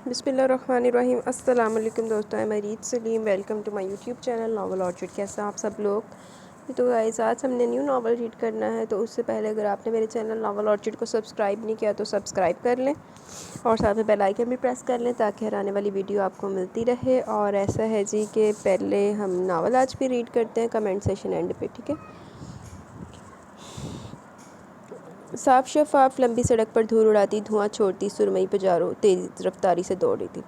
بسم اللہ الرحمن الرحیم۔ السلام علیکم دوستوں، میں Reet Salim, welcome to my YouTube channel novel orchard. کیسے آپ سب لوگ؟ تو گائز آج ہم نے نیو ناول ریڈ کرنا ہے، تو اس سے پہلے اگر آپ نے میرے چینل ناول آرچڈ کو سبسکرائب نہیں کیا تو سبسکرائب کر لیں اور ساتھ میں بیل آئیکن بھی پریس کر لیں تاکہ ہر آنے والی ویڈیو آپ کو ملتی رہے۔ اور ایسا ہے جی کہ پہلے ہم ناول آج بھی ریڈ کرتے ہیں کمنٹ سیشن اینڈ پہ، ٹھیک ہے؟ صاف شفاف لمبی سڑک پر دھول اڑاتی دھواں چھوڑتی سرمئی پجارو تیز رفتاری سے دوڑ رہی تھی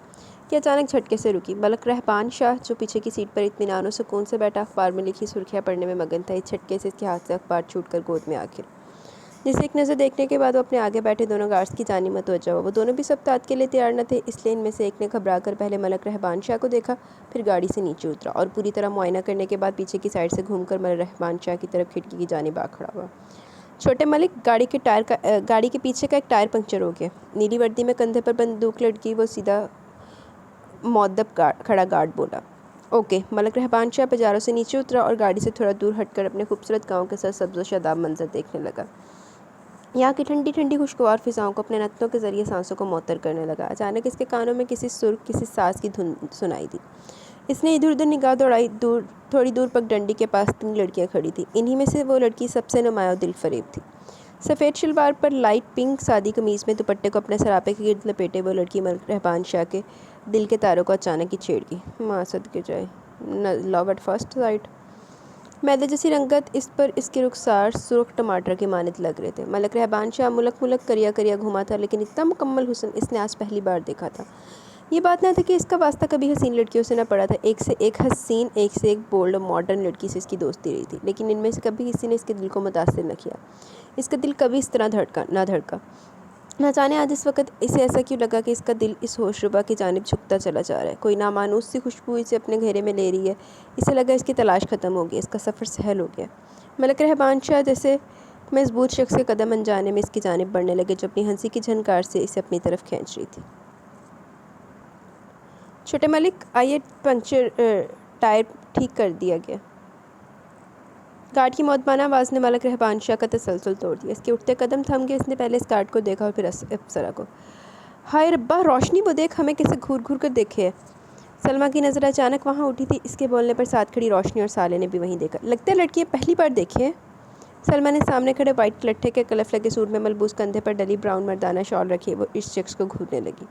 کہ اچانک جھٹکے سے رکی۔ ملک رہبان شاہ جو پیچھے کی سیٹ پر اطمینان و سکون سے بیٹھا اخبار میں لکھی سرخیاں پڑھنے میں مگن تھا، اس جھٹکے سے اس کے ہاتھ سے اخبار چھوٹ کر گود میں آخر جسے ایک نظر دیکھنے کے بعد وہ اپنے آگے بیٹھے دونوں گارڈز کی جانب متوجہ ہوا۔ وہ دونوں بھی سبقات کے لیے تیار نہ تھے، اس لیے ان میں سے ایک نے گھبرا کر پہلے ملک رہبان شاہ کو دیکھا، پھر گاڑی سے نیچے اترا اور پوری طرح معائنہ کرنے کے بعد پیچھے کی سائیڈ سے گھوم کر ملک رہبان شاہ کی طرف کھڑکی کی جانب آ کھڑا ہوا۔ چھوٹے ملک، گاڑی کے پیچھے کا ایک ٹائر پنکچر ہو گیا۔ نیلی وردی میں کندھے پر بندوق لٹکی وہ سیدھا مؤدب کھڑا گارڈ بولا۔ اوکے۔ ملک رہبان شاہ پجاروں سے نیچے اترا اور گاڑی سے تھوڑا دور ہٹ کر اپنے خوبصورت گاؤں کے سرسبز و شاداب منظر دیکھنے لگا۔ یہاں کی ٹھنڈی ٹھنڈی خوشگوار فضاؤں کو اپنے نتنوں کے ذریعے سانسوں کو معطر کرنے لگا۔ اچانک اس کے کانوں میں کسی سر، کسی ساز کی دھن سنائی دی۔ اس نے ادھر ادھر نگاہ دوڑائی۔ تھوڑی دور پگ ڈنڈی کے پاس 3 لڑکیاں کھڑی تھیں، انہی میں سے وہ لڑکی سب سے نمایاں و دل فریب تھی۔ سفید شلوار پر لائٹ پنک سادی قمیض میں دوپٹے کو اپنے سراپے کے گرد لپیٹے وہ لڑکی ملک رہبان شاہ کے دل کے تاروں کو اچانک ہی چھیڑ گئی۔ ماں صدقے جائے، لو ایٹ فرسٹ سائٹ۔ میدے جیسی رنگت اس پر اس کے رخسار سرخ ٹماٹر کے مانند لگ رہے تھے۔ ملک رہبان شاہ ملک ملک کریا کریا گھوما تھا، لیکن اتنا مکمل حسن اس نے آج پہلی بار دیکھا تھا۔ یہ بات نہ تھی کہ اس کا واسطہ کبھی حسین لڑکیوں سے نہ پڑا تھا، ایک سے ایک حسین، ایک سے ایک بولڈ اور ماڈرن لڑکی سے اس کی دوستی رہی تھی، لیکن ان میں سے کبھی کسی نے اس کے دل کو متاثر نہ کیا، اس کا دل کبھی اس طرح نہ دھڑکا۔ نہ جانے آج اس وقت اسے ایسا کیوں لگا کہ اس کا دل اس ہوش ربا کی جانب جھکتا چلا جا رہا ہے، کوئی نامانوس سی خوشبو اسے اپنے گھیرے میں لے رہی ہے۔ اسے لگا اس کی تلاش ختم ہو گئی، اس کا سفر سہل ہو گیا۔ ملک رہبان شاہ جیسے مضبوط شخص کے قدم انجانے میں اس کی جانب بڑھنے لگے جو اپنی ہنسی کی جھنکار سے اسے اپنی طرف کھینچ رہی تھی۔ چھوٹے ملک، آئیے پنکچر ٹائر ٹھیک کر دیا گیا۔ گارڈ کی مؤدبانہ آواز نے ملک رہبان شاہ کا تسلسل توڑ دیا۔ اس کے اٹھتے قدم تھم گئے۔ اس نے پہلے اس گارڈ کو دیکھا اور پھر افسرہ کو۔ ہائے ربا، روشنی، وہ دیکھ، ہمیں کیسے گھور گھور کر دیکھے ہے۔ سلمیٰ کی نظر اچانک وہاں اٹھی تھی۔ اس کے بولنے پر ساتھ کھڑی روشنی اور صالح نے بھی وہیں دیکھا۔ لگتا ہے لڑکی پہلی بار دیکھی ہے۔ سلمیٰ نے سامنے کھڑے وائٹ لٹھے کے کلف لگے سوٹ میں ملبوس، کندھے پر ڈلی براؤن مردانہ شال رکھے وہ اس شخص کو گھورنے لگی۔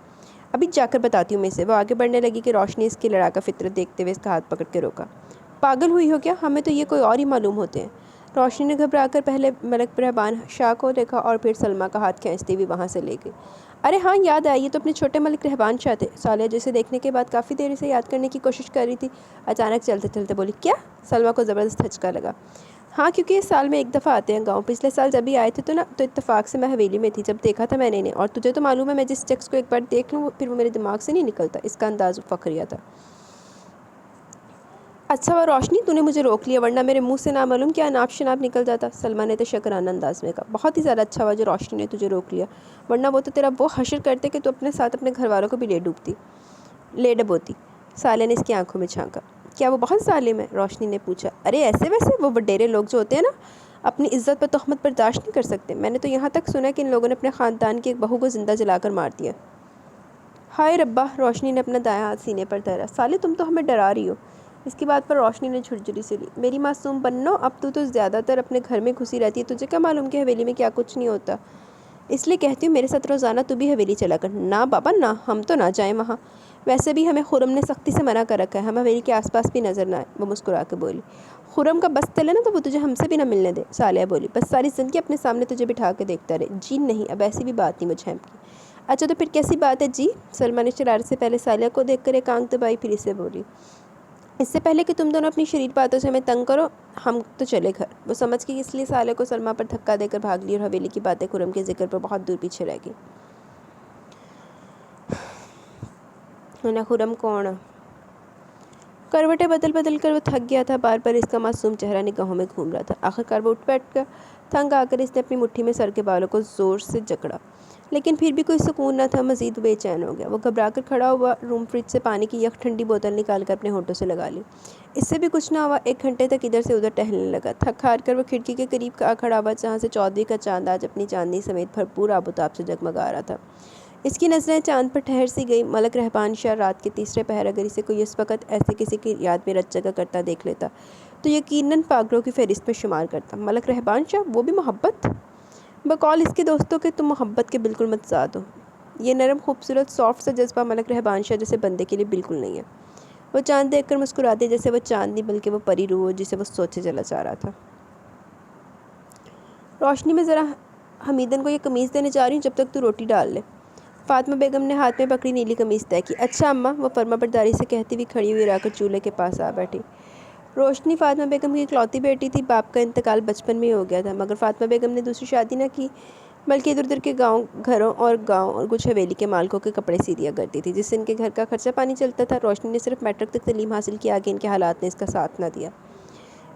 ابھی جا کر بتاتی ہوں میں اسے۔ وہ آگے بڑھنے لگی کہ روشنی اس کی لڑاکا فطرت دیکھتے ہوئے اس کا ہاتھ پکڑ کے روکا۔ پاگل ہوئی ہو کیا؟ ہمیں تو یہ کوئی اور ہی معلوم ہوتے ہیں۔ روشنی نے گھبرا کر پہلے ملک رہبان شاہ کو دیکھا اور پھر سلمیٰ کا ہاتھ کھینچتی ہوئی وہاں سے لے گئی۔ ارے ہاں، یاد آیا، یہ تو اپنے چھوٹے ملک رہبان شاہ تھے۔ صالح جسے دیکھنے کے بعد کافی دیر اسے یاد کرنے کی کوشش کر رہی تھی، اچانک چلتے چلتے بولی، کیا؟ سلمیٰ کو زبردست دھچکا لگا۔ ہاں، کیونکہ یہ سال میں ایک دفعہ آتے ہیں گاؤں۔ پچھلے سال جب ہی آئے تھے تو اتفاق سے میں حویلی میں تھی جب دیکھا تھا میں نے انہیں، اور تجھے تو معلوم ہے میں جس شخص کو ایک بار دیکھ لوں پھر وہ میرے دماغ سے نہیں نکلتا۔ اس کا انداز فخریہ تھا۔ اچھا ہوا روشنی تو نے مجھے روک لیا، ورنہ میرے منہ سے نامعلوم کیا اناپ شناپ نکل جاتا۔ سلمیٰ نے تشکرانہ انداز میں کہا۔ بہت ہی زیادہ اچھا ہوا جو روشنی نے تجھے روک لیا، ورنہ وہ تو تیرا وہ حشر کرتے کہ تو اپنے ساتھ اپنے گھر والوں کو بھی لے ڈبوتی۔ صالح نے اس کی آنکھوں میں جھانکا۔ کیا وہ بہت ظالم ہے؟ روشنی نے پوچھا۔ ارے ایسے ویسے، وہ وڈیرے لوگ جو ہوتے ہیں نا، اپنی عزت پر تہمت برداشت نہیں کر سکتے۔ میں نے تو یہاں تک سنا ہے کہ ان لوگوں نے اپنے خاندان کی ایک بہو کو زندہ جلا کر مار دیا۔ ہائے ربا، روشنی نے اپنا دایاں ہاتھ سینے پر دھرا۔ صالح تم تو ہمیں ڈرا رہی ہو۔ اس کی بات پر روشنی نے جھرجھری سے لی۔ میری معصوم بنو، اب تو زیادہ تر اپنے گھر میں گھسی رہتی ہے، تجھے کیا معلوم کہ حویلی میں کیا کچھ نہیں ہوتا؟ اس لیے کہتی ہوں میرے ساتھ روزانہ تو بھی حویلی چلا کر۔ نہ بابا نہ، ہم تو نہ جائیں وہاں۔ ویسے بھی ہمیں خرم نے سختی سے منع کر رکھا ہے، ہم حویلی کے آس پاس بھی نظر نہ آئے۔ وہ مسکرا کے بولی۔ خرم کا بس چلے نا تو وہ تجھے ہم سے بھی نہ ملنے دے۔ صالحہ بولی۔ بس ساری زندگی اپنے سامنے تجھے بٹھا کے دیکھتا رہے۔ جی نہیں، اب ایسی بھی بات نہیں، وہ جھینپ کی۔ اچھا تو پھر کیسی بات ہے جی؟ سلمیٰ نے شرارت سے پہلے صالحہ کو دیکھ کر ایک آنکھ دبائی، پھر اسے بولی۔ اس سے پہلے کہ تم دونوں اپنی شریر باتوں سے ہمیں تنگ کرو، ہم تو چلے گھر۔ وہ سمجھ گئی اس لیے صالحہ کو سلمیٰ پر دھکا دے کر بھاگ لی اور حویلی کی باتیں خرم کے ذکر پر بہت دور پیچھے رہ گئی۔ خرم کون؟ کروٹیں بدل کر وہ تھک گیا تھا، بار بار اس کا معصوم چہرہ نگاہوں میں گھوم رہا تھا۔ آخرکار وہ اٹھ بیٹھ کر تھنگ آ کر اس نے اپنی مٹھی میں سر کے بالوں کو زور سے جکڑا، لیکن پھر بھی کوئی سکون نہ تھا، مزید بے چین ہو گیا۔ وہ گھبرا کر کھڑا ہوا، روم فریج سے پانی کی یک ٹھنڈی بوتل نکال کر اپنے ہونٹوں سے لگا لی۔ اس سے بھی کچھ نہ ہوا، 1 گھنٹے تک ادھر سے ادھر ٹہلنے لگا۔ تھک ہار کر وہ کھڑکی کے قریب آ کھڑا ہوا جہاں سے چودھری کا چاند آج اپنی چاندنی سمیت بھرپور آب و تاب سے جگمگا رہا تھا۔ اس کی نظریں چاند پر ٹھہر سی گئی۔ ملک رہبان شاہ رات کے تیسرے پہر اگر اسے کوئی اس وقت ایسے کسی کی یاد میں رت جگہ کرتا دیکھ لیتا تو یقیناً پاگلوں کی فہرست میں شمار کرتا۔ ملک رہبان شاہ، وہ بھی محبت؟ بقول اس کے دوستوں کے تم محبت کے بالکل متضاد ہو۔ یہ نرم خوبصورت سافٹ سا جذبہ ملک رہبان شاہ جیسے بندے کے لیے بالکل نہیں ہے۔ وہ چاند دیکھ کر مسکرا دے جیسے وہ چاند نہیں بلکہ وہ پری روح ہو جسے وہ سوچے چلا جا رہا تھا۔ روشنی میں ذرا حمیدن کو یہ قمیض دینے جا رہی ہوں جب تک تو روٹی ڈال لے۔ فاطمہ بیگم نے ہاتھ میں پکڑی نیلی قمیض طے کی۔ اچھا اماں، وہ فرما برداری سے کہتی ہوئی کھڑی ہوئی را کر چولہے کے پاس آ بیٹھی۔ روشنی فاطمہ بیگم کی اکلوتی بیٹی تھی۔ باپ کا انتقال بچپن میں ہی ہو گیا تھا، مگر فاطمہ بیگم نے دوسری شادی نہ کی بلکہ ادھر ادھر کے گھروں اور کچھ حویلی کے مالکوں کے کپڑے سی دیا کرتی تھی جس سے ان کے گھر کا خرچہ پانی چلتا تھا۔ روشنی نے صرف میٹرک تک تعلیم حاصل کی، آگے ان کے حالات نے اس کا ساتھ نہ دیا،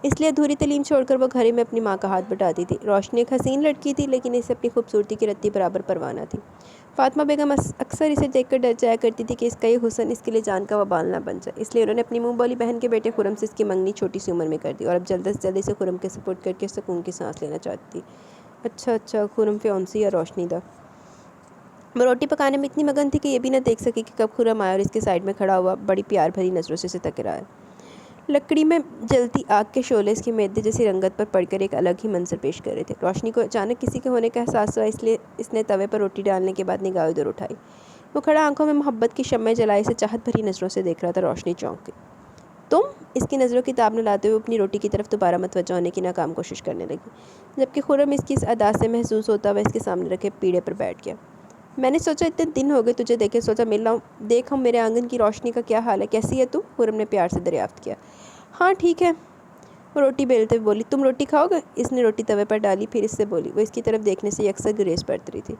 اس لیے ادھوری تعلیم چھوڑ کر وہ گھر میں اپنی ماں کا ہاتھ بٹاتی تھی۔ روشنی ایک حسین لڑکی تھی لیکن اسے اپنی خوبصورتی کی رتی برابر پرواہ نہ تھی۔ فاطمہ بیگم اکثر اسے دیکھ کر ڈر جایا کرتی تھی کہ اس کا یہ حسن اس کے لیے جان کا وبال نہ بن جائے، اس لیے انہوں نے اپنی منہ بولی بہن کے بیٹے خرم سے اس کی منگنی چھوٹی سی عمر میں کر دی اور اب جلد از جلد اسے خرم کے سپرد کر کے سکون کی سانس لینا چاہتی تھی۔ اچھا، خرم فیونسی یا روشنی دا؟ وہ روٹی پکانے میں اتنی مگن تھی کہ یہ بھی نہ دیکھ سکی کہ کب خرم آیا اور اس کے سائڈ میں کھڑا ہوا بڑی پیار بھری نظروں سے اسے تک رہا ہے۔ لکڑی میں جلتی آگ کے شعلے اس کی میدے جیسی رنگت پر پڑ کر ایک الگ ہی منظر پیش کر رہے تھے۔ روشنی کو اچانک کسی کے ہونے کا احساس ہوا، اس لیے اس نے توے پر روٹی ڈالنے کے بعد نگاہ ادھر اٹھائی۔ وہ کھڑا آنکھوں میں محبت کی شمع جلائے اسے چاہت بھری نظروں سے دیکھ رہا تھا۔ روشنی چونک گئی۔ تم؟ اس کی نظروں کی تاب نہ لاتے ہوئے اپنی روٹی کی طرف دوبارہ متوجہ ہونے کی ناکام کوشش کرنے لگی، جبکہ خرم اس کی اس ادا سے محظوظ ہوتا ہوا اس کے سامنے رکھے پیڑے پر بیٹھ گیا۔ میں نے سوچا اتنے دن ہو گئے تجھے دیکھے، سوچا مل لاؤں، دیکھ ہم میرے آنگن کی روشنی کا کیا حال ہے، کیسی ہے تو؟ خرم نے پیار سے دریافت کیا۔ ہاں ٹھیک ہے، وہ روٹی بیلتے ہوئے بولی۔ تم روٹی کھاؤ گے؟ اس نے روٹی توے پر ڈالی، پھر اس سے بولی۔ وہ اس کی طرف دیکھنے سے یکسر گریز برت رہی تھی۔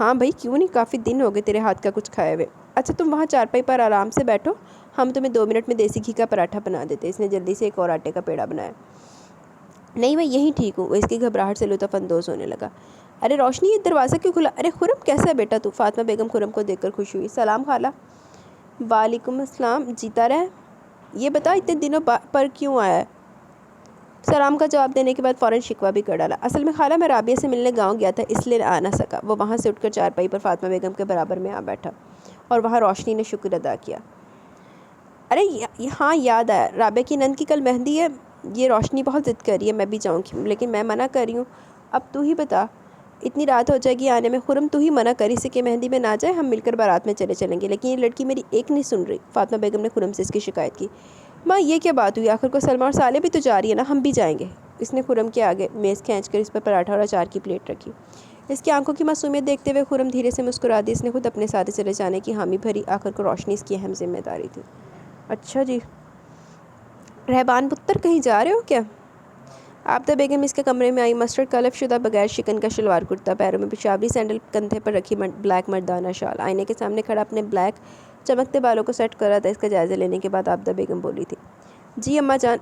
ہاں بھائی کیوں نہیں، کافی دن ہو گئے تیرے ہاتھ کا کچھ کھائے ہوئے۔ اچھا تم وہاں چارپائی پر آرام سے بیٹھو، ہم تمہیں 2 منٹ میں دیسی گھی کا پراٹھا بنا دیتے۔ اس نے جلدی سے ایک اور آٹے کا پیڑا بنایا۔ نہیں میں یہیں ٹھیک ہوں، وہ اس کی گھبراہٹ سے لطف اندوز ہونے لگا۔ ارے روشنی یہ دروازہ کیوں کھلا؟ ارے خرم کیسا ہے بیٹا تو؟ فاطمہ بیگم خرم کو دیکھ کر خوش ہوئی۔ سلام خالہ۔ وعلیکم السلام، جیتا رہے۔ یہ بتا اتنے دنوں پر کیوں آیا ہے؟ سلام کا جواب دینے کے بعد فوراً شکوہ بھی کر ڈالا۔ اصل میں خالہ میں رابعہ سے ملنے گاؤں گیا تھا اس لیے آ نہ سکا۔ وہ وہاں سے اٹھ کر چارپائی پر فاطمہ بیگم کے برابر میں آ بیٹھا اور وہاں روشنی نے شکر ادا کیا۔ ارے ہاں یاد آیا، رابعہ کی نند کی کل مہندی ہے۔ یہ روشنی بہت ضد کر رہی ہے میں بھی جاؤں گی، لیکن میں منع کر رہی ہوں۔ اب تو ہی بتا، اتنی رات ہو جائے گی آنے میں۔ خرم تو ہی منع کر اسے کہ مہندی میں نہ جائے، ہم مل کر بارات میں چلے چلیں گے، لیکن یہ لڑکی میری ایک نہیں سن رہی۔ فاطمہ بیگم نے خرم سے اس کی شکایت کی۔ ماں یہ کیا بات ہوئی، آخر کو سلمہ اور صالح بھی تو جا رہی ہے نا، ہم بھی جائیں گے۔ اس نے خرم کے آگے میز کھینچ کر اس پر پراٹھا اور اچار کی پلیٹ رکھی۔ اس کی آنکھوں کی معصومیت دیکھتے ہوئے خرم دھیرے سے مسکرا دی۔ اس نے خود اپنے ساتھ چلے جانے کی حامی بھری، آخر کو روشنی اس کی اہم ذمہ داری تھی۔ اچھا جی، رہبان پتر کہیں جا رہے ہو کیا؟ آبدہ بیگم اس کے کمرے میں آئی، مسٹرڈ کلف شدہ بغیر شکن کا شلوار کرتا، پیروں میں پشاوری سینڈل، کندھے پر رکھی بلیک مردانہ شال، آئینے کے سامنے کھڑا اپنے بلیک چمکتے بالوں کو سیٹ کر رہا تھا۔ اس کا جائزہ لینے کے بعد آبدہ بیگم بولی تھی۔ جی اماں جان۔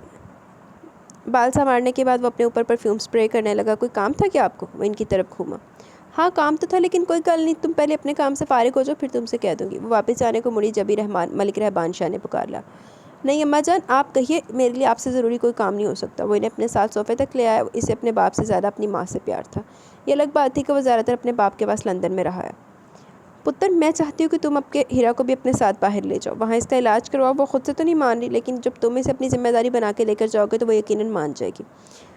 بال سنوارنے کے بعد وہ اپنے اوپر پرفیوم سپرے کرنے لگا۔ کوئی کام تھا کیا آپ کو؟ وہ ان کی طرف گھوما۔ ہاں کام تو تھا لیکن کوئی گل نہیں، تم پہلے اپنے کام سے فارغ ہو جاؤ پھر تم سے کہہ دوں گی۔ وہ واپس جانے کو مڑی جبھی ملک رہبان شاہ نے پکار لیا۔ نہیں اماں جان آپ کہیے، میرے لیے آپ سے ضروری کوئی کام نہیں ہو سکتا۔ وہ انہیں اپنے ساتھ صوفے تک لے آیا۔ اسے اپنے باپ سے زیادہ اپنی ماں سے پیار تھا۔ یہ الگ بات تھی کہ وہ زیادہ تر اپنے باپ کے پاس لندن میں رہا ہے۔ پتر میں چاہتی ہوں کہ تم اب کے ہیرا کو بھی اپنے ساتھ باہر لے جاؤ، وہاں اس کا علاج کرواؤ۔ وہ خود سے تو نہیں مان رہی، لیکن جب تم اسے اپنی ذمہ داری بنا کے لے کر جاؤ گے تو وہ یقیناً مان جائے گی۔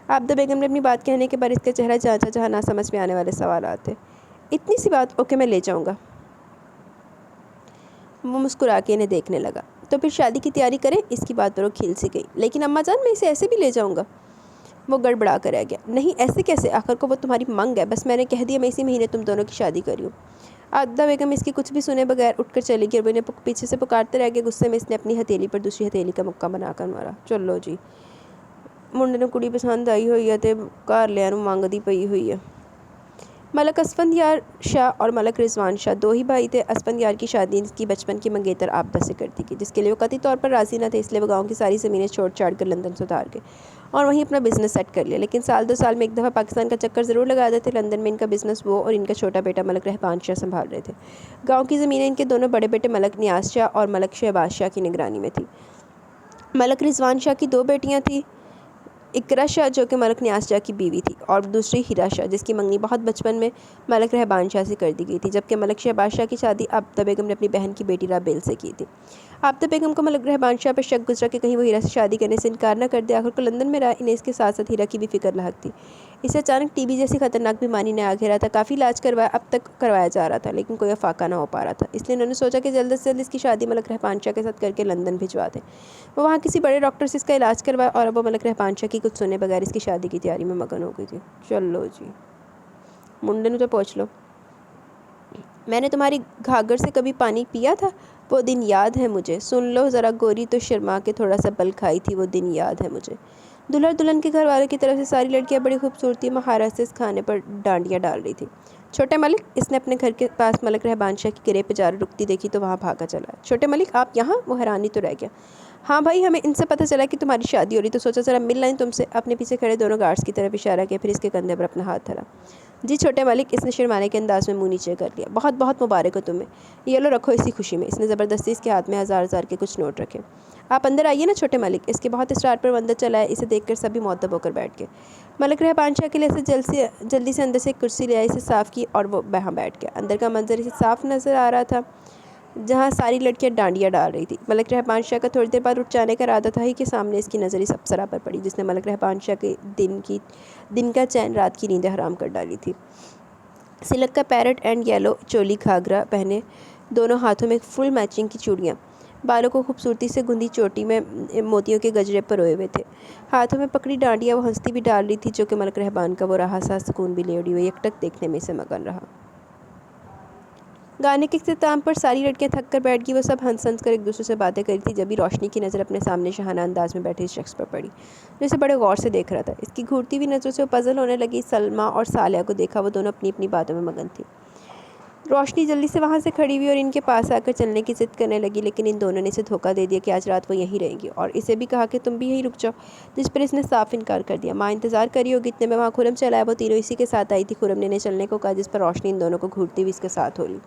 آبدہ بیگم نے اپنی بات کہنے کے بعد اس کا چہرہ جانچا جہاں نہ سمجھ میں آنے والے سوالات تھے۔ اتنی سی بات، اوکے میں لے جاؤں گا۔ وہ مسکرا کے انہیں دیکھنے لگا۔ تو پھر شادی کی تیاری کریں؟ اس کی بات پر وہ کھل سی گئی۔ لیکن اماں جان میں اسے ایسے بھی لے جاؤں گا۔ وہ گڑبڑا کر رہ گیا۔ نہیں ایسے کیسے، آخر کو وہ تمہاری منگ ہے، بس میں نے کہہ دیا میں اسی مہینے تم دونوں کی شادی کر رہی ہوں۔ آبدہ بیگم اس کی کچھ بھی سنے بغیر اٹھ کر چلی گئی اور وہ انہیں پیچھے سے پکارتے رہ گئے۔ غصے میں اس نے اپنی ہتھیلی پر دوسری ہتھیلی کا مکہ بنا کر مارا۔ چلو جی، منڈے نوں کڑی پسند آئی ہوئی ہے تے گھر لیاں نوں منگدی پئی ہوئی ہے۔ ملک اسفندیار شاہ اور ملک رضوان شاہ دو ہی بھائی تھے۔ اسفندیار کی شادی اس کی بچپن کی منگیتر آبدہ سے کرتی کی، جس کے لیے وہ قطعی طور پر راضی نہ تھے، اس لیے وہ گاؤں کی ساری زمینیں چھوڑ چھاڑ کر لندن سے اتار گئے اور وہیں اپنا بزنس سیٹ کر لیا۔ لیکن سال 2 سال میں ایک دفعہ پاکستان کا چکر ضرور لگاتے تھے۔ لندن میں ان کا بزنس وہ اور ان کا چھوٹا بیٹا ملک رہبان شاہ سنبھال رہے تھے۔ گاؤں کی زمینیں ان کے دونوں بڑے بیٹے ملک نیاز شاہ اور ملک شہباز شاہ کی نگرانی میں تھی۔ ملک رضوان شاہ کی 2 بیٹیاں تھیں، اقرا شاہ جو کہ ملک نیاز شاہ کی بیوی تھی، اور دوسری ہیرا شاہ جس کی منگنی بہت بچپن میں ملک رہبان شاہ سے کر دی گئی تھی، جبکہ ملک شہباز شاہ کی شادی آبدہ بیگم نے اپنی بہن کی بیٹی رابیل سے کی تھی۔ آبدہ بیگم کو ملک رہبان شاہ پر شک گزرا کہ کہیں وہ ہیرا سے شادی کرنے سے انکار نہ کر دے۔ آخر کو لندن میں رہا، انہیں اس کے ساتھ ساتھ ہیرا کی بھی فکر لاحق تھی۔ اسے اچانک ٹی بی جیسی خطرناک بیماری نے آ گھیرا تھا۔ کافی علاج اب تک کروایا جا رہا تھا، لیکن کوئی افاقہ نہ ہو پا رہا تھا۔ اس لیے انہوں نے سوچا کہ جلد سے جلد اس کی شادی ملک رہبان شاہ کے ساتھ کر کے لندن بھجوا دیں۔ وہ وہاں کسی بڑے ڈاکٹر سے اس کا علاج کروایا، اور اب وہ ملک رہبان شاہ کی کچھ سنے بغیر اس کی شادی کی تیاری میں مگن ہو گئی تھی۔ چلو جی، منڈے نو تو پہنچ لو۔ میں نے تمہاری گھاگھر سے کبھی پانی پیا تھا؟ وہ دن یاد ہے مجھے، سن لو ذرا گوری تو شرما کے تھوڑا سا بل کھائی تھی، وہ دن یاد ہے مجھے۔ دلہر دلہن کے گھر والوں کی طرف سے ساری لڑکیاں بڑی خوبصورتی مہارت سے اس کھانے پر ڈانڈیاں ڈال رہی تھی۔ چھوٹے ملک، اس نے اپنے گھر کے پاس ملک رہبان شاہ کی گرے پہ جا رکتی دیکھی تو وہاں بھاگا چلا۔ چھوٹے ملک، آپ یہاں؟ وہ حیرانی تو رہ گیا۔ ہاں بھائی، ہمیں ان سے پتہ چلا کہ تمہاری شادی ہو رہی، تو سوچا ذرا مل لائیں تم سے۔ اپنے پیچھے کھڑے دونوں گارڈز کی طرف اشارہ کیا، پھر اس کے کندھے پر اپنا ہاتھ دھرا۔ جی چھوٹے ملک، اس نے شرمانے کے انداز میں منہ نیچے کر لیا۔ بہت بہت مبارک ہو تمہیں، یہ لو رکھو اسی خوشی میں۔ اس نے زبردستی اس کے ہاتھ میں ہزار ہزار کے کچھ نوٹ رکھے۔ آپ اندر آئیے نا چھوٹے ملک، اس کے بہت اصرار پر وہ اندر چلا ہے۔ اسے دیکھ کر سبھی معطب ہو کر بیٹھ گئے۔ ملک رہبان شاہ کے لیے اسے جلدی سے اندر سے ایک کرسی لے آئی، اسے صاف کی اور وہ وہاں بیٹھ گیا۔ اندر کا منظر اسے صاف نظر آ رہا تھا، جہاں ساری لڑکیاں ڈانڈیاں ڈال رہی تھی۔ ملک رہبان شاہ کا تھوڑی دیر بعد اٹھ جانے کا ارادہ تھا ہی کہ سامنے اس کی نظر اس اپسرا پر پڑی، جس نے ملک رہبان شاہ کے دن کا چین، رات کی نیندیں حرام کر ڈالی تھی۔ سلک کا پیرٹ اینڈ یلو چولی گھاگھرا پہنے، دونوں ہاتھوں میں فل میچنگ کی چوڑیاں، بالوں کو خوبصورتی سے گندھی چوٹی میں موتیوں کے گجرے پروئے ہوئے تھے، ہاتھوں میں پکڑی ڈانڈیاں وہ ہنستی بھی ڈال رہی تھی، جو کہ ملک رہبان کا وہ رہا سا سکون بھی لے اڑی ہوئی یکٹک دیکھنے میں سے مگن رہا۔ گانے کے اختتام پر ساری لڑکیاں تھک کر بیٹھ گئی۔ وہ سب ہنس ہنس کر ایک دوسرے سے باتیں کر رہی تھی، جبھی روشنی کی نظر اپنے سامنے شاہانہ انداز میں بیٹھے اس شخص پر پڑی، جو اسے بڑے غور سے دیکھ رہا تھا۔ اس کی گھورتی ہوئی نظروں سے وہ پزل ہونے لگی۔ سلمیٰ اور صالحہ کو دیکھا، وہ دونوں اپنی اپنی باتوں میں مگن تھیں۔ روشنی جلدی سے وہاں سے کھڑی ہوئی اور ان کے پاس آ کر چلنے کی ضد کرنے لگی، لیکن ان دونوں نے اسے دھوکہ دے دیا کہ آج رات وہ یہیں رہیں گی، اور اسے بھی کہا کہ تم بھی یہیں رک جاؤ، جس پر اس نے صاف انکار کر دیا۔ ماں انتظار کر رہی ہوگی، اتنے میں وہاں خرم چلا آیا۔ وہ تینوں اسی کے ساتھ آئی تھی۔ خرم نے انہیں چلنے کو کہا، جس پر روشنی ان دونوں کو گھورتی ہوئی اس کے ساتھ ہو لی۔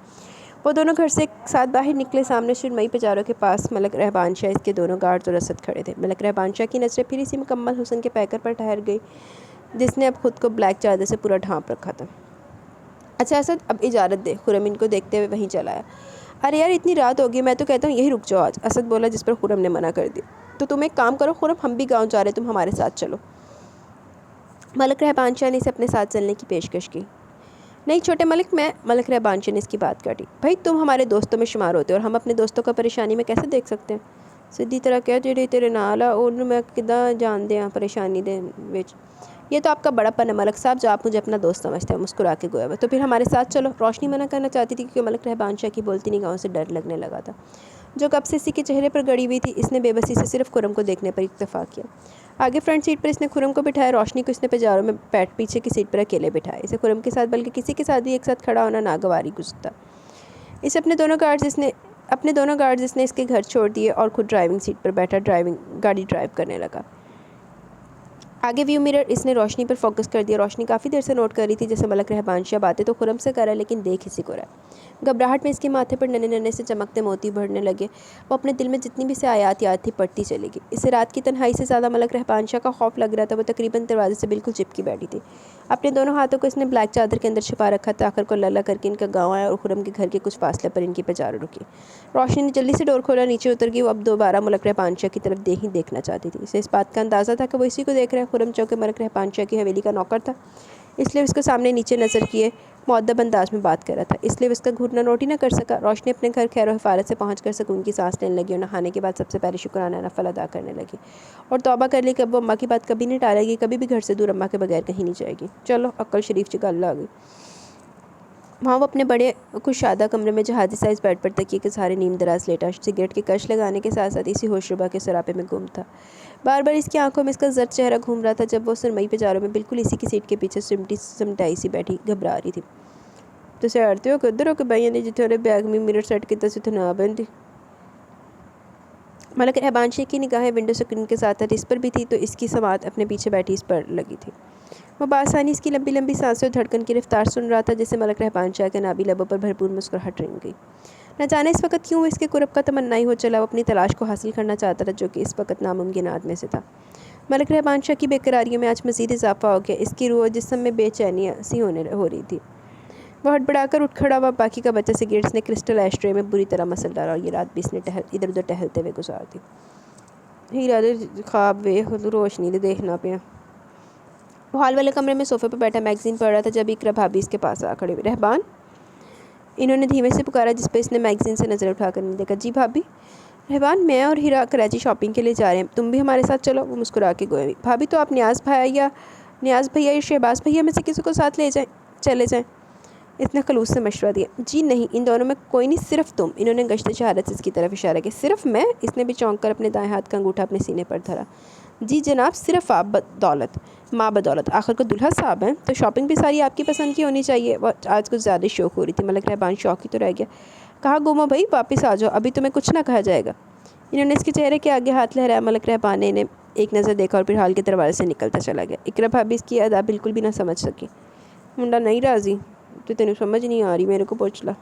وہ دونوں گھر سے ایک ساتھ باہر نکلے۔ سامنے سرمئی پجاروں کے پاس ملک رہبان شاہ، اس کے دونوں گارڈز اور اسد کھڑے تھے۔ ملک رہبان شاہ کی نظریں پھر اسی مکمل حسن کے پیکر پر ٹھہر گئی، جس نے اب خود کو بلیک چادر سے پورا ڈھانپ رکھا تھا۔ اچھا اسد، اب اجازت دے۔ خرم ان کو دیکھتے ہوئے وہیں چلا آیا۔ ارے یار، اتنی رات ہوگی، میں تو کہتا ہوں یہیں رک جاؤ آج، اسد بولا، جس پر خرم نے منع کر دیا۔ تو تم ایک کام کرو خرم، ہم بھی گاؤں جا رہے، تم ہمارے ساتھ چلو۔ ملک رہبان شاہ نے اسے اپنے ساتھ چلنے کی پیشکش کی۔ نہیں چھوٹے ملک، ملک رہبان شاہ نے اس کی بات کاٹی۔ بھائی تم ہمارے دوستوں میں شمار ہوتے ہو، اور ہم اپنے دوستوں کو پریشانی میں کیسے دیکھ سکتے ہیں؟ سیدھی طرح کہہ، جڑے تیرے نال آ انہوں میں کداں جان دیاں پریشانی دے وچ؟ یہ تو آپ کا بڑا پن ہے ملک صاحب، جو آپ مجھے اپنا دوست سمجھتے ہیں۔ مسکرا کے گویا وہ، تو پھر ہمارے ساتھ چلو۔ روشنی منع کرنا چاہتی تھی، کیونکہ ملک رہبان شاہ کی بولتی نگاہوں سے ڈر لگنے لگا تھا، جو کب سے اسی کے چہرے پر گڑی ہوئی تھی۔ اس نے بے بسی سے صرف خرم کو دیکھنے پر اکتفا کیا۔ آگے فرنٹ سیٹ پر اس نے خرم کو بٹھایا، روشنی کو اس نے پجاروں میں پیچھے کی سیٹ پر اکیلے بٹھایا۔ اسے خرم کے ساتھ بلکہ کسی کے ساتھ بھی ایک ساتھ کھڑا ہونا ناگواری گزرتا۔ اسے اپنے دونوں گارڈز اس نے اس کے گھر چھوڑ دیے اور خود ڈرائیونگ سیٹ پر بیٹھا گاڑی ڈرائیو کرنے لگا۔ آگے ویو مرر اس نے روشنی پر فوکس کر دیا۔ روشنی کافی دیر سے نوٹ کر رہی تھی، جیسے ملک رہبان شاہ باتیں تو خرم سے کر رہا ہے، لیکن دیکھ اسی کو رہا ہے۔ گھبراہٹ میں اس کے ماتھے پر ننھے ننھے سے چمکتے موتی بڑھنے لگے۔ وہ اپنے دل میں جتنی بھی اسے آیات یاد تھی پڑھتی چلی گئی۔ اسے رات کی تنہائی سے زیادہ ملک رہبان شاہ کا خوف لگ رہا تھا۔ وہ تقریباً دروازے سے بالکل چپکی بیٹھی تھی۔ اپنے دونوں ہاتھوں کو اس نے بلیک چادر کے اندر چھپا رکھا تھا۔ آخر کو اللہ کر کے ان کا گاؤں آیا اور خرم کے گھر کے کچھ فاصلے پر ان کی پجاروں رکی۔ روشنی نے جلدی سے ڈور کھولا، نیچے اتر گئی۔ وہ اب دوبارہ ملک رہبان شاہ کی طرف دیکھنا چاہتی تھی۔ اسے اس بات کا اندازہ تھا کہ وہ اسی کو دیکھ رہا ہے۔ خرم چونکہ ملک رہبان شاہ کی حویلی کا نوکر تھا، اس لیے اس کو سامنے نیچے نظر کیے مؤدب انداز میں بات کر رہا تھا، اس لیے وہ اس کا گھٹنا نوٹ ہی نہ کر سکا۔ روشنی اپنے گھر خیر و حفاظت سے پہنچ کر سکون کی سانس لینے لگی اور نہانے کے بعد سب سے پہلے شکرانہ نفل ادا کرنے لگی، اور توبہ کر لی کہ اب وہ اماں کی بات کبھی نہیں ٹالے گی، کبھی بھی گھر سے دور اماں کے بغیر کہیں نہیں جائے گی۔ چلو عقل شریف چ گل آ گئی۔ وہاں وہ اپنے بڑے کشادہ کمرے میں جہازی سائز بیڈ پر تکیے کے سہارے نیم دراز لیٹا، سگریٹ کی کش لگانے کے ساتھ ساتھ اسی ہوش ربا کے سراپے میں گم تھا۔ بار بار اس کی آنکھوں میں اس کا زرد چہرہ گھوم رہا تھا، جب وہ سرمئی پجاروں میں بالکل اسی کی سیٹ کے پیچھے سمٹائی سی بیٹھی گھبرا رہی تھی۔ تو سیڑتے ہو کہ ادھر ہو کہ بھائی نے جتنے انہیں بیگ میں مرر سیٹ کیتا سی اتنے نہ بندی۔ ملک رہبان شاہ کی نگاہیں ونڈو سکرین کے ساتھ اس پر بھی تھی، تو اس کی سماعت اپنے پیچھے بیٹھی اس پر لگی تھی۔ وہ بآسانی اس کی لمبی لمبی سانسیں اور دھڑکن کی رفتار سن رہا تھا، جس سے ملک رہبان شاہ کے نابی لبوں پر بھرپور مسکراہٹ رنگ گئی۔ نہ جانے اس وقت کیوں وہ اس کے قرب کا تمنائی ہو چلا۔ وہ اپنی تلاش کو حاصل کرنا چاہتا تھا، جو کہ اس وقت ناممکنات میں سے تھا۔ ملک رحبان شاہ کی بے قراریوں میں آج مزید اضافہ ہو گیا۔ اس کی روح و جسم میں بے چینیاں سی ہو رہی تھی۔ وہ ہڑبڑا کر اٹھ کھڑا ہوا۔ باقی کا بچہ سگریٹس نے کرسٹل ایش ٹرے میں بری طرح مسل ڈالا اور یہ رات بھی اس نے ادھر ادھر ٹہلتے ہوئے گزار دی۔ ہیرا دے خواب ویکھ روشنی دے دیکھنا پیا۔ وہ ہال والے کمرے میں صوفے پہ بیٹھا میگزین پڑھ رہا تھا جب اقرا بھابی اس کے پاس آ کھڑی ہوئی۔ رحبان، انہوں نے دھیمے سے پکارا جس پہ اس نے میگزین سے نظر اٹھا کر نہیں دیکھا۔ جی بھابی۔ رحبان، میں اور ہیرا کراچی شاپنگ کے لیے جا رہے ہیں، تم بھی ہمارے ساتھ چلو۔ وہ مسکرا کے گوئی۔ بھابی تو آپ نیاز بھیا یا شہباز بھیا میں سے کسی کو ساتھ لے جائیں، چلے جائیں۔ اس نے خلوص سے مشورہ دیا۔ جی نہیں، ان دونوں میں کوئی نہیں، صرف تم۔ انہوں نے گشت شہادت سے اس کی طرف اشارہ کیا۔ صرف میں؟ اس نے بھی چونک کر اپنے دائیں ہاتھ کا انگوٹھا اپنے سینے پر دھرا۔ جی جناب، صرف آپ بدولت ماں بدولت، آخر کو دلہا صاحب ہیں تو شاپنگ بھی ساری آپ کی پسند کی ہونی چاہیے۔ وہ آج کچھ زیادہ شوق ہو رہی تھی۔ ملک رحبان شوق ہی تو رہ گیا۔ کہا گم ہو بھائی، واپس آ جاؤ، ابھی تمہیں کچھ نہ کہا جائے گا۔ انہوں نے اس کے چہرے کے آگے ہاتھ لہرایا۔ ملک رحبان نے انہیں ایک نظر دیکھا اور پھر ہال کے دروازے سے نکلتا چلا گیا۔ اقرا بھابی اس کی ادا بالکل بھی نہ سمجھ سکی۔ منڈا نہیں راضی تو تینوں سمجھ نہیں آ رہی، میرے کو پوچھ لا۔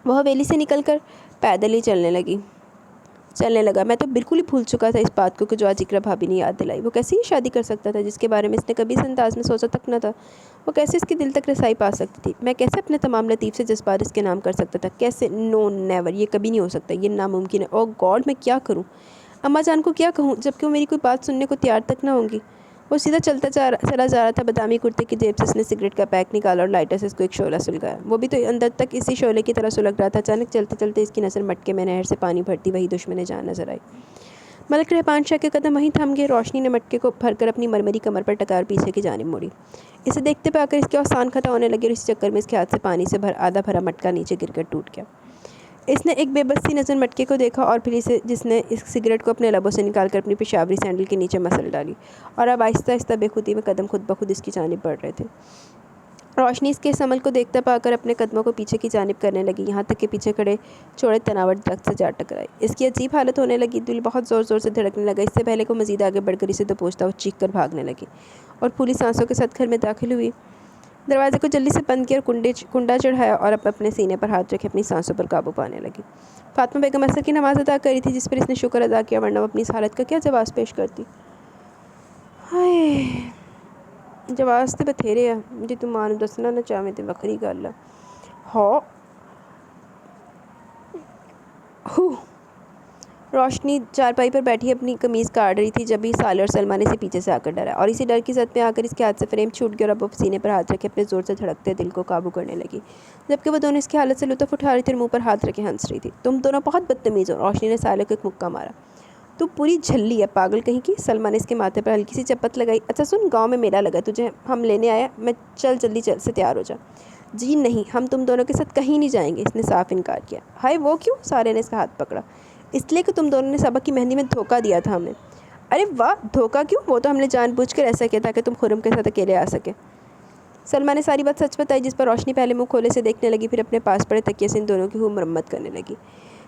وہ حویلی سے نکل کر پیدل ہی چلنے لگا۔ میں تو بالکل ہی بھول چکا تھا اس بات کو کہ جو آج اقرا بھابی نے یاد دلائی۔ وہ کیسے ہی شادی کر سکتا تھا جس کے بارے میں اس نے کبھی اس انداز میں سوچا تک نہ تھا؟ وہ کیسے اس کے دل تک رسائی پا سکتی تھی؟ میں کیسے اپنے تمام لطیف سے جذبات اس کے نام کر سکتا تھا؟ کیسے؟ نو نیور، یہ کبھی نہیں ہو سکتا، یہ ناممکن ہے۔ او گاڈ، میں کیا کروں؟ اماں جان کو کیا کہوں جبکہ وہ میری کوئی بات سننے کو تیار تک نہ ہوں گی؟ وہ سیدھا چلا جا رہا تھا۔ بادامی کرتے کی جیب سے اس نے سگریٹ کا پیک نکالا اور لائٹر سے اس کو ایک شعلہ سلگایا۔ وہ بھی تو اندر تک اسی شعلے کی طرح سلگ رہا تھا۔ اچانک چلتے چلتے اس کی نظر مٹکے میں نہر سے پانی بھرتی وہی دشمن جان نظر آئی۔ ملک رحبان شاہ کے قدم وہیں تھم گئے۔ روشنی نے مٹکے کو بھر کر اپنی مرمری کمر پر ٹکار پیچھے کی جانب موڑی۔ اسے دیکھتے پہ آ کر اس کے اوسان خطا ہونے لگے اور اسی چکر میں اس کے ہاتھ سے پانی سے آدھا بھرا مٹکا نیچے گر کر ٹوٹ گیا۔ اس نے ایک بے بس سی نظر مٹکے کو دیکھا اور پھر اسے جس نے اس سگریٹ کو اپنے لبوں سے نکال کر اپنی پیشاوری سینڈل کے نیچے مسل ڈالی اور اب آہستہ آہستہ بے خودی میں قدم خود بخود اس کی جانب بڑھ رہے تھے۔ روشنی اس کے اس عمل کو دیکھتا پا کر اپنے قدموں کو پیچھے کی جانب کرنے لگی، یہاں تک کہ پیچھے کھڑے چوڑے تناور درخت سے جا ٹکرائی۔ اس کی عجیب حالت ہونے لگی، دل بہت زور زور سے دھڑکنے لگا۔ اس سے پہلے کہ مزید آگے بڑھ کر اسے دبوچتا وہ چیخ کر بھاگنے لگی اور پھولی سانسوں کے ساتھ گھر میں داخل ہوئی۔ دروازے کو جلدی سے بند کیا اور کنڈا چڑھایا اور اپنے سینے پر ہاتھ رکھے اپنی سانسوں پر قابو پانے لگی۔ فاطمہ بیگم عصر کی نماز ادا کر رہی تھی جس پر اس نے شکر ادا کیا، ورنہ وہ اپنی اس حالت کا کیا جواز پیش کرتی۔ ہائے، جواز تے بتھیرے آ جی تو ماں نوں دسنا نہ چاہویں تے وکھری گل آ۔ روشنی چارپائی پر بیٹھی اپنی قمیض کاٹ رہی تھی جب ہی سالے اور سلما نے اسے پیچھے سے آ کر ڈرا اور اسی ڈر کی زد میں آ کر اس کے ہاتھ سے فریم چھوٹ گیا اور اب وہ سینے پر ہاتھ رکھے اپنے زور سے دھڑکتے دل کو قابو کرنے لگی، جبکہ وہ دونوں اس کی حالت سے لطف اٹھا رہی تھی اور منہ پر ہاتھ رکھے ہنس رہی تھی۔ تم دونوں بہت بدتمیز ہو، روشنی نے سالے کو ایک مکہ مارا۔ تو پوری جھلی ہے پاگل کہیں کی، سلما نے اس کے ماتھے پر ہلکی سی چپت لگائی۔ اچھا سن، گاؤں میں میلہ لگا، تجھے ہم لینے آیا، میں چل جلدی سے تیار ہو جا۔ جی نہیں، ہم تم دونوں کے ساتھ کہیں نہیں جائیں گے، اس نے صاف انکار کیا۔ ہائے وہ کیوں؟ سالے نے اس کا ہاتھ پکڑا۔ اس لیے کہ تم دونوں نے سبق کی مہندی میں دھوکہ دیا تھا ہمیں۔ ارے واہ، دھوکہ کیوں؟ وہ تو ہم نے جان بوجھ کر ایسا کیا تاکہ تم خرم کے ساتھ اکیلے آ سکے۔ سلما نے ساری بات سچ بتائی جس پر روشنی پہلے منہ کھولے سے دیکھنے لگی پھر اپنے پاس پڑے تکیے سے ان دونوں کی خوب مرمت کرنے لگی۔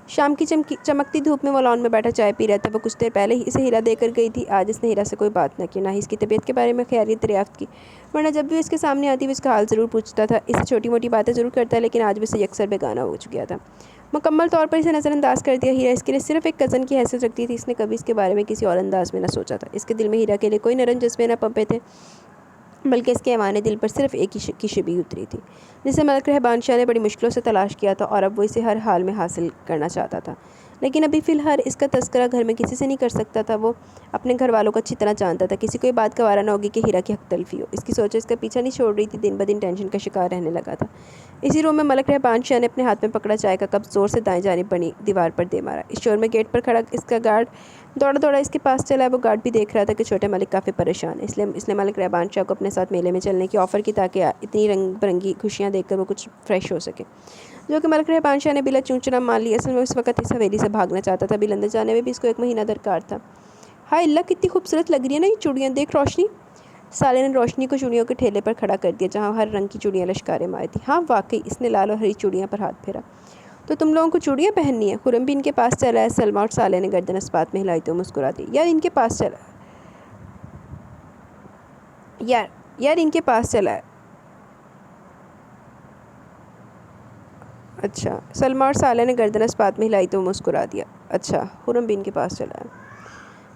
شام کی چمکتی دھوپ میں وہ لان میں بیٹھا چائے پی رہا تھا۔ وہ کچھ دیر پہلے ہی اسے ہیرا دے کر گئی تھی۔ آج اس نے ہیرا سے کوئی بات نہ کی، نہ ہی اس کی طبیعت کے بارے میں خیریت دریافت کی، ورنہ جب بھی اس کے سامنے آتی وہ اس کا حال ضرور پوچھتا تھا۔ اسے چھوٹی موٹی باتیں ضرور کرتا ہے لیکن آج وہ اسے یکسر بیگانہ ہو گیا تھا، مکمل طور پر اسے نظر انداز کر دیا۔ ہیرا اس کے لیے صرف ایک کزن کی حیثیت رکھتی تھی، اس نے کبھی اس کے بارے میں کسی اور انداز میں نہ سوچا تھا۔ اس کے دل میں ہیرا کے لیے کوئی نرم جذبے نہ پنپے تھے بلکہ اس کے ایوان دل پر صرف ایک کی شبیہ اتری تھی جسے ملک رحبان شاہ نے بڑی مشکلوں سے تلاش کیا تھا اور اب وہ اسے ہر حال میں حاصل کرنا چاہتا تھا، لیکن ابھی فی الحال اس کا تذکرہ گھر میں کسی سے نہیں کر سکتا تھا۔ وہ اپنے گھر والوں کو اچھی طرح جانتا تھا، کسی کو یہ بات گوارا نہ ہوگی کہ ہیرا کی حق تلفی ہو۔ اس کی سوچیں اس کا پیچھا نہیں چھوڑ رہی تھی، دن بدن ٹینشن کا شکار رہنے لگا تھا۔ اسی روم میں ملک رحبان شاہ نے اپنے ہاتھ میں پکڑا چائے کا کپ زور سے دائیں جانب بنی دیوار پر دے مارا۔ اس شور میں گیٹ پر کھڑا اس کا گارڈ دوڑا اس کے پاس چلا ہے۔ وہ گارڈ بھی دیکھ رہا تھا کہ چھوٹے ملک کافی پریشان ہے، اس نے ملک رحبان شاہ کو اپنے ساتھ میلے میں چلنے کی آفر کی تاکہ اتنی رنگ برنگی خوشیاں دیکھ کر وہ کچھ فریش ہو سکے، جو کہ ملک رحبان شاہ نے بلا چونچنا مان لی۔ اصل میں اس وقت اس حویلی سے بھاگنا چاہتا تھا، بل اندر جانے میں بھی اس کو 1 مہینہ درکار تھا۔ ہائے اللہ، کتنی خوبصورت لگ رہی ہے نا یہ چوڑیاں، دیکھ روشنی۔ سالے نے روشنی کو چوڑیوں کے ٹھیلے پر کھڑا کر دیا جہاں ہر رنگ کی چوڑیاں لشکاریں مارے تھیں۔ ہاں واقعی، اس نے لال اور ہری چوڑیاں پر ہاتھ پھیرا۔ تو تم لوگوں کو چوڑیاں پہننی ہیں؟ خرم بھی ان کے پاس چلا ہے۔ سلما اور سالے نے گردن اسبات میں ہلائی تو مسکرا دی۔ یار ان کے پاس چلا ہے۔ اچھا، سلما اور سالے نے گردن اسبات میں ہلائی تو مسکرا دیا۔ اچھا، خرم بھی ان کے پاس چلا ہے۔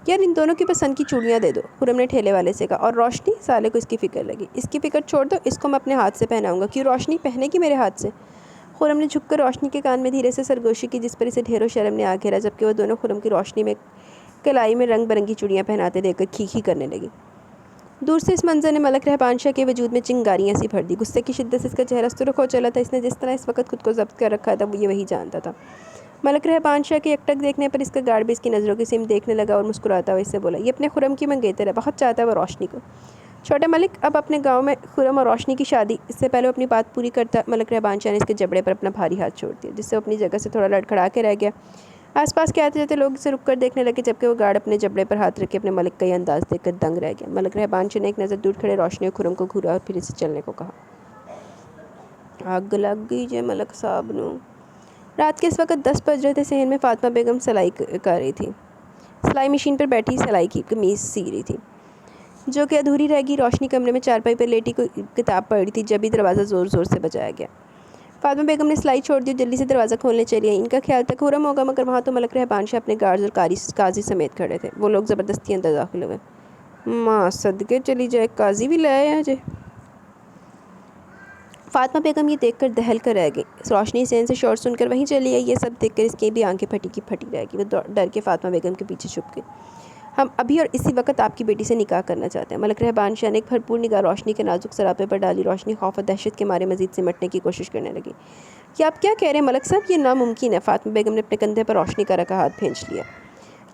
یار ان دونوں کی پسند کی چوڑیاں دے دو، خرم نے ٹھیلے والے سے کہا۔ اور روشنی؟ سالے کو اس کی فکر لگی۔ اس کی فکر چھوڑ دو، اس کو میں اپنے ہاتھ سے پہناؤں گا۔ کیوں روشنی پہنے گی میرے ہاتھ سے؟ خرم نے جھک کر روشنی کے کان میں دھیرے سے سرگوشی کی، جس پر اسے ڈھیروں شرم نے آ گھیرا، جبکہ وہ دونوں خرم کی روشنی میں کلائی میں رنگ برنگی چوڑیاں پہناتے دیکھ کر کھی کرنے لگی۔ دور سے اس منظر نے ملک رہبان شاہ کے وجود میں چنگاریاں سی بھر دی۔ غصے کی شدت سے اس کا چہرہ سرخ ہو چلا تھا۔ اس نے جس طرح اس وقت خود کو ضبط کر رکھا تھا، وہ یہ وہی جانتا تھا۔ ملک رہبان شاہ کے یکٹک دیکھنے پر اس کا گارڈ بھی اس کی نظروں کی سمت دیکھنے لگا اور مسکراتا ہوا اس سے بولا، یہ اپنے خرم کی منگیتر ہے، بہت چاہتا ہے وہ روشنی کو۔ چھوٹے ملک، اب اپنے گاؤں میں خرم اور روشنی کی شادی۔ اس سے پہلے وہ اپنی بات پوری کرتا، ملک رہبان شاہ نے اس کے جبڑے پر اپنا بھاری ہاتھ چھوڑ دیا، جس سے وہ اپنی جگہ سے تھوڑا لڑکھڑا کے رہ گیا۔ آس پاس کے آتے جاتے لوگ اسے رک کر دیکھنے لگے، جبکہ وہ گارڈ اپنے جبڑے پر ہاتھ رکھے اپنے ملک کا یہ انداز دیکھ کر دنگ رہ گیا۔ ملک رہبان شاہ نے ایک نظر دور کھڑے روشنی اور خرم کو گھورا اور پھر اسے چلنے کو کہا۔ آگ لگ گئی جے ملک صاحب نو۔ رات کے اس وقت 10 بج رہے تھے۔ صحن میں فاطمہ بیگم سلائی کر رہی تھی، سلائی مشین پر بیٹھی سلائی کی قمیض سی رہی تھی جو کہ ادھوری رہ گئی۔ روشنی کمرے میں چارپائی پر لیٹی کوئی کتاب پڑھ رہی تھی، جب ہی دروازہ زور زور سے بجایا گیا۔ فاطمہ بیگم نے سلائی چھوڑ دی اور جلدی سے دروازہ کھولنے چلی آئی۔ ان کا خیال تھا خرم ہوگا، مگر وہاں تو ملک رہبان شاہ اپنے گارڈز اور قاضی سمیت کھڑے تھے۔ وہ لوگ زبردستی اندر داخل ہوئے۔ ماں صدقے چلی جائے، قاضی بھی لے آئے جے۔ فاطمہ بیگم یہ دیکھ کر دہل کر رہ گئی۔ روشنی صحن سے شور سن کر وہیں چلی آئی۔ یہ سب دیکھ کر اس کی بھی آنکھیں پھٹی کی پھٹی رہ گئی۔ وہ ڈر کے فاطمہ بیگم کے پیچھے چھپ گئی۔ ہم ابھی اور اسی وقت آپ کی بیٹی سے نکاح کرنا چاہتے ہیں۔ ملک رہبان شاہ نے ایک بھرپور نگاہ روشنی کے نازک سراپے پر ڈالی۔ روشنی خوف اور دہشت کے مارے مزید سمٹنے کی کوشش کرنے لگی۔ کیا آپ کیا کہہ رہے ہیں ملک صاحب؟ یہ ناممکن ہے۔ فاطمہ بیگم نے اپنے کندھے پر روشنی کا رکھا ہاتھ بھینچ لیا۔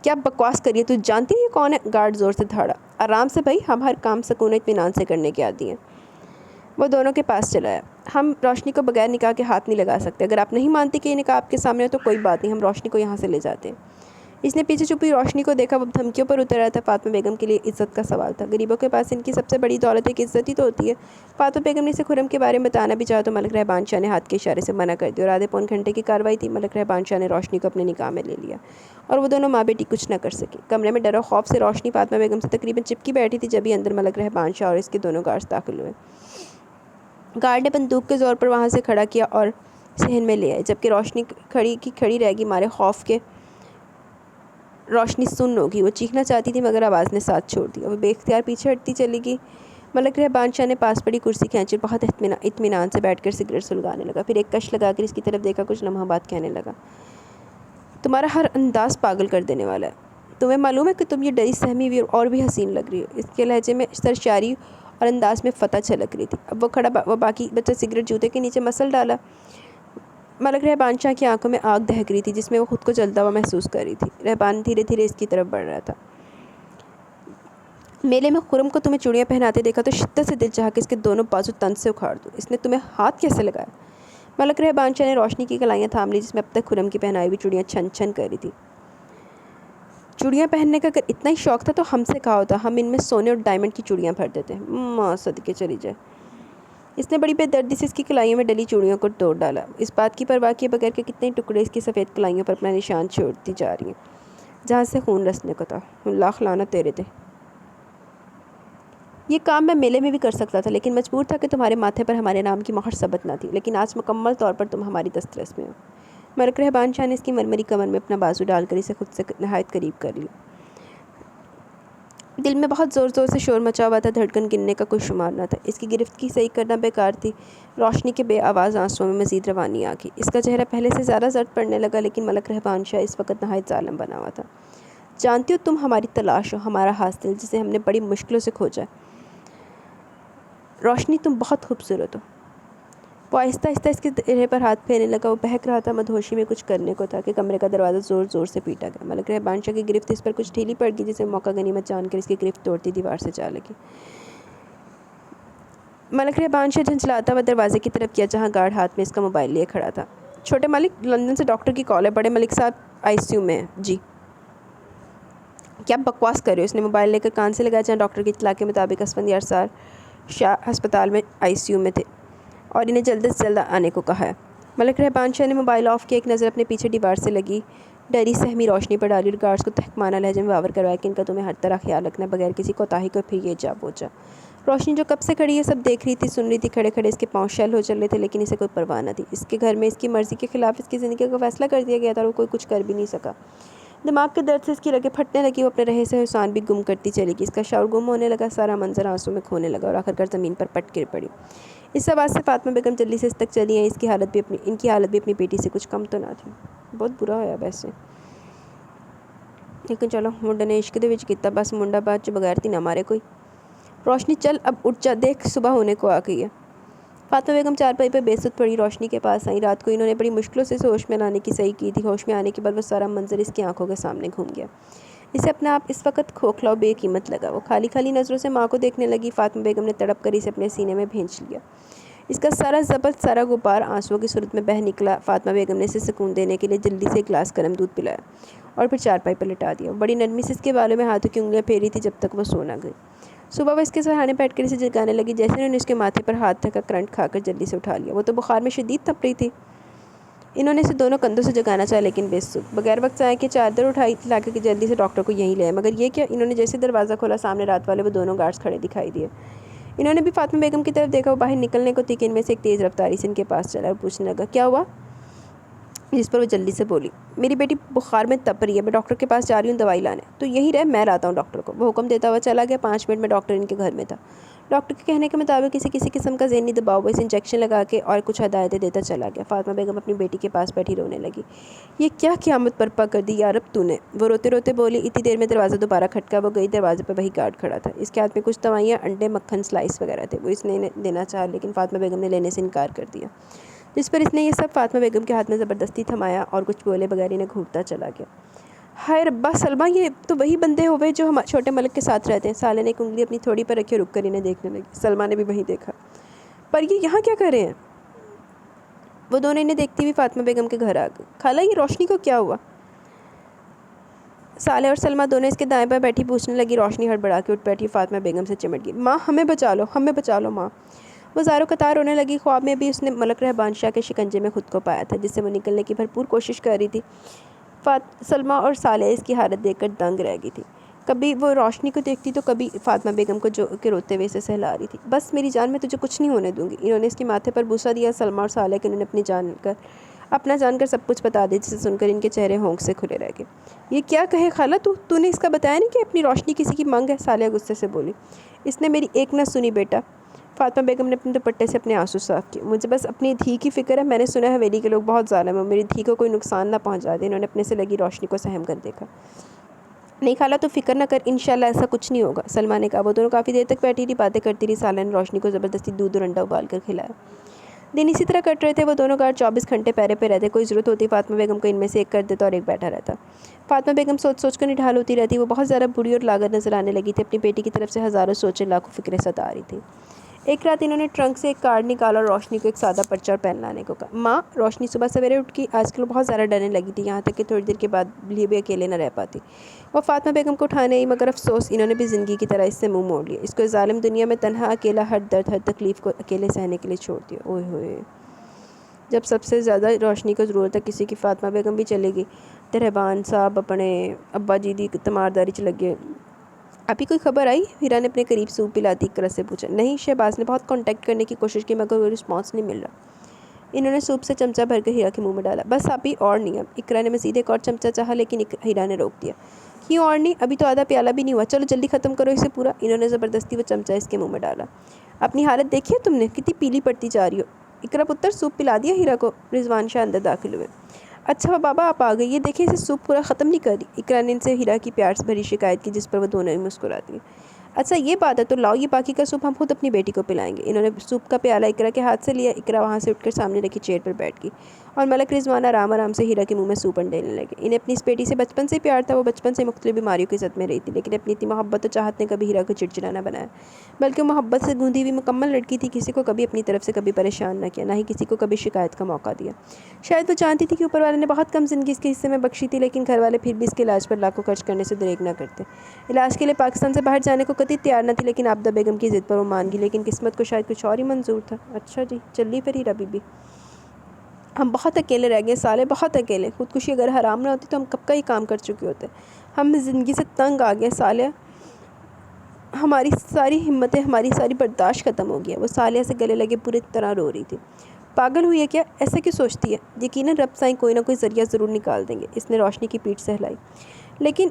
کیا بکواس کریے، تو جانتی ہے یہ کون ہے؟ گارڈ زور سے دھاڑا۔ آرام سے بھائی، ہم ہر کام سکون و اطمینان سے کرنے کے عادی ہیں۔ وہ دونوں کے پاس چلا آیا۔ ہم روشنی کو بغیر نکاح کے ہاتھ نہیں لگا سکتے۔ اگر آپ نہیں مانتی کہ یہ نکاح آپ کے سامنے ہو تو کوئی بات نہیں، ہم روشنی کو یہاں سے لے جاتے ہیں۔ اس نے پیچھے چھپی روشنی کو دیکھا، وہ دھمکیوں پر اتر رہا تھا۔ فاطمہ بیگم کے لیے عزت کا سوال تھا۔ غریبوں کے پاس ان کی سب سے بڑی دولت ایک عزت ہی تو ہوتی ہے۔ فاطمہ بیگم نے اسے خرم کے بارے میں بتانا بھی چاہا تو ملک رہبان شاہ نے ہاتھ کے اشارے سے منع کر دیا اور آدھے پون گھنٹے کی کارروائی تھی۔ ملک رہبان شاہ نے روشنی کو اپنے نکاح میں لے لیا اور وہ دونوں ماں بیٹی کچھ نہ کر سکی۔ کمرے میں ڈر و خوف سے روشنی فاطمہ بیگم سے تقریباً چپکی بیٹھی تھی، جب ہی اندر ملک رہبان شاہ اور اس کے دونوں گارڈز داخل ہوئے۔ گارڈ نے بندوق کے زور پر وہاں سے کھڑا کیا اور صحن میں لے آئے، جبکہ روشنی کھڑی رہ گئی مارے خوف کے۔ روشنی سن ہوگی، وہ چیخنا چاہتی تھی مگر آواز نے ساتھ چھوڑ دیا۔ وہ بے اختیار پیچھے ہٹتی چلی گئی۔ ملک رہبان شاہ نے پاس پڑی کرسی کھینچی اور بہت اطمینان سے بیٹھ کر سگریٹ سلگانے لگا۔ پھر ایک کش لگا کر اس کی طرف دیکھا، کچھ لمحہ بعد کہنے لگا، تمہارا ہر انداز پاگل کر دینے والا ہے۔ تمہیں معلوم ہے کہ تم یہ ڈری سہمی ہوئی اور بھی حسین لگ رہی ہو۔ اس کے لہجے میں سرشاری اور انداز میں فتح چھلک رہی تھی۔ اب وہ باقی بچہ سگریٹ جوتے کے نیچے مسل ڈالا۔ ملک رہبان شاہ کی آنکھوں میں آگ دہک رہی تھی، جس میں وہ خود کو جلتا ہوا محسوس کر رہی تھی۔ رہبان دھیرے دھیرے اس کی طرف بڑھ رہا تھا۔ میلے میں خرم کو تمہیں چوڑیاں پہناتے دیکھا تو شدت سے دل چاہا کہ اس کے دونوں بازو تن سے اکھاڑ دوں۔ اس نے تمہیں ہاتھ کیسے لگایا؟ ملک رہبان شاہ نے روشنی کی کلائیاں تھام لی، جس میں اب تک خرم کی پہنائی ہوئی چوڑیاں چھن چھن کر رہی تھی۔ چوڑیاں پہننے کا اگر اتنا ہی شوق تھا تو ہم سے کہا ہوتا، ہم ان میں سونے اور ڈائمنڈ کی چوڑیاں بھر دیتے ہیں۔ ماں صدقے چلی جائے۔ اس نے بڑی بے دردی سے اس کی کلائیوں میں ڈلی چوڑیوں کو توڑ ڈالا، اس بات کی پرواہ کیے بغیر کہ کتنے ٹکڑے اس کی سفید کلائیوں پر اپنا نشان چھوڑتی جا رہی ہیں جہاں سے خون رسنے کو تھا۔ لاکھ لعنت تیرے دے۔ یہ کام میں میلے میں بھی کر سکتا تھا، لیکن مجبور تھا کہ تمہارے ماتھے پر ہمارے نام کی مہر ثبت نہ تھی، لیکن آج مکمل طور پر تم ہماری دسترس میں ہو۔ ملک رہبان شاہ نے اس کی مرمری کمر میں اپنا بازو ڈال کر اسے خود سے نہایت قریب کر لیا۔ دل میں بہت زور زور سے شور مچا ہوا تھا، دھڑکن گننے کا کوئی شمار نہ تھا۔ اس کی گرفتگی صحیح کرنا بیکار تھی۔ روشنی کے بے آواز آنسوؤں میں مزید روانی آ گئی۔ اس کا چہرہ پہلے سے زیادہ زرد پڑنے لگا، لیکن ملک رہبان شاہ اس وقت نہایت ظالم بنا ہوا تھا۔ جانتی ہو تم ہماری تلاش ہو، ہمارا حاصل، جسے ہم نے بڑی مشکلوں سے کھوجا ہے۔ روشنی تم بہت خوبصورت ہو۔ وہ آہستہ آہستہ اس کے چہرے پر ہاتھ پھیرنے لگا۔ وہ بہک رہا تھا، مدہوشی میں کچھ کرنے کو تھا کہ کمرے کا دروازہ زور زور سے پیٹا گیا۔ ملک رہبان شاہ کی گرفت اس پر کچھ ڈھیلی پڑ گئی، جسے موقع غنیمت جان کر اس کی گرفت توڑتی دیوار سے جا لگی۔ ملک رہبان شاہ جھنجھلاتا ہوا دروازے کی طرف گیا، جہاں گارڈ ہاتھ میں اس کا موبائل لیے کھڑا تھا۔ چھوٹے ملک، لندن سے ڈاکٹر کی کال ہے، بڑے ملک صاحب ICU میں ہیں۔ جی کیا بکواس کر رہے ہو؟ اس نے موبائل لے کر کان سے لگایا، جہاں ڈاکٹر کی اطلاع کے مطابق اسفندیار سار شاہ ہسپتال میں ICU میں تھے اور انہیں جلد سے جلد آنے کو کہا ہے۔ ملک رہبان شاہ نے موبائل آف کیا، ایک نظر اپنے پیچھے دیوار سے لگی ڈری سہمی روشنی پر ڈالی اور گارڈز کو تحقیرانہ لہجے میں باور کروایا کہ ان کا تمہیں ہر طرح خیال رکھنا، بغیر کسی کوتاہی کو پھر یہ جا پہنچا۔ روشنی جو کب سے کھڑی ہے سب دیکھ رہی تھی، سن رہی تھی، کھڑے کھڑے اس کے پاؤں شل ہو چل رہے تھے، لیکن اسے کوئی پرواہ نہ تھی۔ اس کے گھر میں اس کی مرضی کے خلاف اس کی زندگی کا فیصلہ کر دیا گیا تھا اور وہ کوئی کچھ کر بھی نہیں سکا۔ دماغ کے درد سے اس کی رگیں پھٹنے لگی، وہ اپنے رہے سے حسان بھی گم کرتی چلی گئی، اس کا شعور گم ہونے لگا، سارا منظر آنسوں میں کھونے لگا اور آخرکار زمین پر پٹ گر پڑی۔ اس آواز سے فاطمہ بیگم جلدی سے اس تک چلی آئیں، ان کی حالت بھی اپنی بیٹی سے کچھ کم تو نہ تھی۔ بہت برا ہویا ویسے، لیکن چلو منڈے نے عشق دے وچ کیتا، بس منڈا بعد چ بغیر تی نہ مارے کوئی۔ روشنی چل اب اٹھ جا، دیکھ صبح ہونے کو آ گئی ہے۔ فاطمہ بیگم چارپائی پہ بے سود پڑی روشنی کے پاس آئیں۔ رات کو انہوں نے بڑی مشکلوں سے اسے ہوش میں لانے کی صحیح کی تھی۔ ہوش میں آنے کے بعد وہ سارا منظر اس کی آنکھوں کے سامنے گھوم گیا۔ اسے اپنا آپ اس وقت کھوکھلا و بے قیمت لگا۔ وہ خالی خالی نظروں سے ماں کو دیکھنے لگی۔ فاطمہ بیگم نے تڑپ کر اسے اپنے سینے میں بھینچ لیا۔ اس کا سارا ضبط، سارا غبار آنسوؤں کی صورت میں بہہ نکلا۔ فاطمہ بیگم نے اسے سکون دینے کے لیے جلدی سے ایک گلاس گرم دودھ پلایا اور پھر چارپائی پر لٹا دیا۔ بڑی نرمی سے اس کے بالوں میں ہاتھوں کی انگلیاں پھیری تھی جب تک وہ سو نہ گئی۔ صبح وہ اس کے سرہانے بیٹھ کر اسے جگانے لگی۔ جیسے انہوں نے اس کے ماتھے پر ہاتھ رکھا، کرنٹ کھا کر جلدی سے اٹھا لیا۔ وہ تو بخار میں شدید تپ رہی تھی۔ انہوں نے اسے دونوں کندھوں سے جگانا چاہا لیکن بے سود۔ بغیر وقت ضائع کیے چادر اٹھائی لا کر جلدی سے ڈاکٹر کو یہیں لے آئے۔ مگر یہ کیا، انہوں نے جیسے دروازہ کھولا سامنے رات والے وہ دونوں گارڈز کھڑے دکھائی دیے۔ انہوں نے بھی فاطمہ بیگم کی طرف دیکھا۔ وہ باہر نکلنے کو تھی کہ ان میں سے ایک تیز رفتاری سے ان کے پاس چلا اور پوچھنے لگا، کیا ہوا؟ جس پر وہ جلدی سے بولی، میری بیٹی بخار میں تپ رہی ہے، میں ڈاکٹر کے پاس جا رہی ہوں دوائی لانے۔ تو یہیں رہ، میں لاتا ہوں ڈاکٹر کو۔ وہ حکم دیتا ہوا چلا گیا۔ 5 منٹ میں ڈاکٹر ان کے گھر میں تھا۔ ڈاکٹر کے کہنے کے مطابق کسی قسم کا ذہنی دباؤ، وہ اسے انجیکشن لگا کے اور کچھ ہدایتیں دیتا چلا گیا۔ فاطمہ بیگم اپنی بیٹی کے پاس بیٹھی رونے لگی۔ یہ کیا قیامت برپا کر دی یا رب تو نے؟ وہ روتے روتے بولی۔ اتنی دیر میں دروازہ دوبارہ کھٹکا۔ وہ گئی، دروازے پر وہی گارڈ کھڑا تھا۔ اس کے ہاتھ میں کچھ دوائیاں، انڈے، مکھن، سلائس وغیرہ تھے۔ وہ اس نے انہیں دینا چاہا لیکن فاطمہ بیگم نے لینے سے انکار کر دیا، جس پر اس نے یہ سب فاطمہ بیگم کے ہاتھ میں زبردستی تھمایا اور کچھ بولے بغیر انہیں گھونٹتا چلا گیا۔ ہائے ربا سلمیٰ، یہ تو وہی بندے ہوئے جو چھوٹے ملک کے ساتھ رہتے ہیں۔ سالے نے ایک انگلی اپنی تھوڑی پر رکھی اور رک کر انہیں دیکھنے لگی۔ سلمیٰ نے بھی وہیں دیکھا۔ پر یہ یہاں کیا کر رہے ہیں؟ وہ دونوں انہیں دیکھتی ہوئی فاطمہ بیگم کے گھر آ گئی۔ خالہ، یہ روشنی کو کیا ہوا؟ سالے اور سلمیٰ دونوں اس کے دائیں بائیں بیٹھی پوچھنے لگی۔ روشنی ہڑبڑا کے اٹھ بیٹھی، فاطمہ بیگم سے چمٹ گئی۔ ماں، ہمیں بچا لو، ہمیں بچا لو ماں۔ وہ زاروں قطار رونے لگی۔ خواب میں بھی اس نے ملک رہبان شاہ کے شکنجے میں خود کو پایا تھا، جس سے وہ نکلنے کی بھرپور کوشش کر رہی تھی۔ سلمیٰ اور سالے اس کی حالت دیکھ کر دنگ رہ گئی تھی۔ کبھی وہ روشنی کو دیکھتی تو کبھی فاطمہ بیگم کو، جو کہ روتے ہوئے اسے سہلا رہی تھی۔ بس میری جان، میں تجھے کچھ نہیں ہونے دوں گی۔ انہوں نے اس کے ماتھے پر بوسہ دیا۔ سلمیٰ اور سالے کہ انہوں نے اپنا جان کر سب کچھ بتا دیا، جسے سن کر ان کے چہرے ہونک سے کھلے رہ گئے۔ یہ کیا کہے خالہ، تو نے اس کا بتایا نہیں کہ اپنی روشنی کسی کی مانگ ہے؟ سالیہ غصے سے بولی۔ اس نے میری ایک نہ سنی بیٹا۔ فاطمہ بیگم نے اپنے دوپٹے سے اپنے آنسو صاف کیے۔ مجھے بس اپنی دھی کی فکر ہے۔ میں نے سنا ہے حویلی کے لوگ بہت ظالم ہیں، میری دھی کو کوئی نقصان نہ پہنچا دے۔ انہوں نے اپنے سے لگی روشنی کو سہم کر دیکھا۔ نہیں خالہ، تو فکر نہ کر، انشاءاللہ ایسا کچھ نہیں ہوگا، سلمیٰ نے کہا۔ وہ دونوں کافی دیر تک بیٹھی رہی، باتیں کرتی رہی۔ سالیہ نے روشنی کو زبردستی دودھ اور انڈا ابال کر کھلایا۔ دن اسی طرح کٹ رہے تھے۔ وہ دونوں گارڈ 24 گھنٹے پہرے پہ رہتے۔ کوئی ضرورت ہوتی فاطمہ بیگم کو ان میں سے ایک کر دیتا اور ایک بیٹھا رہتا۔ فاطمہ بیگم سوچ سوچ کر نڈھال ہوتی رہتی۔ وہ بہت زیادہ بری اور لاغر نظر آنے لگی تھی۔ اپنی بیٹی کی طرف سے ہزاروں سوچیں، لاکھوں فکریں ستا رہی تھیں۔ ایک رات انہوں نے ٹرنک سے ایک کارڈ نکالا اور روشنی کو ایک سادہ پرچہ اور پین لانے کو کہا۔ ماں، روشنی صبح سویرے اٹھ کی آج کل بہت زیادہ ڈرنے لگی تھی، یہاں تک کہ تھوڑی دیر کے بعد بھی اکیلے نہ رہ پاتی۔ وہ فاطمہ بیگم کو اٹھانے آئی، مگر افسوس، انہوں نے بھی زندگی کی طرح اس سے منہ موڑ لیا۔ اس کو ظالم دنیا میں تنہا، اکیلا، ہر درد، ہر تکلیف کو اکیلے سہنے کے لیے چھوڑ دیا۔ اوئے ہوئے، جب سب سے زیادہ روشنی کو ضرورت ہے کسی کی، فاطمہ بیگم بھی چلے گئی۔ رہبان صاحب اپنے ابا جی دی تمارداری چ لگے۔ ابھی کوئی خبر آئی؟ ہیرا نے اپنے قریب سوپ پلاتی اقرا سے پوچھا۔ نہیں، شہباز نے بہت کانٹیکٹ کرنے کی کوشش کی مگر کوئی رسپانس نہیں مل رہا۔ انہوں نے سوپ سے چمچہ بھر کر ہیرا کے منہ میں ڈالا۔ بس ابھی اور نہیں۔ اب اقرا نے مزید ایک اور چمچہ چاہا لیکن ہیرا نے روک دیا۔ کیوں اور نہیں؟ ابھی تو آدھا پیالہ بھی نہیں ہوا، چلو جلدی ختم کرو اسے پورا۔ انہوں نے زبردستی وہ چمچہ اس کے منہ میں ڈالا۔ اپنی حالت دیکھی ہے تم نے؟ کتنی پیلی پڑتی جا رہی ہو۔ اقرا پتر، سوپ پلا دیا ہیرا کو؟ رضوان شاہ اندر داخل ہوئے۔ اچھا بابا، آپ آ گئی، یہ دیکھیں اسے سوپ پورا ختم نہیں کر رہی۔ اقرا نے ان سے ہیرا کی پیار سے بھری شکایت کی، جس پر وہ دونوں ہی مسکرا دیے۔ اچھا یہ بات ہے، تو لاؤ یہ باقی کا سوپ ہم خود اپنی بیٹی کو پلائیں گے۔ انہوں نے سوپ کا پیالہ اقرا کے ہاتھ سے لیا۔ اقرا وہاں سے اٹھ کر سامنے رکھی چیئر پر بیٹھ گئی اور ملک رضوان آرام آرام سے ہیرا کے منہ میں سوپ انڈیلنے لگے۔ انہیں اپنی اس بیٹی سے بچپن سے پیار تھا۔ وہ بچپن سے مختلف بیماریوں کی زد میں رہی تھی، لیکن اپنی اتنی محبت و چاہت نے کبھی ہیرا کو چڑچڑا نہ بنایا، بلکہ وہ محبت سے گوندھی ہوئی مکمل لڑکی تھی۔ کسی کو کبھی اپنی طرف سے کبھی پریشان نہ کیا، نہ ہی کسی کو کبھی شکایت کا موقع دیا۔ شاید وہ جانتی تھی کہ اوپر والے نے بہت کم زندگی اس کے حصے میں بخشی تھی، لیکن گھر والے پھر بھی اس کے علاج پر لاکھوں خرچ کرنے سے دریغ نہ کرتے۔ علاج کے لیے پاکستان سے باہر جانے کو قطعی تیار نہ تھی، لیکن عابدہ بیگم کی ضد پر وہ مان گئی۔ لیکن قسمت کو شاید کچھ اور ہی منظور تھا۔ اچھا جی، چلی پھر ہیرا بی بی۔ ہم بہت اکیلے رہ گئے سالے، بہت اکیلے۔ خودکشی اگر حرام نہ ہوتی تو ہم کب کا ہی کام کر چکے ہوتے۔ ہم زندگی سے تنگ آ گئے سالے، ہماری ساری ہمتیں، ہماری ساری برداشت ختم ہو گئی ہے۔ وہ سالیہ سے گلے لگے پوری طرح رو رہی تھی۔ پاگل ہوئی ہے کیا؟ ایسا کیوں سوچتی ہے؟ یقیناً رب سائیں کوئی نہ کوئی ذریعہ ضرور نکال دیں گے۔ اس نے روشنی کی پیٹھ سے ہلائی۔ لیکن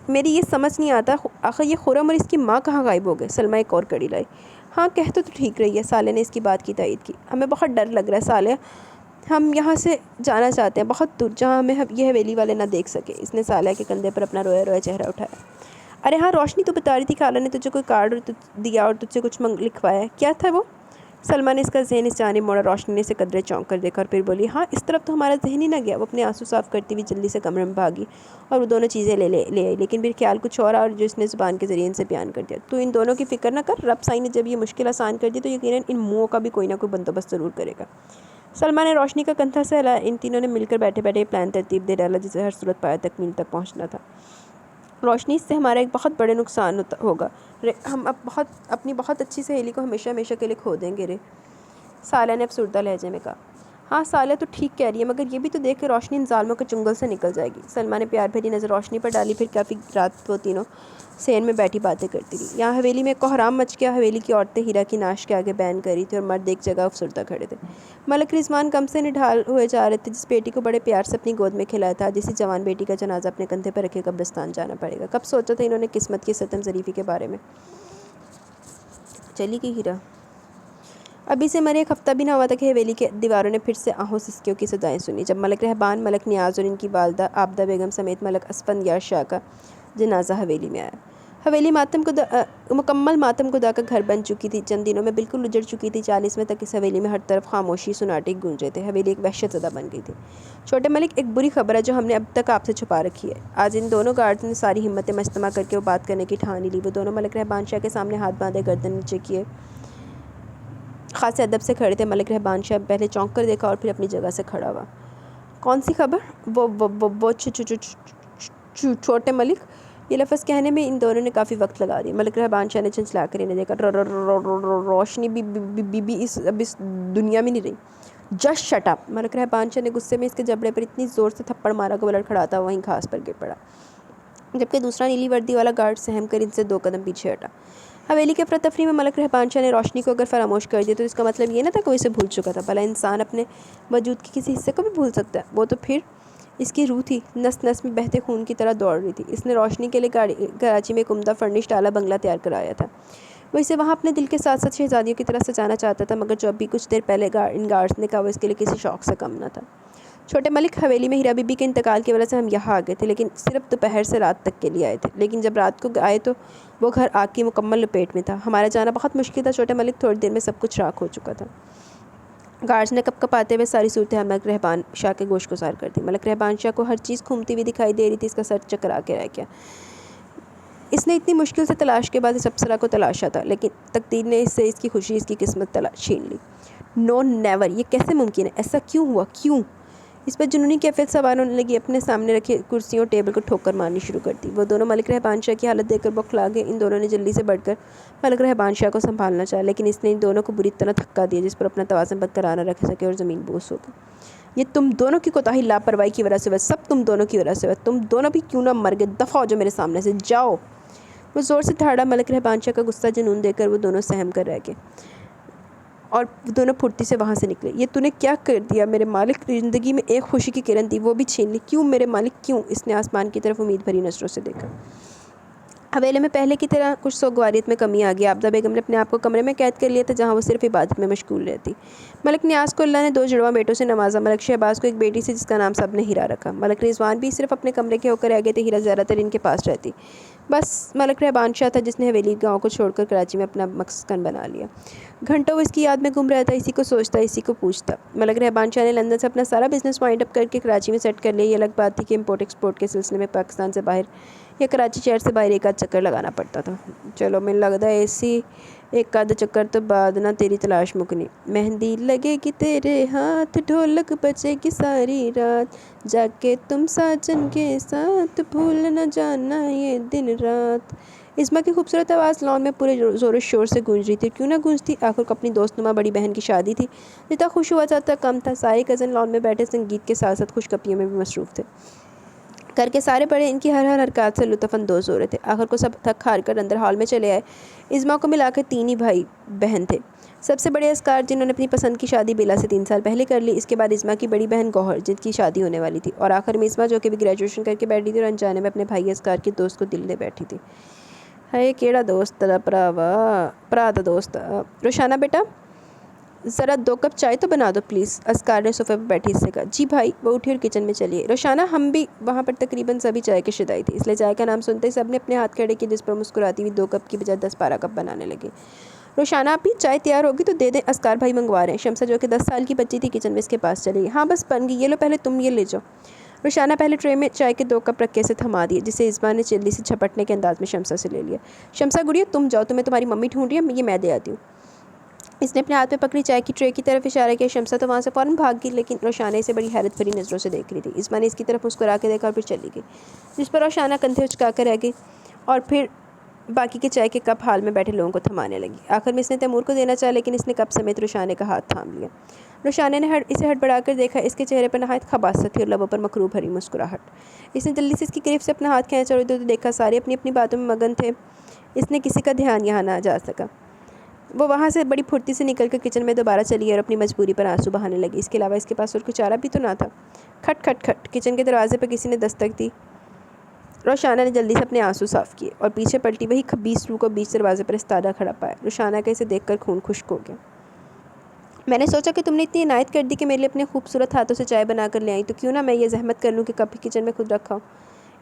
میری یہ سمجھ نہیں آتا، آخر یہ خرم اور اس کی ماں کہاں غائب ہو گئے؟ سلمیٰ ایک اور کڑی لائی۔ ہاں کہہ تو ٹھیک رہی ہے، صالح نے اس کی بات کی تائید کی۔ ہمیں بہت ڈر لگ رہا ہے صالح، ہم یہاں سے جانا چاہتے ہیں بہت دور، جہاں ہمیں یہ حویلی والے نہ دیکھ سکے۔ اس نے صالح کے کندھے پر اپنا رویا رویا چہرہ اٹھایا۔ ارے ہاں روشنی، تو بتا رہی تھی خالہ نے تجھے کوئی کارڈ دیا اور تجھ سے کچھ لکھوایا ہے، کیا تھا وہ؟ سلمیٰ نے اس کا ذہن اس جانب موڑا۔ روشنی نے اسے قدرے چونک کر دیکھا اور پھر بولی، ہاں اس طرف تو ہمارا ذہن ہی نہ گیا۔ وہ اپنے آنسو صاف کرتی ہوئی جلدی سے کمرے میں بھاگی اور وہ دونوں چیزیں لے آئی، لیکن پھر خیال کچھ اور جو اس نے زبان کے ذریعے ان سے بیان کر دیا۔ تو ان دونوں کی فکر نہ کر، رب سائیں نے جب یہ مشکل آسان کر دی تو یقیناً ان منہوں کا بھی کوئی نہ کوئی بندوبست ضرور کرے گا۔ سلمیٰ نے روشنی کا کندھا سہلایا۔ ان تینوں نے مل کر بیٹھے بیٹھے پلان ترتیب دے ڈالا جسے ہر صورت پایا تکمیل تک پہنچنا تھا۔ روشنی، اس سے ہمارا ایک بہت بڑے نقصان ہوگا، ہم اپنی بہت اچھی سہیلی کو ہمیشہ ہمیشہ کے لیے کھو دیں گے رے، صالح نے افسردہ لہجے میں کہا۔ ہاں صالح تو ٹھیک کہہ رہی ہے، مگر یہ بھی تو دیکھ کہ روشنی ان ظالموں کے چنگل سے نکل جائے گی۔ سلمیٰ نے پیار بھری نظر روشنی پر ڈالی، پھر کافی رات وہ تینوں صحن میں بیٹھی باتیں کرتی رہی۔ یہاں حویلی میں ایک کوہرام مچ گیا۔ حویلی کی عورتیں ہیرا کی ناش کے آگے بین کر رہی تھیں اور مرد ایک جگہ افسردہ کھڑے تھے۔ ملک رضوان کم سے نڈھال ہوئے جا رہے تھے، جس بیٹی کو بڑے پیار سے اپنی گود میں کھلایا تھا، جس جوان بیٹی کا جنازہ اپنے کندھے پر رکھے قبرستان جانا پڑے گا۔ کب سوچا تھا انہوں نے قسمت کی ستم ظریفی کے بارے میں؟ چلی گئی ہیرا؟ ابھی سے مرے ایک ہفتہ بھی نہ ہوا تھا کہ حویلی کے دیواروں نے پھر سے آہوں سسکیوں کی صدائیں سنی، جب ملک رہبان، ملک نیاز اور ان کی والدہ عابدہ بیگم سمیت ملک اسفندیار شاہ کا جنازہ حویلی میں آیا۔ حویلی مکمل ماتم کدا کا گھر بن چکی تھی، چند دنوں میں بالکل اجڑ چکی تھی۔ 40ویں تک اس حویلی میں ہر طرف خاموشی سناٹے گونج رہے تھے۔ حویلی ایک وحشت زدہ بن گئی تھی۔ چھوٹے ملک، ایک بری خبر ہے جو ہم نے اب تک آپ سے چھپا رکھی ہے۔ آج ان دونوں گارڈز نے ساری ہمتیں مجتمع کر کے وہ بات کرنے کی ٹھان ہی لی۔ وہ دونوں ملک رہبان شاہ کے سامنے ہاتھ باندھے گردن نیچے کیے خاصے ادب سے کھڑے تھے۔ ملک رہبان شاہ پہلے چونک کر دیکھا اور پھر اپنی جگہ سے کھڑا ہوا۔ کون سی خبر؟ وہ چھوٹے ملک، یہ لفظ کہنے میں ان دونوں نے کافی وقت لگا دیا۔ ملک رہبان شاہ نے جھنجھلا کر انہیں دیکھا۔ روشنی بی اب اس دنیا میں نہیں رہی۔ Just shut up! ملک رہبان شاہ نے غصے میں اس کے جبڑے پر اتنی زور سے تھپڑ مارا کہ وہ لڑکھڑاتا وہیں گھاس پر گر پڑا، جبکہ دوسرا نیلی وردی والا گارڈ سہم کر ان سے 2 قدم پیچھے ہٹا۔ حویلی کے افراتفری میں ملک رہبان شاہ نے روشنی کو اگر فراموش کر دیا تو اس کا مطلب یہ نہ تھا کہ وہ اسے بھول چکا تھا۔ بھلا انسان اپنے وجود کے کسی حصے کو بھی بھول سکتا ہے؟ وہ تو پھر اس کی روح تھی، نس نس میں بہتے خون کی طرح دوڑ رہی تھی۔ اس نے روشنی کے لیے کراچی میں ایک عمدہ فرنشڈ اعلیٰ بنگلہ تیار کرایا تھا۔ وہ اسے وہاں اپنے دل کے ساتھ ساتھ شہزادیوں کی طرح سجانا چاہتا تھا، مگر جو ابھی کچھ دیر پہلے ان گارڈز نے کہا وہ اس کے لیے کسی شوق سے کم نہ تھا۔ چھوٹے ملک، حویلی میں ہیرا بی بی کے انتقال کی وجہ سے ہم یہاں آ گئے تھے، لیکن صرف دوپہر سے رات تک کے لیے آئے تھے۔ لیکن جب رات کو آئے تو وہ گھر آگ کی مکمل لپیٹ میں تھا۔ ہمارا جانا بہت مشکل تھا چھوٹے ملک، تھوڑی دیر میں سب کچھ راکھ ہو چکا تھا۔ گارڈز نے کپ آتے ہوئے ساری صورتحال ملک رہبان شاہ کے گوش گزار کر دی۔ ملک رہبان شاہ کو ہر چیز گھومتی ہوئی دکھائی دے رہی تھی، اس کا سر چکرا کے رہ گیا۔ اس نے اتنی مشکل سے تلاش کے بعد اس اپسرا کو تلاشا تھا، لیکن تقدیر نے اس سے اس کی خوشی، اس کی قسمت چھین لی۔ نو نیور! یہ کیسے ممکن ہے؟ ایسا کیوں ہوا؟ کیوں؟ اس پر جنونی کیفیت سوار ہونے لگی۔ اپنے سامنے رکھے کرسیوں اور ٹیبل کو ٹھوکر مارنی شروع کر دی۔ وہ دونوں ملک رہبان شاہ کی حالت دیکھ کر بوکھلا گئے۔ ان دونوں نے جلدی سے بڑھ کر ملک رہبان شاہ کو سنبھالنا چاہا، لیکن اس نے ان دونوں کو بری طرح دھکا دیا جس پر اپنا توازن برقرار نہ رکھ سکے اور زمین بوس ہو گئی۔ یہ تم دونوں کی کوتاہی، لاپرواہی کی وجہ سے ہوا، سب تم دونوں کی وجہ سے ہوا۔ تم دونوں بھی کیوں نہ مر گئے! دفعہ ہو جاؤ میرے سامنے سے، جاؤ! وہ زور سے دھاڑا۔ ملک رہبان شاہ کا غصہ جنون دے کر وہ دونوں سہم کر رہ گئے اور وہ دونوں پھرتی سے وہاں سے نکلے۔ یہ تو نے کیا کر دیا میرے مالک؟ زندگی میں ایک خوشی کی کرن تھی، وہ بھی چھین لی۔ کیوں میرے مالک، کیوں؟ اس نے آسمان کی طرف امید بھری نظروں سے دیکھا۔ حویلی میں پہلے کی طرح کچھ سوگواریت میں کمی آ گئی۔ عابدہ بیگم نے اپنے آپ کو کمرے میں قید کر لیا تھا، جہاں وہ صرف عبادت میں مشغول رہتی۔ ملک نیاز کو اللہ نے 2 جڑواں بیٹوں سے نوازا۔ ملک شہباز کو ایک بیٹی سے جس کا نام سب نے ہیرا رکھا۔ ملک رضوان بھی صرف اپنے کمرے کے ہو کر رہ گئے تھے۔ ہیرا زیادہ تر ان کے پاس رہتی۔ بس ملک رہبان شاہ تھا جس نے حویلی گاؤں کو چھوڑ کر کراچی میں اپنا مسکن بنا لیا۔ گھنٹوں وہ اس کی یاد میں گم رہتا، اسی کو سوچتا، اسی کو پوچھتا۔ ملک رہبان شاہ نے لندن سے اپنا سارا بزنس وائنڈ اپ کر کے کراچی میں سیٹ کر لیا۔ یہ الگ بات تھی کہ امپورٹ ایکسپورٹ کے سلسلے میں پاکستان سے باہر یا کراچی شہر سے باہر ایک آدھ چکر لگانا پڑتا تھا۔ چلو میں لگتا ہے ایسی ایک آدھ چکر تو بعد نہ تیری تلاش مکنی۔ مہندی لگے گی تیرے ہاتھ، ڈھولک بجے گی ساری رات، جا کے تم ساجن کے ساتھ بھول نہ جانا یہ دن رات۔ اسما کی خوبصورت آواز لان میں پورے زور و شور سے گونج رہی تھی، کیوں نہ گونجتی؟ آخر کو اپنی دوست نما بڑی بہن کی شادی تھی، جتنا خوش ہوا جاتا کم تھا۔ سارے کزن لان میں بیٹھے سنگیت کے ساتھ ساتھ خوشگپیوں میں بھی مصروف تھے۔ گھر کے سارے بڑے ان کی ہر حرکات سے لطف اندوز ہو رہے تھے۔ آخر کو سب تھک ہار کر اندر ہال میں چلے آئے۔ اسما کو ملا کے 3 ہی بھائی بہن تھے۔ سب سے بڑے اسکار جنہوں نے اپنی پسند کی شادی بیلا سے 3 سال پہلے کر لی، اس کے بعد اسما کی بڑی بہن گوہر جن کی شادی ہونے والی تھی، اور آخر میں اسما جو کہ بھی گریجویشن کر کے بیٹھی تھی اور انجانے میں اپنے بھائی اسکار کے دوست کو دل دے بیٹھی تھی۔ ہائے کیڑا دوست ترا پرا دا دوست۔ روشانہ بیٹا ذرا 2 کپ چائے تو بنا دو پلیز، اسکار نے صوفے پر بیٹھی اس سے کہا۔ جی بھائی، وہ اٹھی اور کچن میں چلی گئی۔ روشانہ ہم بھی وہاں پر تقریباً سبھی چائے کے شدائی تھے، اس لیے چائے کا نام سنتے ہی سب نے اپنے ہاتھ کھڑے کیے، جس پر مسکراتی ہوئی 2 کپ کی بجائے 10-12 کپ بنانے لگی۔ روشانہ آپ بھی چائے تیار ہوگی تو دے دیں، اسکار بھائی منگوا رہے ہیں۔ شمسہ جو کہ 10 سال کی بچی تھی کچن میں اس کے پاس چلی گئی۔ ہاں بس بن گئی، یہ لو پہلے تم یہ لے جاؤ۔ روشانہ پہلے ٹرے میں چائے کے 2 کپ رکھے سے تھما دیے، جسے اسما نے جلدی سے جھپٹنے کے انداز میں شمسہ سے لے لیا۔ شمسہ گڑیا تم جاؤ، تمہیں تمہاری ممی ڈھونڈ رہی ہے، یہ میں دے آتی ہوں۔ اس نے اپنے ہاتھ میں پکڑی چائے کی ٹرے کی طرف اشارہ کیا۔ شمسہ تو وہاں سے فوراً بھاگ گئی، لیکن روشانہ اسے بڑی حیرت بھری نظروں سے دیکھ رہی تھی۔ اسما نے اس کی طرف مسکرا کے دیکھا اور پھر چلی گئی، جس پر روشانہ کندھے اچکا کر رہ گئی اور پھر باقی کے چائے کے کپ حال میں بیٹھے لوگوں کو تھمانے لگی۔ آخر میں اس نے تیمور کو دینا چاہا، لیکن اس نے کپ سمیت روشانہ کا ہاتھ تھام لیا۔ روشانہ نے اسے ہڑبڑا کر دیکھا، اس کے چہرے پر نہایت خباثت تھی اور لبوں پر مکروہ بھری مسکراہٹ۔ اس نے جلدی سے اس کی گریف سے اپنا ہاتھ کھینچا اور ادھر دیکھا، سارے اپنی اپنی باتوں میں مگن تھے، اس نے کسی کا دھیان یہاں نہ جا سکا۔ وہ وہاں سے بڑی پھرتی سے نکل کر کچن میں دوبارہ چلی گئی اور اپنی مجبوری پر آنسو بہانے لگی، اس کے علاوہ اس کے پاس اور کوئی چارہ بھی تو نہ تھا۔ کھٹ کھٹ کھٹ، کچن کے دروازے پر کسی نے دستک دی۔ روشانہ نے جلدی سے اپنے آنسو صاف کیے اور پیچھے پلٹی، وہی خبیث روح کو بیچ دروازے پر استادہ کھڑا پایا۔ روشانہ کا اسے دیکھ کر خون خشک ہو گیا۔ میں نے سوچا کہ تم نے اتنی عنایت کر دی کہ میرے لیے اپنے خوبصورت ہاتھوں سے چائے بنا کر لے آئی، تو کیوں نہ میں یہ زحمت کر لوں کہ کپ کچن میں خود رکھا ہوں۔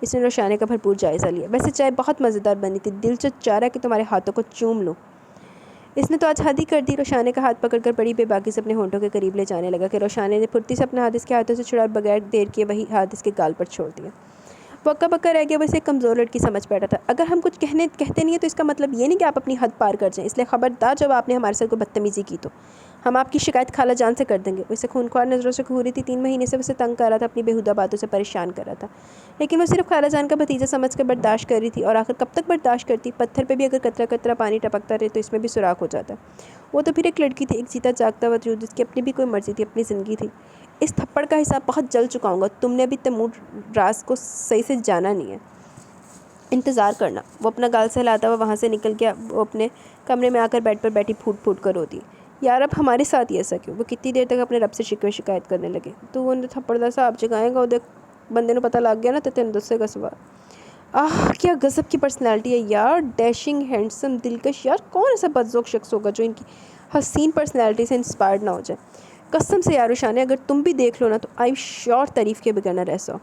اس نے روشانہ کا بھرپور جائزہ لیا۔ ویسے چائے بہت مزیدار بنی تھی، دل چاہ رہا کہ تمہارے ہاتھوں کو چوم لوں۔ اس نے تو آج حد ہی کر دی۔ روشانہ کا ہاتھ پکڑ کر بڑی بے باکی سے اپنے ہونٹوں کے قریب لے جانے لگا کہ روشانہ نے پھرتی سے اپنا ہاتھ اس کے ہاتھوں سے چھڑا اور بغیر دیر کیے وہی ہاتھ اس کے گال پر چھوڑ دیا۔ وہ اکا بکا رہ گیا، وہ اسے ایک کمزور لڑکی سمجھ بیٹھا تھا۔ اگر ہم کچھ کہتے نہیں ہیں تو اس کا مطلب یہ نہیں کہ آپ اپنی حد پار کر جائیں، اس لیے خبردار جب آپ نے ہمارے ساتھ کوئی بدتمیزی کی تو ہم آپ کی شکایت خالہ جان سے کر دیں گے۔ وہ اسے خونخوار نظروں سے گھوری تھی، 3 مہینے سے اسے تنگ کر رہا تھا، اپنی بیہودہ باتوں سے پریشان کر رہا تھا، لیکن وہ صرف خالہ جان کا بھتیجا سمجھ کر برداشت کر رہی تھی، اور آخر کب تک برداشت کرتی؟ پتھر پہ بھی اگر قطرہ قطرہ پانی ٹپکتا رہے تو اس میں بھی سوراخ ہو جاتا۔ وہ تو پھر ایک لڑکی تھی، ایک جیتا جاگتا وجود، جس کی اپنی بھی کوئی مرضی تھی، اپنی زندگی تھی۔ اس تھپڑ کا حساب بہت جلد چکاؤں گا، تم نے ابھی تیمور راز کو صحیح سے جانا نہیں ہے، انتظار کرنا۔ وہ اپنا گال سہلاتا ہوا وہاں سے نکل گیا۔ وہ اپنے کمرے میں آ کر بیڈ پر بیٹھی پھوٹ پھوٹ کر روتی۔ یار اب ہمارے ساتھ ہی ایسا کیوں؟ وہ کتنی دیر تک اپنے رب سے شکوے شکایت کرنے لگے۔ تو وہ تھپڑ دا صاحب جگائے گا، بندے نے پتہ لگ گیا نا تو تین دسے کا سوال۔ کیا غضب کی پرسنالٹی ہے یار، ڈیشنگ، ہینڈسم، دلکش۔ یار کون ایسا بدذوق شخص ہوگا جو ان کی حسین پرسنالٹی سے انسپائرڈ نہ ہو جائے؟ قسم سے یار روشانہ، اگر تم بھی دیکھ لو نا تو آئی شیور تعریف کے بغیر نہ رہ سو۔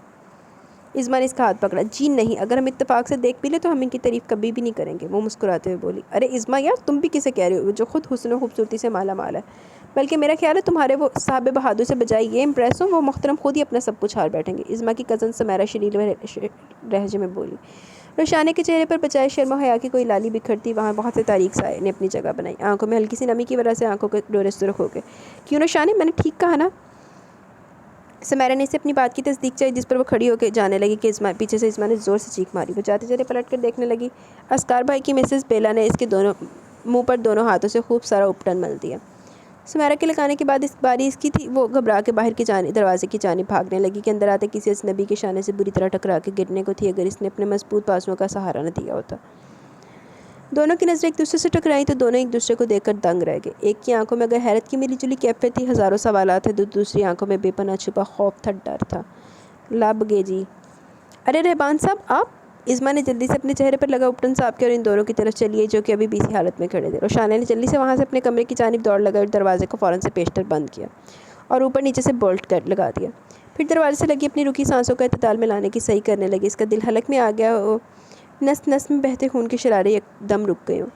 اسما نے اس کا ہاتھ پکڑا۔ جی نہیں، اگر ہم اتفاق سے دیکھ بھی لیں تو ہم ان کی تعریف کبھی بھی نہیں کریں گے، وہ مسکراتے ہوئے بولی۔ ارے اسما یار، تم بھی کسے کہہ رہے ہو جو خود حسن و خوبصورتی سے مالا مال ہے؟ بلکہ میرا خیال ہے تمہارے وہ صاحب بہادر سے بجائے یہ امپریس ہوں، وہ محترم خود ہی اپنا سب کچھ ہار بیٹھیں گے، اسما کی کزن سمیرا شریل لہجے میں بولی۔ روشانہ کے چہرے پر بجائے شرم و حیا کی کوئی لالی بکھرتی، وہاں بہت سے تاریک سائے نے اپنی جگہ بنائی۔ آنکھوں میں ہلکی سی نمی کی وجہ سے آنکھوں کے ڈورے سرخ ہو گئے۔ کیوں روشانہ، میں نے ٹھیک کہا نا؟ سمیرا نے اسے اپنی بات کی تصدیق چاہی، جس پر وہ کھڑی ہو کے جانے لگی کہ پیچھے سے اسما نے زور سے چیخ ماری۔ وہ جاتے جاتے پلٹ کر دیکھنے لگی، اسکار بھائی کی مسز بیلا نے اس کے منہ پر دونوں ہاتھوں سے خوب سارا اپٹن مل دیا۔ سمیرا کے لگانے کے بعد باری اس کی تھی، وہ گھبرا کے باہر کی دروازے کی جانب بھاگنے لگی کہ اندر آتے کسی اجنبی کے شانے سے بری طرح ٹکرا کے گرنے کو تھی اگر اس نے اپنے مضبوط بازوؤں کا سہارا نہ دیا ہوتا۔ دونوں کی نظریں ایک دوسرے سے ٹکرائی تو دونوں ایک دوسرے کو دیکھ کر دنگ رہ گئے۔ ایک کی آنکھوں میں اگر حیرت کی ملی جلی کیفیت تھی، ہزاروں سوالات تھے، دوسری آنکھوں میں بے پناہ چھپا خوف تھا، ڈر تھا۔ لب گے جی۔ ارے رہبان صاحب آپ! اسما نے جلدی سے اپنے چہرے پر لگا اپٹن صاف کیا اور ان دونوں کی طرف چلی گئی جو کہ ابھی بھی اسی حالت میں کھڑے تھے۔ روشانہ نے جلدی سے وہاں سے اپنے کمرے کی جانب دوڑ لگائی اور دروازے کو فوراً سے پیشتر بند کیا اور اوپر نیچے سے بولٹ لگا دیا۔ پھر دروازے سے لگی اپنی رکی سانسوں کو اعتدال میں لانے کی صحیح کرنے لگی۔ اس کا دل حلق میں آ گیا، نس نس میں بہتے خون کے شرارے ایک دم رک گئے ہوں،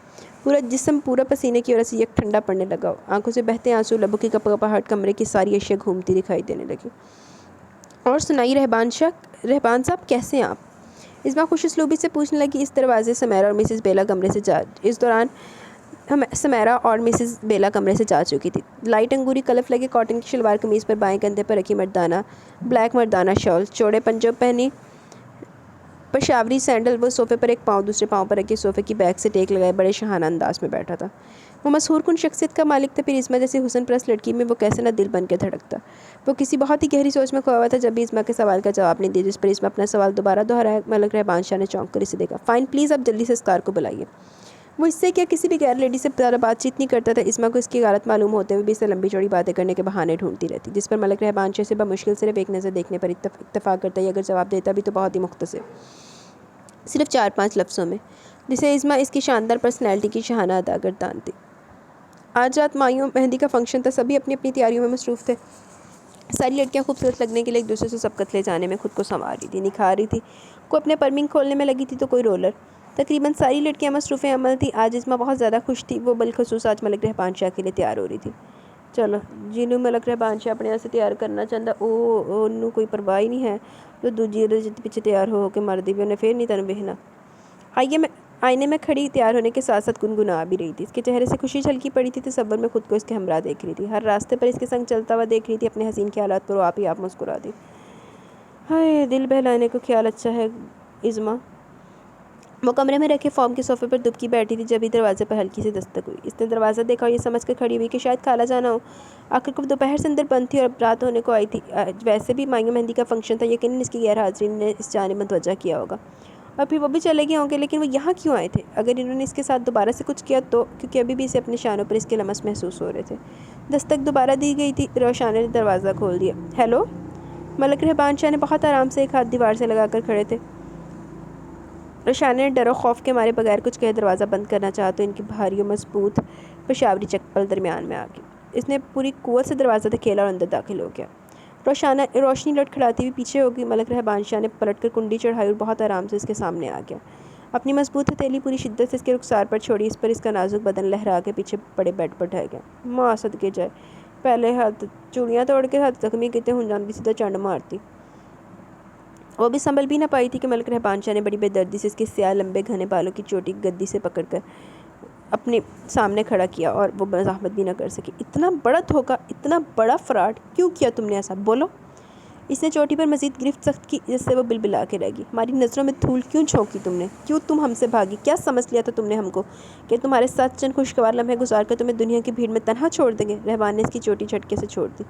پورا جسم پورا پسینے کی وجہ سے یک ٹھنڈا پڑنے لگا ہو، آنکھوں سے بہتے آنسو، لبوں کی کپکپاہٹ، کمرے کی ساری اشیاء گھومتی دکھائی دینے لگی۔ اور سنائی رہبان صاحب کیسے ہیں آپ؟ اسما خوش اسلوبی سے پوچھنے لگی۔ اس دروازے سمیرا اور مسز بیلا کمرے سے اس دوران سمیرا اور مسز بیلا کمرے سے جا چکی تھی۔ لائٹ انگوری کلف لگے کاٹن کی شلوار قمیض پر بائیں کندھے پر رکھی مردانہ بلیک مردانہ شال، چوڑے پنجاب پہنی پشاوری سینڈل، وہ صوفے پر ایک پاؤں دوسرے پاؤں پر رکھے صوفے کی بیک سے ٹیک لگائے بڑے شاہانہ انداز میں بیٹھا تھا۔ وہ مسحور کن شخصیت کا مالک تھا، پھر اسما جیسی حسن پرست لڑکی میں وہ کیسے نہ دل بن کے دھڑکتا۔ وہ کسی بہت ہی گہری سوچ میں کھویا ہوا تھا جب بھی اسما کے سوال کا جواب نہیں دیا، جس پر اسما اپنا سوال دوبارہ دہرایا۔ ملک رہبان شاہ نے چونک کر اسے دیکھا۔ فائن، پلیز اب جلدی سے اسکار کو بلائیے۔ وہ اس سے کیا کسی بھی غیر لیڈی سے زیادہ بات چیت نہیں کرتا تھا۔ اسما کو اس کی غلط معلوم ہوتے ہوئے بھی اسے لمبی چوڑی باتیں کرنے کے بہانے ڈھونڈتی رہتی، جس پر ملک رہبان شاہ سے بمشکل صرف ایک نظر دیکھنے پر اتفاق کرتا ہے، اگر جواب دیتا بھی تو بہت ہی مختصر، صرف 4-5 لفظوں میں، جسے اسما اس کی شاندار پرسنالٹی کی شاہانہ اداکار جانتی۔ آج رات مایوں مہندی کا فنکشن تھا، سبھی اپنی اپنی تیاریوں میں مصروف تھے۔ ساری لڑکیاں خوبصورت لگنے کے لیے ایک دوسرے سے سبقت لے جانے میں خود کو سنوار رہی تھی، نکھار رہی تھی، کوئی اپنے پرمنگ کھولنے میں لگی تھی تو کوئی رولر۔ تقریباً ساری لڑکیاں مصروف عمل تھیں۔ آج اسما بہت زیادہ خوش تھی، وہ بالخصوص آج ملک رہبان شاہ کے لیے تیار ہو رہی تھی۔ چلو جنوں ملک رہبان شاہ اپنے سے تیار کرنا چاہتا انہوں کوئی پرواہ ہی نہیں ہے، جو دوجی پیچھے تیار ہو کے مردی بھی انہیں پھر نہیں تن بہنا۔ آئینے میں کھڑی تیار ہونے کے ساتھ ساتھ گنگنا بھی رہی تھی، اس کے چہرے سے خوشی جھلکی پڑی تھی، تصور میں خود کو اس کے ہمراہ دیکھ رہی تھی، ہر راستے پر اس کے سنگ چلتا ہوا دیکھ رہی تھی، اپنے حسین خیالات پر وہ آپ ہی آپ مسکرا دی۔ ہائے دل بہلانے کو خیال اچھا ہے اسما۔ وہ کمرے میں رکھے فارم کے صوفے پر دبکی بیٹھی تھی، جبھی دروازے پر ہلکی سی دستک ہوئی۔ اس نے دروازہ دیکھا اور یہ سمجھ کر کھڑی ہوئی کہ شاید خالہ جانا ہو۔ آخر کو وہ دوپہر سے اندر بند تھی اور اب رات ہونے کو آئی تھی۔ ویسے بھی مایوں مہندی کا فنکشن تھا، یقیناً اس کی غیر حاضری نے اس جانب متوجہ کیا ہوگا، اور پھر وہ بھی چلے گئے ہوں گے، لیکن وہ یہاں کیوں آئے تھے؟ اگر انہوں نے اس کے ساتھ دوبارہ سے کچھ کیا تو، کیونکہ ابھی بھی اسے اپنے شانوں پر اس کے لمس محسوس ہو رہے تھے۔ دستک دوبارہ دی گئی تھی، روشانہ نے دروازہ کھول دیا۔ ہیلو! ملک رہبان شاہ نے بہت آرام سے ایک ہاتھ دیوار سے لگا کر کھڑے تھے۔ روشانہ نے ڈر و خوف کے مارے بغیر کچھ کہے دروازہ بند کرنا چاہا تو ان کی بھاری و مضبوط پشاوری چپل درمیان میں آ گئی۔ اس نے پوری قوت سے دروازہ دھکیلا اور اندر داخل ہو گیا۔ روشنی لڑکھڑاتی ہوئی پیچھے ہو گئی۔ ملک رہبان شاہ نے پلٹ کر کنڈی چڑھائی اور بہت آرام سے اس کے سامنے آ گیا۔ اپنی مضبوط ہتھیلی پوری شدت سے اس کے رخسار پر چھوڑی، اس پر اس کا نازک بدن لہرا کے پیچھے پڑے بیڈ پر ڈھہ گیا۔ ماں صدقے جائے، پہلے ہاتھ چوڑیاں توڑ کے ہاتھ زخمی کتے ہوں جان بھی سیدھا چنڈ مارتی۔ وہ بھی سنبھل بھی نہ پائی تھی کہ ملک رہبان شاہ نے بڑی بے دردی سے اس کے سیاہ لمبے گھنے بالوں کی چوٹی گدی سے پکڑ کر اپنے سامنے کھڑا کیا، اور وہ مزاحمت بھی نہ کر سکی۔ اتنا بڑا دھوکہ، اتنا بڑا فراڈ، کیوں کیا تم نے ایسا؟ بولو! اس نے چوٹی پر مزید گرفت سخت کی، جس سے وہ بلبلا کے رہ گئی۔ ہماری نظروں میں دھول کیوں جھونکی تم نے؟ کیوں تم ہم سے بھاگی؟ کیا سمجھ لیا تھا تم نے ہم کو کہ تمہارے ساتھ چند خوشگوار لمحے گزار کر تمہیں دنیا کی بھیڑ میں تنہا چھوڑ دیں گے؟ رہبان نے اس کی چوٹی جھٹکے سے چھوڑ دی،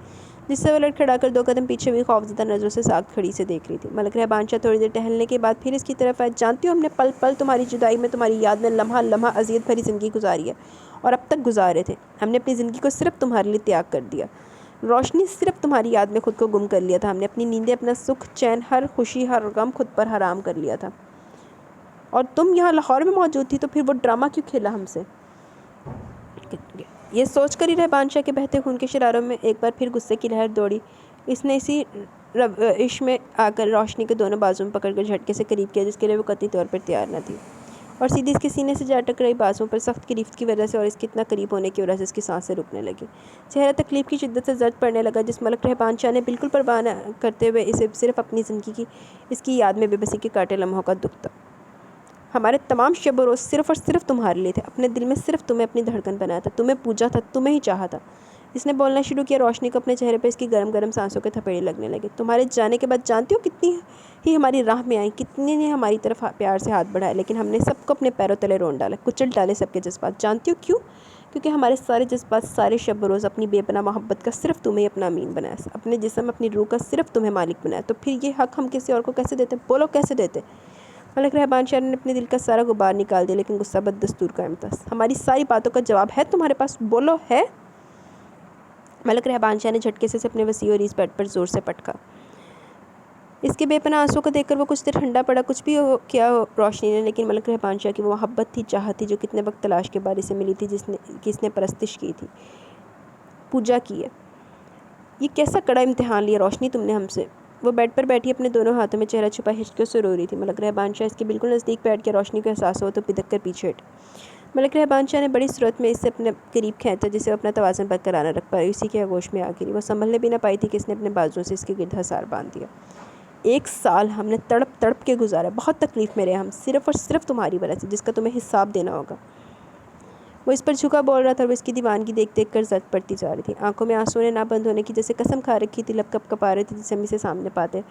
جس سے وہ لڑکھڑا کر 2 قدم پیچھے ہوئی خوفزدہ نظروں سے ساکھ کھڑی سے دیکھ رہی تھی۔ ملک رہبان شاہ تھوڑی دیر ٹہلنے کے بعد پھر اس کی طرف آئے۔ جانتی ہو ہم نے پل پل تمہاری جدائی میں، تمہاری یاد میں لمحہ لمحہ اذیت بھری زندگی گزاری ہے، اور اب تک گزارے تھے۔ ہم نے اپنی زندگی کو صرف تمہارے لیے تیاگ کر دیا، روشنی، صرف تمہاری یاد میں خود کو گم کر لیا تھا۔ ہم نے اپنی نیندیں، اپنا سکھ چین، ہر خوشی، ہر غم خود پر حرام کر لیا تھا، اور تم یہاں لاہور میں موجود تھی تو پھر وہ ڈرامہ کیوں کھیلا ہم سے؟ یہ سوچ کر ہی رہبان شاہ کے بہتے خون کے شراروں میں ایک بار پھر غصے کی لہر دوڑی۔ اس نے اسی روش میں آ کر روشنی کے دونوں بازو میں پکڑ کر جھٹکے سے قریب کیا، جس کے لیے وہ قطعی طور پر تیار نہ تھی، اور سیدھی اس کے سینے سے جا ٹکرائی۔ بازوؤں پر سخت گرفت کی وجہ سے اور اس کے اتنا قریب ہونے کی وجہ سے اس کی سانسیں رکنے لگیں، چہرہ تکلیف کی شدت سے زرد پڑنے لگا، جس ملک رہبان شاہ نے بالکل پرواہ نہ کرتے ہوئے اسے صرف اپنی زندگی کی اس کی یاد میں بے بسی کے کاٹے لمحوں کا دکھ تھا۔ ہمارے تمام شب و روز صرف اور صرف تمہارے لیے تھے، اپنے دل میں صرف تمہیں اپنی دھڑکن بنایا تھا، تمہیں پوجا تھا، تمہیں ہی چاہا تھا۔ اس نے بولنا شروع کیا، روشنی کو اپنے چہرے پر اس کی گرم گرم سانسوں کے تھپیڑے لگنے لگے۔ تمہارے جانے کے بعد جانتی ہو کتنی ہی ہماری راہ میں آئیں، کتنی نے ہماری طرف پیار سے ہاتھ بڑھائے، لیکن ہم نے سب کو اپنے پیروں تلے رون ڈالا، کچل ڈالے سب کے جذبات۔ جانتی ہو کیوں؟ کیونکہ ہمارے سارے جذبات، سارے شب و روز اپنی بے پناہ محبت کا صرف تمہیں اپنا امین بنایا، اپنے جسم، اپنی روح کا صرف تمہیں مالک بنایا۔ تو پھر یہ حق ہم کسی اور کو کیسے دیتے؟ بولو کیسے دیتے؟ ملک رہبان شاہ نے اپنے دل کا سارا غبار نکال دیا، لیکن غصہ بددستور قائم تھا۔ ہماری ساری باتوں کا جواب ہے تمہارے پاس؟ بولو، ہے؟ ملک رہبان شاہ نے جھٹکے سے اپنے وسیع اور اس بیڈ پر زور سے پٹکا۔ اس کے بے پناہ آنسوں کو دیکھ کر وہ کچھ دیر ٹھنڈا پڑا۔ کچھ بھی ہو کیا ہو روشنی نے، لیکن ملک رہبان شاہ کی وہ محبت تھی، چاہت تھی، جو کتنے وقت تلاش کے بعد اسے ملی تھی، جس نے پرستش کی تھی، پوجا کی ہے۔ یہ کیسا کڑا امتحان لیا روشنی تم نے ہم سے؟ وہ بیڈ پر بیٹھی اپنے دونوں ہاتھوں میں چہرہ چھپا ہچکیوں سے رو رہی تھی۔ ملک رہبان شاہ اس کے بالکل نزدیک بیٹھ کے روشنی کو احساس ہوا تو پدک کر پیچھے ہٹ۔ ملک رہبان شاہ نے بڑی صورت میں اس سے اپنے قریب کھینچا، جسے وہ اپنا توازن برقرار نہ رکھ پائی، اسی کے آغوش میں آ گری۔ وہ سنبھلنے بھی نہ پائی تھی کہ اس نے اپنے بازوؤں سے اس کے گرد حصار باندھ دیا۔ 1 سال ہم نے تڑپ تڑپ کے گزارا، بہت تکلیف میں رہے ہم، صرف اور صرف تمہاری وجہ سے، جس کا تمہیں حساب دینا ہوگا۔ وہ اس پر جھکا بول رہا تھا اور وہ اس کی دیوانگی دیکھ دیکھ کر زرد پڑتی جا رہی تھی۔ آنکھوں میں آنسوؤں نے نہ بند ہونے کی جیسے قسم کھا رکھی تھی، لب کپ کپا رہے تھے، جسے ہم اسے سامنے پاتے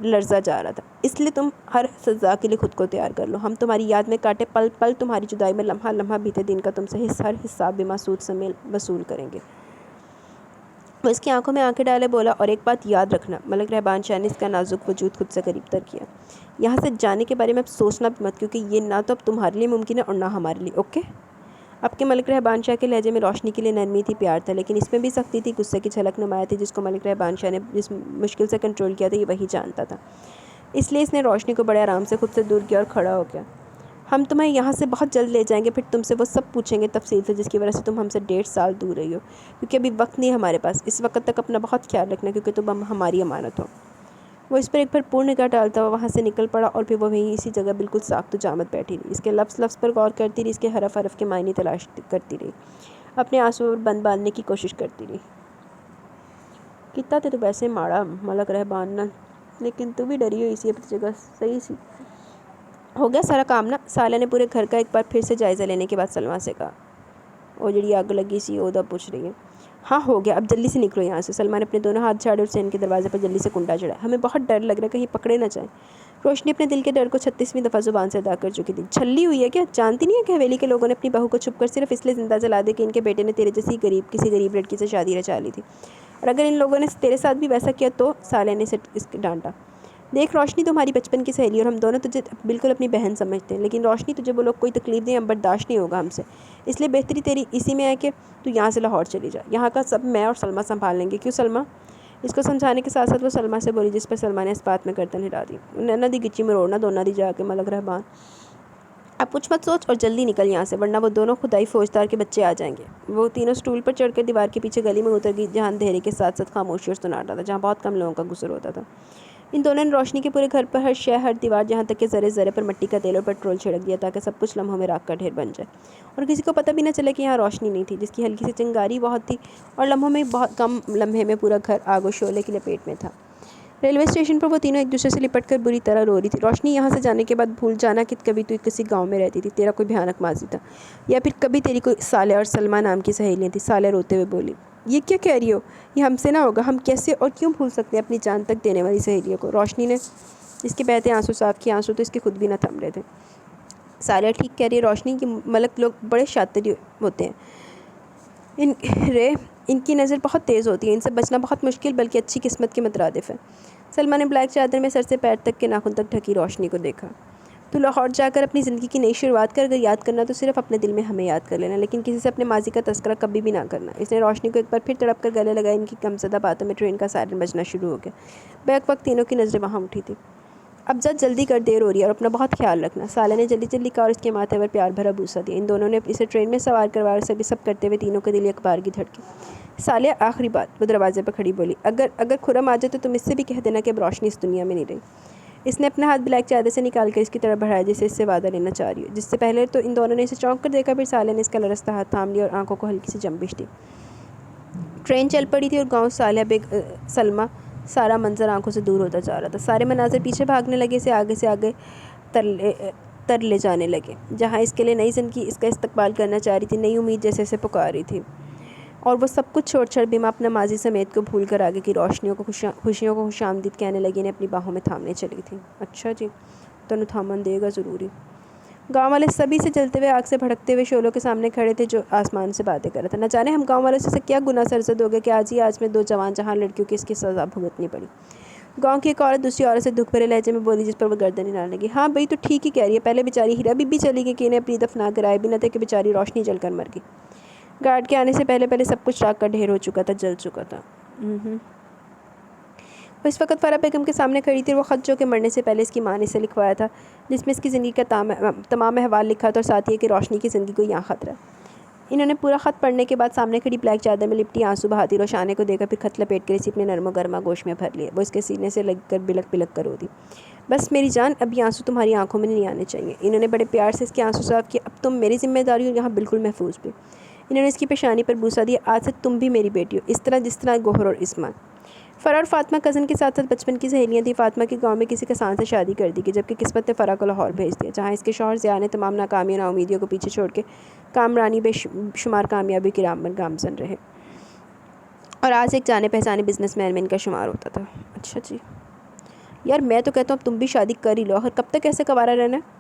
لرزا جا رہا تھا۔ اس لیے تم ہر سزا کے لیے خود کو تیار کر لو، ہم تمہاری یاد میں کاٹے پل پل، تمہاری جدائی میں لمحہ لمحہ بیتے دن کا تم سے ہر حساب بے معسود سے وصول کریں گے۔ وہ اس کی آنکھوں میں آنکھیں ڈالے بولا، اور ایک بات یاد رکھنا، ملک رہبان شاہ نے اس کا نازک وجود خود سے قریب تر کیا، یہاں سے جانے کے بارے میں اب سوچنا بھی مت، کیونکہ یہ نہ تو اب تمہارے لیے ممکن ہے اور نہ ہمارے لیے، اوکے؟ اب کے ملک رہبان شاہ کے لہجے میں روشنی کے لیے نرمی تھی، پیار تھا، لیکن اس میں بھی سختی تھی، غصے کی جھلک نمایاں تھی، جس کو ملک رہبان شاہ نے جس مشکل سے کنٹرول کیا تھا یہ وہی جانتا تھا۔ اس لیے اس نے روشنی کو بڑے آرام سے خود سے دور کیا اور کھڑا ہو گیا۔ ہم تمہیں یہاں سے بہت جلد لے جائیں گے، پھر تم سے وہ سب پوچھیں گے تفصیل سے جس کی وجہ سے تم ہم سے 1.5 سال دور رہی ہو، کیونکہ ابھی وقت نہیں ہے ہمارے پاس، اس وقت تک اپنا بہت خیال رکھنا، کیونکہ تم ہماری امانت ہو۔ وہ اس پر ایک بھرپور نگاہ ڈالتا ہوا وہاں سے نکل پڑا، اور پھر وہ وہیں اسی جگہ بالکل ساکت و جامد بیٹھی رہی، اس کے لفظ لفظ پر غور کرتی رہی، اس کے حرف حرف کے معنی تلاش کرتی رہی، اپنے آنسوں پر بند باندھنے کی کوشش کرتی رہی۔ کتا تے تو ویسے ماڑا ملک رہبان نا، لیکن تو بھی ڈری ہوئی سی، اپنی جگہ صحیح سی۔ ہو گیا سارا کام نا؟ سالیہ نے پورے گھر کا ایک بار پھر سے جائزہ لینے کے بعد سلمیٰ سے کہا۔ وہ جڑی آگ لگی سی وہ پوچھ رہی ہے۔ ہاں ہو گیا، اب جلدی سے نکلو یہاں سے۔ سلمیٰ نے اپنے دونوں ہاتھ جھاڑے اور سین کے دروازے پر جلدی سے کنڈا چڑھایا۔ ہمیں بہت ڈر لگ رہا ہے، کہیں پکڑے نہ جائیں۔ روشنی اپنے دل کے ڈر کو 36ویں دفعہ زبان سے ادا کر چکی تھی۔ چھلی ہوئی ہے کیا؟ جانتی نہیں ہے کہ حویلی کے لوگوں نے اپنی بہو کو چھپ کر صرف اس لیے زندہ جلا دیا کہ ان کے بیٹے نے تیرے جیسی کسی غریب لڑکی سے شادی رچا لی تھی، اور اگر ان لوگوں نے تیرے ساتھ بھی ویسا کیا تو؟ سالیہ نے اس کو ڈانٹا۔ دیکھ روشنی، تمہاری بچپن کی سہیلی، اور ہم دونوں تجھے بالکل اپنی بہن سمجھتے ہیں، لیکن روشنی تجھے وہ لوگ کوئی تکلیف دیں، ہم برداشت نہیں ہوگا ہم سے، اس لیے بہتری تیری اسی میں ہے کہ تو یہاں سے لاہور چلی جا، یہاں کا سب میں اور سلمیٰ سنبھال لیں گے۔ کیوں سلمیٰ؟ اس کو سمجھانے کے ساتھ ساتھ وہ سلمیٰ سے بولی، جس پر سلمیٰ نے اس بات میں گردن ہلا دی۔ نہ دی گچی مروڑنا دونوں دی جا کے ملک رہبان، اب کچھ مت سوچ اور جلدی نکل یہاں سے، ورنہ وہ دونوں خدائی فوجدار کے بچے آ جائیں گے۔ وہ تینوں سٹول پر چڑھ کر دیوار کے پیچھے گلی میں اتر گئی، جہاں اندھیرے کے ساتھ ساتھ خاموشی اور سناٹا تھا، جہاں بہت کم لوگوں کا گزر ہوتا تھا۔ ان دونوں نے روشنی کے پورے گھر پر ہر شے، ہر دیوار، جہاں تک کہ ذرے ذرے پر مٹی کا تیل اور پیٹرول چھڑک دیا، تاکہ سب کچھ لمحوں میں راکھ کا ڈھیر بن جائے، اور کسی کو پتہ بھی نہ چلے کہ یہاں روشنی نہیں تھی، جس کی ہلکی سی چنگاری بہت تھی، اور لمحوں میں بہت کم لمحے میں پورا گھر آگ و شعلے کی لپیٹ میں تھا۔ ریلوے اسٹیشن پر وہ تینوں ایک دوسرے سے لپٹ کر بری طرح رو رہی تھی۔ روشنی، یہاں سے جانے کے بعد بھول جانا کہ کبھی تو کسی گاؤں میں رہتی تھی، تیرا کوئی بھیانک ماضی تھا، یا پھر کبھی تیری کوئی سالیہ اور سلمیٰ نام کی سہیلیاں تھیں۔ سالیہ روتے ہوئے بولی، یہ کیا کہہ رہی ہو؟ یہ ہم سے نہ ہوگا، ہم کیسے اور کیوں بھول سکتے ہیں اپنی جان تک دینے والی سہیلیوں کو؟ روشنی نے اس کے بہتے آنسو صاف کیے، آنسو تو اس کے خود بھی نہ تھم رہے تھے۔ سالیہ ٹھیک کہہ رہی ہے روشنی، کہ ملک لوگ بڑے شاطر ہوتے ہیں، ان کی نظر بہت تیز ہوتی ہے، ان سے بچنا بہت مشکل بلکہ اچھی قسمت کے مترادف ہے۔ سلمیٰ نے بلیک چادر میں سر سے پیر تک کے ناخن تک ڈھکی روشنی کو دیکھا۔ تو لاہور جا کر اپنی زندگی کی نئی شروعات کر، اگر یاد کرنا تو صرف اپنے دل میں ہمیں یاد کر لینا، لیکن کسی سے اپنے ماضی کا تذکرہ کبھی بھی نہ کرنا۔ اس نے روشنی کو ایک بار پھر تڑپ کر گلے لگایا۔ ان کی غمزدہ باتوں میں ٹرین کا سائرن بجنا شروع ہو گیا۔ بیک وقت تینوں کی نظریں وہاں اٹھی تھیں۔ اب جلدی کر، دیر ہو رہی ہے، اور اپنا بہت خیال رکھنا۔ سالیہ نے جلدی جلدی کہا اور اس کے ماتھے پر پیار بھرا بوسہ دیا۔ ان دونوں نے اسے ٹرین میں سوار کروایا اور سب کرتے ہوئے تینوں کے دل ایک بارگی دھڑکے۔ سالیہ، آخری بات، وہ دروازے پر کھڑی بولی، اگر خرم آ جائے تو تم اس سے بھی کہہ دینا کہ اب روشنی اس دنیا میں نہیں رہی۔ اس نے اپنا ہاتھ بلیک چادر سے نکال کر اس کی طرف بڑھایا، جسے اس سے وعدہ لینا چاہ رہی ہو، جس سے پہلے تو ان دونوں نے اسے چونک کر دیکھا، پھر سالیہ نے اس کا لرزتا ہاتھ تھام لیا اور آنکھوں کو ہلکی سی جنبش دی۔ ٹرین چل پڑی تھی اور گاؤں، سالیہ، سلمیٰ، سارا منظر آنکھوں سے دور ہوتا جا رہا تھا۔ سارے مناظر پیچھے بھاگنے لگے، اسے آگے سے آگے تر لے جانے لگے، جہاں اس کے لیے نئی زندگی اس کا استقبال کرنا چاہ رہی تھی، نئی امید جیسے اسے پکار رہی تھی، اور وہ سب کچھ چھوڑ چھاڑ بیما اپنا ماضی سمیت کو بھول کر آگے کی خوشیوں کو خوش آمدید کہنے لگی، انہیں اپنی باہوں میں تھامنے چلی تھی۔ اچھا جی، تنو تھامن دے گا ضروری۔ گاؤں والے سبھی سے جلتے ہوئے، آگ سے بھڑکتے ہوئے شعلوں کے سامنے کھڑے تھے، جو آسمان سے باتیں کر رہا تھا۔ نہ جانے ہم گاؤں والوں سے کیا گناہ سرزد ہو گئے کہ آج میں 2 جوان جہاں لڑکیوں کی اس کی سزا بھگتنی پڑی۔ گاؤں کی ایک عورت دوسری عورت سے دکھ بھرے لہجے میں بولی، جس پر وہ گردن ہلانے لگی۔ ہاں بھئی، تو ٹھیک ہی کہہ رہی ہے، پہلے بیچاری ہیرا بی بی چلی گئی کہ انہیں اپنی دفنا کر آئے بھی نہ تھے کہ بیچاری روشنی جل کر مر گئی۔ گارڈ کے آنے سے پہلے سب کچھ راکھ کا ڈھیر ہو چکا تھا، جل چکا تھا۔ وہ اس وقت فرح بیگم کے سامنے کھڑی تھی، اور وہ خط جو کہ مرنے سے پہلے اس کی ماں نے اسے لکھوایا تھا، جس میں اس کی زندگی کا تمام احوال لکھا تھا، اور ساتھ یہ کہ روشنی کی زندگی کو یہاں خطرہ ہے۔ انہوں نے پورا خط پڑھنے کے بعد سامنے کھڑی بلیک چادر میں لپٹی آنسو بہاتی روشانے کو دیکھا، پھر خط لپیٹ کر اسے اپنے نرم و گرما گوش میں بھر لیا۔ وہ اس کے سینے سے لگ کر بلک بلک کر رو دی۔ بس میری جان، اب یہ آنسو تمہاری آنکھوں میں نہیں آنے چاہیے۔ انہوں نے بڑے پیار سے اس کے آنسو صاف کیے۔ اب تم میری ذمہ داری ہو، یہاں بالکل محفوظ بھی۔ انہوں نے اس کی پیشانی پر بوسہ دیا۔ آج سے تم بھی میری بیٹی ہو، اس طرح جس طرح گوہر اور اسما۔ فرح اور فاطمہ کزن کے ساتھ ساتھ بچپن کی سہیلیاں تھیں۔ فاطمہ کی گاؤں میں کسی کسان سے شادی کر دی گئی، جبکہ قسمت نے فرح کو لاہور بھیج دیا، جہاں اس کے شوہر ضیاء نے تمام ناکامیوں اور ناامیدیوں کو پیچھے چھوڑ کے کامرانی بے شمار کامیابی کی راہ پر گامزن رہے، اور آج ایک جانے پہچانے بزنس مین میں ان کا شمار ہوتا تھا۔ اچھا جی، یار میں تو کہتا ہوں اب تم بھی شادی کر ہی لو، آخر کب تک ایسے کنوارا رہنا ہے؟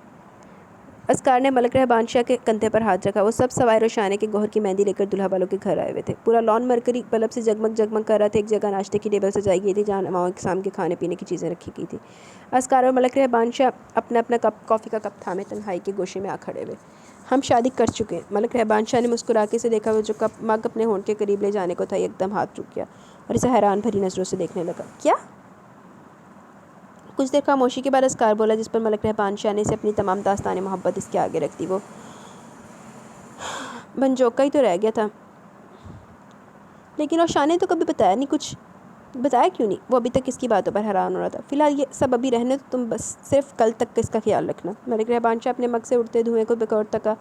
اسکار نے ملک رہبان شاہ کے کندھے پر ہاتھ رکھا۔ وہ سب سوائے روشانے کے گوہر کی مہندی لے کر دلہا والوں کے گھر آئے ہوئے تھے۔ پورا لان مرکری بلب سے جگمگ جگمگ کر رہا تھا۔ ایک جگہ ناشتے کی ٹیبل سجائی گئی تھی جہاں نوابوں کے سامنے کھانے پینے کی چیزیں رکھی گئی تھی۔ اسکار اور ملک رہبان شاہ اپنا اپنا کافی کا کپ تھامے تنہائی کے گوشے میں آ کھڑے ہوئے۔ ہم شادی کر چکے ہیں۔ ملک رہبان شاہ نے مسکرا کے اسے دیکھا۔ وہ جو مگ اپنے ہونٹ کے قریب لے جانے کو تھا ایک دم ہاتھ رک گیا اور اسے حیران بھری نظروں سے دیکھنے لگا۔ کیا؟ کچھ دیر خاموشی کے بعد اسکار بولا، جس پر ملک رہبان شاہ نے اسے اپنی تمام داستان محبت اس کے آگے رکھ دی۔ وہ بنجوکا ہی تو رہ گیا تھا، لیکن روشان نے تو کبھی بتایا نہیں کچھ۔ بتایا کیوں نہیں؟ وہ ابھی تک اس کی باتوں پر حیران ہو رہا تھا۔ فی الحال یہ سب ابھی رہنے تو تم بس صرف کل تک اس کا خیال رکھنا۔ ملک رہبان شاہ اپنے مگ سے اڑتے دھوئیں کو بکورتا کہا،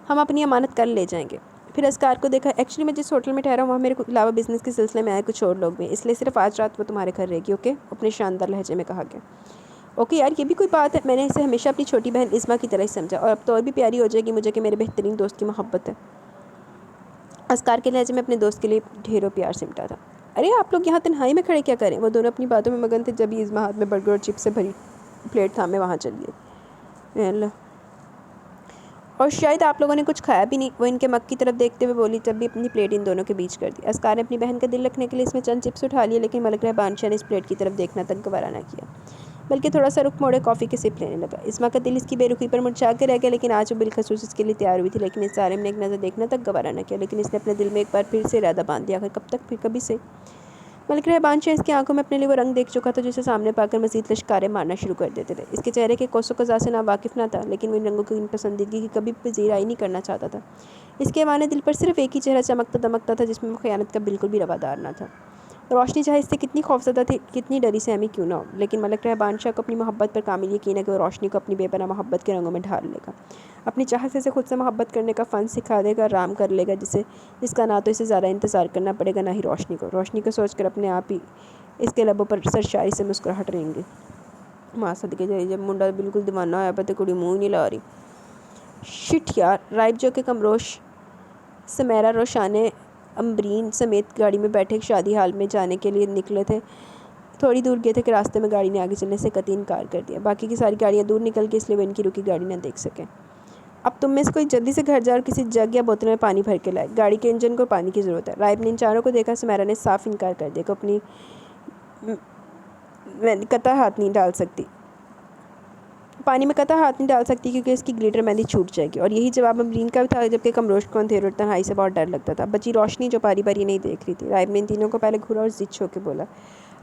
ہم اپنی امانت کل لے جائیں گے۔ پھر اسکار کو دیکھا، ایکچولی میں جس ہوٹل میں ٹھہرا ہوں وہاں میرے علاوہ بزنس کے سلسلے میں آئے کچھ اور لوگ بھی ہیں، اس لیے صرف آج رات وہ تمہارے گھر رہے گی، اوکے؟ اپنے شاندار لہجے میں کہا گیا۔ اوکے یار، یہ بھی کوئی بات ہے؟ میں نے اسے ہمیشہ اپنی چھوٹی بہن عظمیٰ کی طرح ہی سمجھا، اور اب تو اور بھی پیاری ہو جائے گی مجھے کہ میرے بہترین دوست کی محبت ہے۔ اسکار کے لہجے میں اپنے دوست کے لیے ڈھیروں پیار سمٹا تھا۔ ارے آپ لوگ یہاں تنہائی میں کھڑے کیا کریں؟ وہ دونوں اپنی باتوں میں مگن تھے جب عظمیٰ ہاتھ میں برگر اور چپس سے بھری پلیٹ تھامے وہاں چلی گئی۔ اور شاید آپ لوگوں نے کچھ کھایا بھی نہیں، وہ ان کے مگ کی طرف دیکھتے ہوئے بولی، جب بھی اپنی پلیٹ ان دونوں کے بیچ کر دی۔ اسکار نے اپنی بہن کا دل رکھنے کے لیے اس میں چند چپس اٹھا لیے، لیکن ملک رہبان شاہ نے اس پلیٹ کی طرف دیکھنا تک گوارا نہ کیا، بلکہ تھوڑا سا رخ موڑے کافی کے سپ لینے لگا۔ عظمیٰ کا دل اس کی بے رخی پر مرجھا کے رہ گیا، لیکن آج وہ بالخصوص اس کے لیے تیار ہوئی تھی، لیکن اس ظالم نے ایک نظر دیکھنا تک گوارا نہ کیا۔ لیکن اس نے اپنے دل میں ایک بار پھر سے ارادہ باندھ دیا، آخر کب تک؟ پھر کبھی سے۔ ملک رہبان شاہ اس کی آنکھوں میں اپنے لیے وہ رنگ دیکھ چکا تھا جسے سامنے پا کر مزید لشکاریں مارنا شروع کر دیتے تھے۔ اس کے چہرے کے کوس و قزح سے ناواقف نہ تھا، لیکن وہ ان رنگوں کی پسندیدگی کی کبھی پذیرائی نہیں کرنا چاہتا تھا۔ اس کے ایوان دل پر صرف ایک ہی چہرہ چمکتا دمکتا تھا جس میں وہ خیانت کا بالکل بھی روادار نہ تھا۔ روشنی چاہے اس سے کتنی خوفزدہ تھی، کتنی ڈری سہمی کیوں نہ ہو، لیکن ملک رہبان شاہ کو اپنی محبت پر کامل یقین ہے کہ وہ روشنی کو اپنی بے پناہ محبت کے رنگوں میں ڈھال لے گا، اپنی چاہت سے اسے خود سے محبت کرنے کا فن سکھا دے گا، رام کر لے گا، جس کا نہ تو اسے زیادہ انتظار کرنا پڑے گا نہ ہی روشنی کو سوچ کر اپنے آپ ہی اس کے لبوں پر سرشاری سے مسکراہٹ رہیں گی۔ ماں صدقے جائے، جب منڈا بالکل دیوانہ ہوا پتہ کڑی منہ نہیں لا رہی۔ شٹ یار، رائب جو کہ کمروش سمیرا روشانے امبرین سمیت گاڑی میں بیٹھے شادی حال میں جانے کے لیے نکلے تھے۔ تھوڑی دور گئے تھے کہ راستے میں گاڑی نے آگے چلنے سے قطعی انکار کر دیا۔ باقی کی ساری گاڑیاں دور نکل گئی، اس لیے وہ ان کی رکی گاڑی نہ دیکھ سکے۔ اب تم میں سے کوئی جلدی سے گھر جا اور کسی جگ یا بوتل میں پانی بھر کے لائے، گاڑی کے انجن کو پانی کی ضرورت ہے۔ رائب نے ان چاروں کو دیکھا۔ سمیرا نے صاف انکار کر دیا کہ اپنی قطع ہاتھ نہیں ڈال سکتی، پانی میں قطع ہاتھ نہیں ڈال سکتی کیونکہ اس کی گلیٹر مہندی چھوٹ جائے گی، اور یہی جواب امبرین کا بھی تھا، جبکہ کمروش کو اندھیرے اور تنہائی سے بہت ڈر لگتا تھا۔ بچی روشنی جو باری باری نہیں دیکھ رہی تھی۔ رائب نے ان تینوں کو پہلے گھورا اور ضد ہو کے بولا،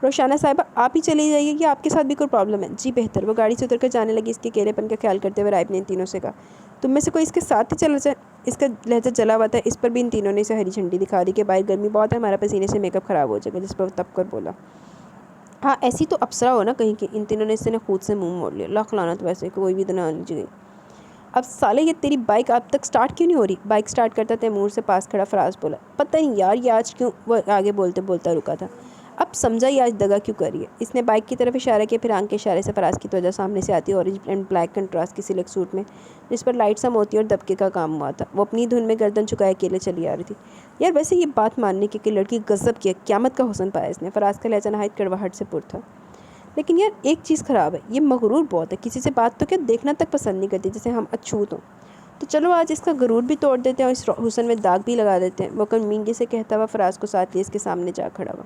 روشانہ صاحبہ آپ ہی چلی جائیے کہ آپ کے ساتھ بھی کوئی پرابلم ہے؟ جی بہتر۔ وہ گاڑی سے اتر کر جانے لگی۔ اس کے اکیلے پن کا خیال کرتے ہوئے رائب نے ان تینوں سے کہا، تم میں سے کوئی اس کے ساتھ ہی چلا جائے۔ اس کا لہجہ جلا ہوا تھا۔ اس پر بھی ان تینوں نے اسے ہری جھنڈی دکھا دی کہ باہر گرمی بہت ہے، ہمارا پسینے سے میک اپ خراب ہو جائے گا، جس پر وہ تپ کر بولا، ہاں ایسی تو اپسرا ہو نا کہیں کی۔ ان تینوں نے اس سے خود سے منہ موڑ لیا۔ لاکھ لعنت ویسے کوئی بھی دنا لیجیے گئی۔ اب سالے یہ تیری بائک اب تک سٹارٹ کیوں نہیں ہو رہی؟ بائک سٹارٹ کرتا تیمور سے پاس کھڑا فراز بولا، پتہ نہیں یار یہ آج کیوں۔ وہ آگے بولتے بولتا رکا تھا۔ اب سمجھا یہ آج دگا کیوں کر رہی ہے۔ اس نے بائک کی طرف اشارہ کیا، پھر آنکھ کے اشارے سے فراز کی توجہ سامنے سے آتی اورنج اینڈ بلیک کنٹراسٹ کی سلک سوٹ میں جس پر لائٹ سا موتی اور دبکے کا کام ہوا تھا، وہ اپنی دھن میں گردن چکائے اکیلے چلی آ رہی تھی۔ یار ویسے یہ بات ماننے کی کہ لڑکی غضب کی ہے، قیامت کا حسن پایا اس نے۔ فراز کا لہجہ نہایت کڑواہٹ سے پر تھا۔ لیکن یار ایک چیز خراب ہے، یہ مغرور بہت ہے، کسی سے بات تو کیا دیکھنا تک پسند نہیں کرتی جیسے ہم اچھوت ہوں۔ تو چلو آج اس کا غرور بھی توڑ دیتے ہیں اور اس حسن میں داغ بھی لگا دیتے ہیں۔ وہ کمینگی سے کہتا ہوا فراز کو ساتھ لیے اس کے سامنے جا کھڑا ہوا۔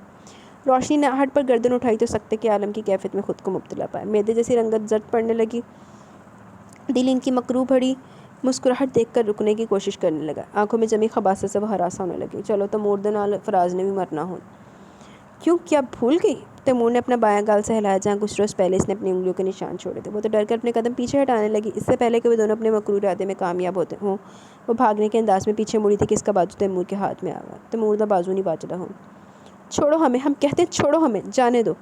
روشنی نے آہٹ پر گردن اٹھائی تو سکتے کے عالم کی کیفیت میں خود کو مبتلا پایا۔ میدے جیسی رنگت زرد پڑنے لگی۔ دل ان کی مکروہ بھری مسکراہٹ دیکھ کر رکنے کی کوشش کرنے لگا۔ آنکھوں میں جمی خباثت سے وہ ہراس ہونے لگی۔ چلو تو مردے نال فراز نے بھی مرنا ہو۔ کیوں، کیا بھول گئی؟ تیمور نے اپنا بایاں گال سہلایا جہاں کچھ روز پہلے اس نے اپنی انگلیوں کے نشان چھوڑے تھے۔ وہ تو ڈر کر اپنے قدم پیچھے ہٹانے لگی۔ اس سے پہلے کہ وہ دونوں اپنے مکروہ ارادے میں کامیاب ہوتے ہوں، وہ بھاگنے کے انداز میں پیچھے مڑی تھی کہ اس کا بازو تیمور کے ہاتھ میں آ گیا۔ تیمور دا بازو نہیں باجدا ہوں، چھوڑو ہمیں، ہم کہتے ہیں چھوڑو ہمیں، جانے دو۔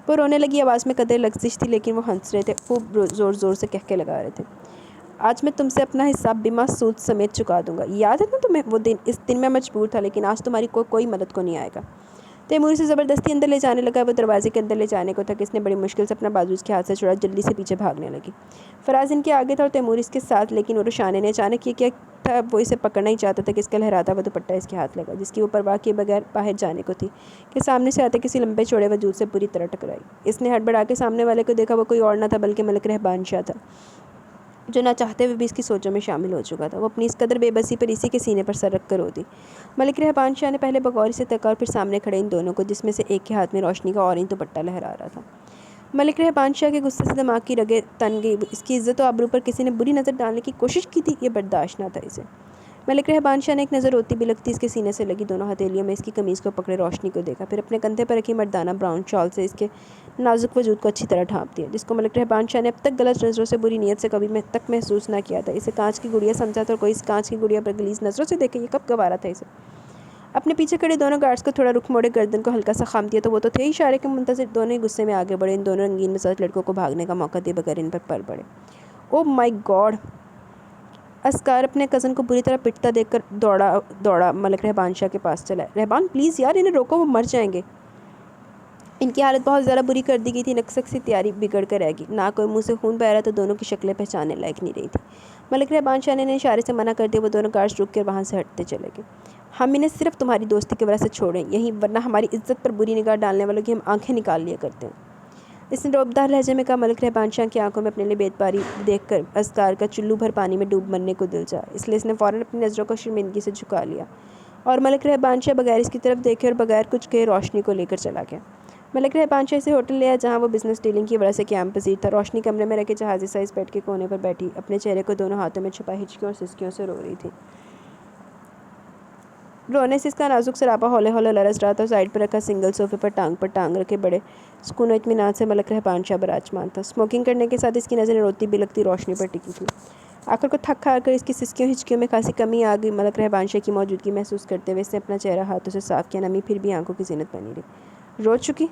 وہ رونے لگی۔ آواز میں قدر لغزش تھی، لیکن وہ ہنس رہے تھے، خوب زور زور سے کہکے لگا رہے تھے۔ آج میں تم سے اپنا حساب بما سود سمیت چکا دوں گا، یاد ہے نا تمہیں وہ دن؟ اس دن میں مجبور تھا، لیکن آج تمہاری کوئی مدد کو نہیں آئے گا۔ تیمور اسے زبردستی اندر لے جانے لگا۔ وہ دروازے کے اندر لے جانے کو تھا کہ اس نے بڑی مشکل سے اپنا بازو اس کے ہاتھ سے چھڑا، جلدی سے پیچھے بھاگنے لگی۔ فراز ان کے آگے تھا اور تیمور اس کے ساتھ، لیکن وہ روشانے نے اچانک یہ کیا تھا، وہ اسے پکڑنا ہی چاہتا تھا کہ اس کا لہراتا ہوا دوپٹہ اس کے ہاتھ لگا، جس کی وہ پرواہ کیے بغیر باہر جانے کو تھی کہ سامنے سے آتے کسی لمبے چوڑے وجود سے پوری طرح ٹکرائی۔ اس نے ہڑبڑا کے سامنے والے کو دیکھا۔ وہ کوئی اور نہ تھا بلکہ ملک رہبان شاہ تھا۔ جو نہ چاہتے ہوئے بھی اس کی سوچوں میں شامل ہو چکا تھا۔ وہ اپنی اس قدر بے بسی پر اسی کے سینے پر سر رکھ کر روتی۔ ملک رہبان شاہ نے پہلے بغور اسے تکا اور پھر سامنے کھڑے ان دونوں کو، جس میں سے ایک کے ہاتھ میں روشنی کا اورنج دوپٹہ لہرا رہا تھا۔ ملک رہبان شاہ کے غصے سے دماغ کی رگیں تن گئی۔ اس کی عزت و آبرو پر کسی نے بری نظر ڈالنے کی کوشش کی تھی، یہ برداشت نہ تھا اسے۔ ملک رہبان شاہ نے ایک نظر روتی بلکتی اس کے سینے سے لگی دونوں ہتھیلیوں میں اس کی قمیض کو پکڑے روشنی کو دیکھا، پھر اپنے کندھے پر رکھی مردانہ براؤن شال سے اس کے نازک وجود کو اچھی طرح ڈھانپ دیا، جس کو ملک رہبان شاہ نے اب تک غلط نظروں سے بری نیت سے کبھی تک محسوس نہ کیا تھا۔ اسے کانچ کی گڑیا سمجھا تھا اور کوئی اس کانچ کی گڑیا پر غلیظ نظروں سے دیکھے، یہ کب گوارا تھا اسے۔ اپنے پیچھے کھڑے دونوں گارڈز کو تھوڑا رخ موڑے، گردن کو ہلکا سا خم دیا تو وہ تو تھے اشارے کے منتظر۔ دونوں ہی غصے میں آگے بڑھے، ان دونوں رنگین مزاج لڑکوں کو بھاگنے کا موقع دے بغیر ان پر پڑ پڑے۔ او مائی گاڈ! اسکار اپنے کزن کو بری طرح پٹتا دیکھ کر دوڑا ملک رہبان شاہ کے پاس چلا۔ رہبان پلیز یار، انہیں روکو، وہ مر جائیں گے۔ ان کی حالت بہت زیادہ بری کر دی گئی تھی، نکسک سی تیاری بگڑ کر رہ گئی، ناک اور منہ سے خون بہہ رہا تھا، دونوں کی شکلیں پہچاننے لائق نہیں رہی تھی۔ ملک رہبان شاہ نے انہیں اشارے سے منع کر دیا، وہ دونوں گارڈز رک کر وہاں سے ہٹتے چلے گئے۔ ہم انہیں صرف تمہاری دوستی کی وجہ سے چھوڑیں یہیں، ورنہ ہماری عزت پر بری نگاہ ڈالنے والوں کی ہم آنکھیں نکال لیا کرتے ہیں، اس نے روبدار لہجے میں کہا۔ ملک رہبان شاہ کی آنکھوں میں اپنے لیے بےدباری دیکھ کر اسکار کا چلو بھر پانی میں ڈوب مرنے کو دل چاہا، اس لیے اس نے فوراً اپنی نظروں کو شرمندگی سے جھکا لیا اور ملک رہبان شاہ بغیر اس کی طرف دیکھے اور بغیر کچھ کہے روشنی کو لے کر چلا گیا۔ ملک رہبان شاہ اسے ہوٹل لے آیا جہاں وہ بزنس ڈیلنگ کی وجہ سے قیام پذیر تھا۔ روشنی کمرے میں رکھے جہازی سائز بیڈ کے کونے پر بیٹھی اپنے چہرے کو دونوں ہاتھوں میں چھپائے ہچکیوں اور سسکیوں سے رو رہی تھی۔ رونے سے اس کا نازک سراپا ہولے ہولے لرز رہا تھا اور سائڈ پر رکھا سنگل صوفے پر ٹانگ رکھے بڑے سکون و اطمینان سے ملک رہبان شاہ براجمان تھا۔ اسموکنگ کرنے کے ساتھ اس کی نظریں روتی بلکتی روشنی پر ٹکی تھی۔ آخر کو تھک ہار کر اس کی سسکیوں ہچکیوں میں خاصی کمی آ گئی۔ ملک رہبان شاہ کی موجودگی محسوس کرتے ہوئے اس نے اپنا چہرہ ہاتھوں سے صاف کیا، نمی پھر بھی آنکھوں کی زینت بنی رہی۔ رو چکی؟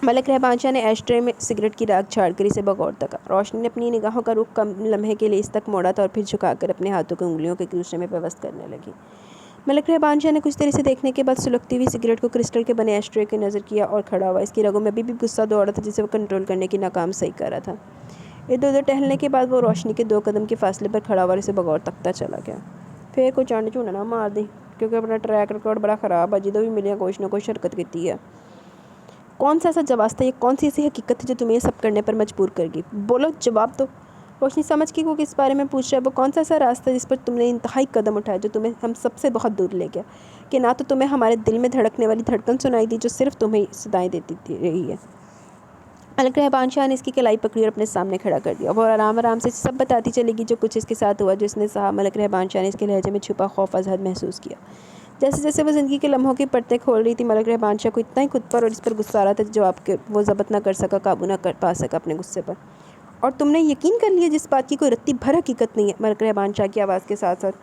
ملک رہبان شاہ نے ایش ٹرے میں سگریٹ کی راکھ جھاڑ کر اسے بغور تکا۔ روشنی نے اپنی نگاہوں کا رخ کم لمحے کے لیے اس تک موڑا تھا اور پھر جھکا کر اپنے ہاتھوں کو انگلیوں کے ایک دوسرے میں پیوست کرنے لگی۔ ملک رہبان شاہ نے کچھ دیر اسے دیکھنے کے بعد سلگتی ہوئی سگریٹ کو کرسٹل کے بنے ایش ٹرے کی نظر کیا اور کھڑا ہوا۔ اس کی رگوں میں ابھی بھی غصہ دوڑا تھا جسے وہ کنٹرول کرنے کی ناکام صحیح کر رہا تھا۔ ادھر ادھر ٹہلنے کے بعد وہ روشنی کے 2 قدم کے فاصلے پر کھڑا ہوا اور اسے بغور تکتا چلا گیا۔ پھر کوئی چانڈ چونڈ نہ مار دی، کیونکہ اپنا ٹریک ریکارڈ بڑا خراب ہے، جدوں بھی ملیا کچھ نہ کچھ حرکت کیتی ہے۔ کون سا ایسا جواز تھا، یہ کون سی ایسی حقیقت ہے جو تمہیں یہ سب کرنے پر مجبور کر گئی؟ بولو، جواب دو۔ روشنی سمجھ کی وہ کس بارے میں پوچھ رہا ہے۔ وہ کون سا ایسا راستہ جس پر تم نے انتہائی قدم اٹھایا جو تمہیں ہم سب سے بہت دور لے گیا، کہ نہ تو تمہیں ہمارے دل میں دھڑکنے والی دھڑکن سنائی دی جو صرف تمہیں صدائیں دیتی رہی ہے۔ ملک رہبان شاہ نے اس کی کلائی پکڑی اور اپنے سامنے کھڑا کر دیا۔ وہ آرام آرام سے سب بتاتی چلے گی جو کچھ اس کے ساتھ ہوا، جو اس نے سہا۔ ملک رہبان شاہ نے اس کے لہجے میں چھپا خوف از حد محسوس کیا۔ جیسے جیسے وہ زندگی کے لمحوں کی پرتیں کھول رہی تھی، ملک رہبان شاہ کو اتنا ہی خود پر اور اس پر غصہ آ رہا تھا جواب کہ وہ ضبط نہ کر سکا، قابو نہ پا سکا اپنے غصے پر۔ اور تم نے یقین کر لیا جس بات کی کوئی رتی بھر حقیقت نہیں ہے؟ ملک رہبان شاہ کی آواز کے ساتھ ساتھ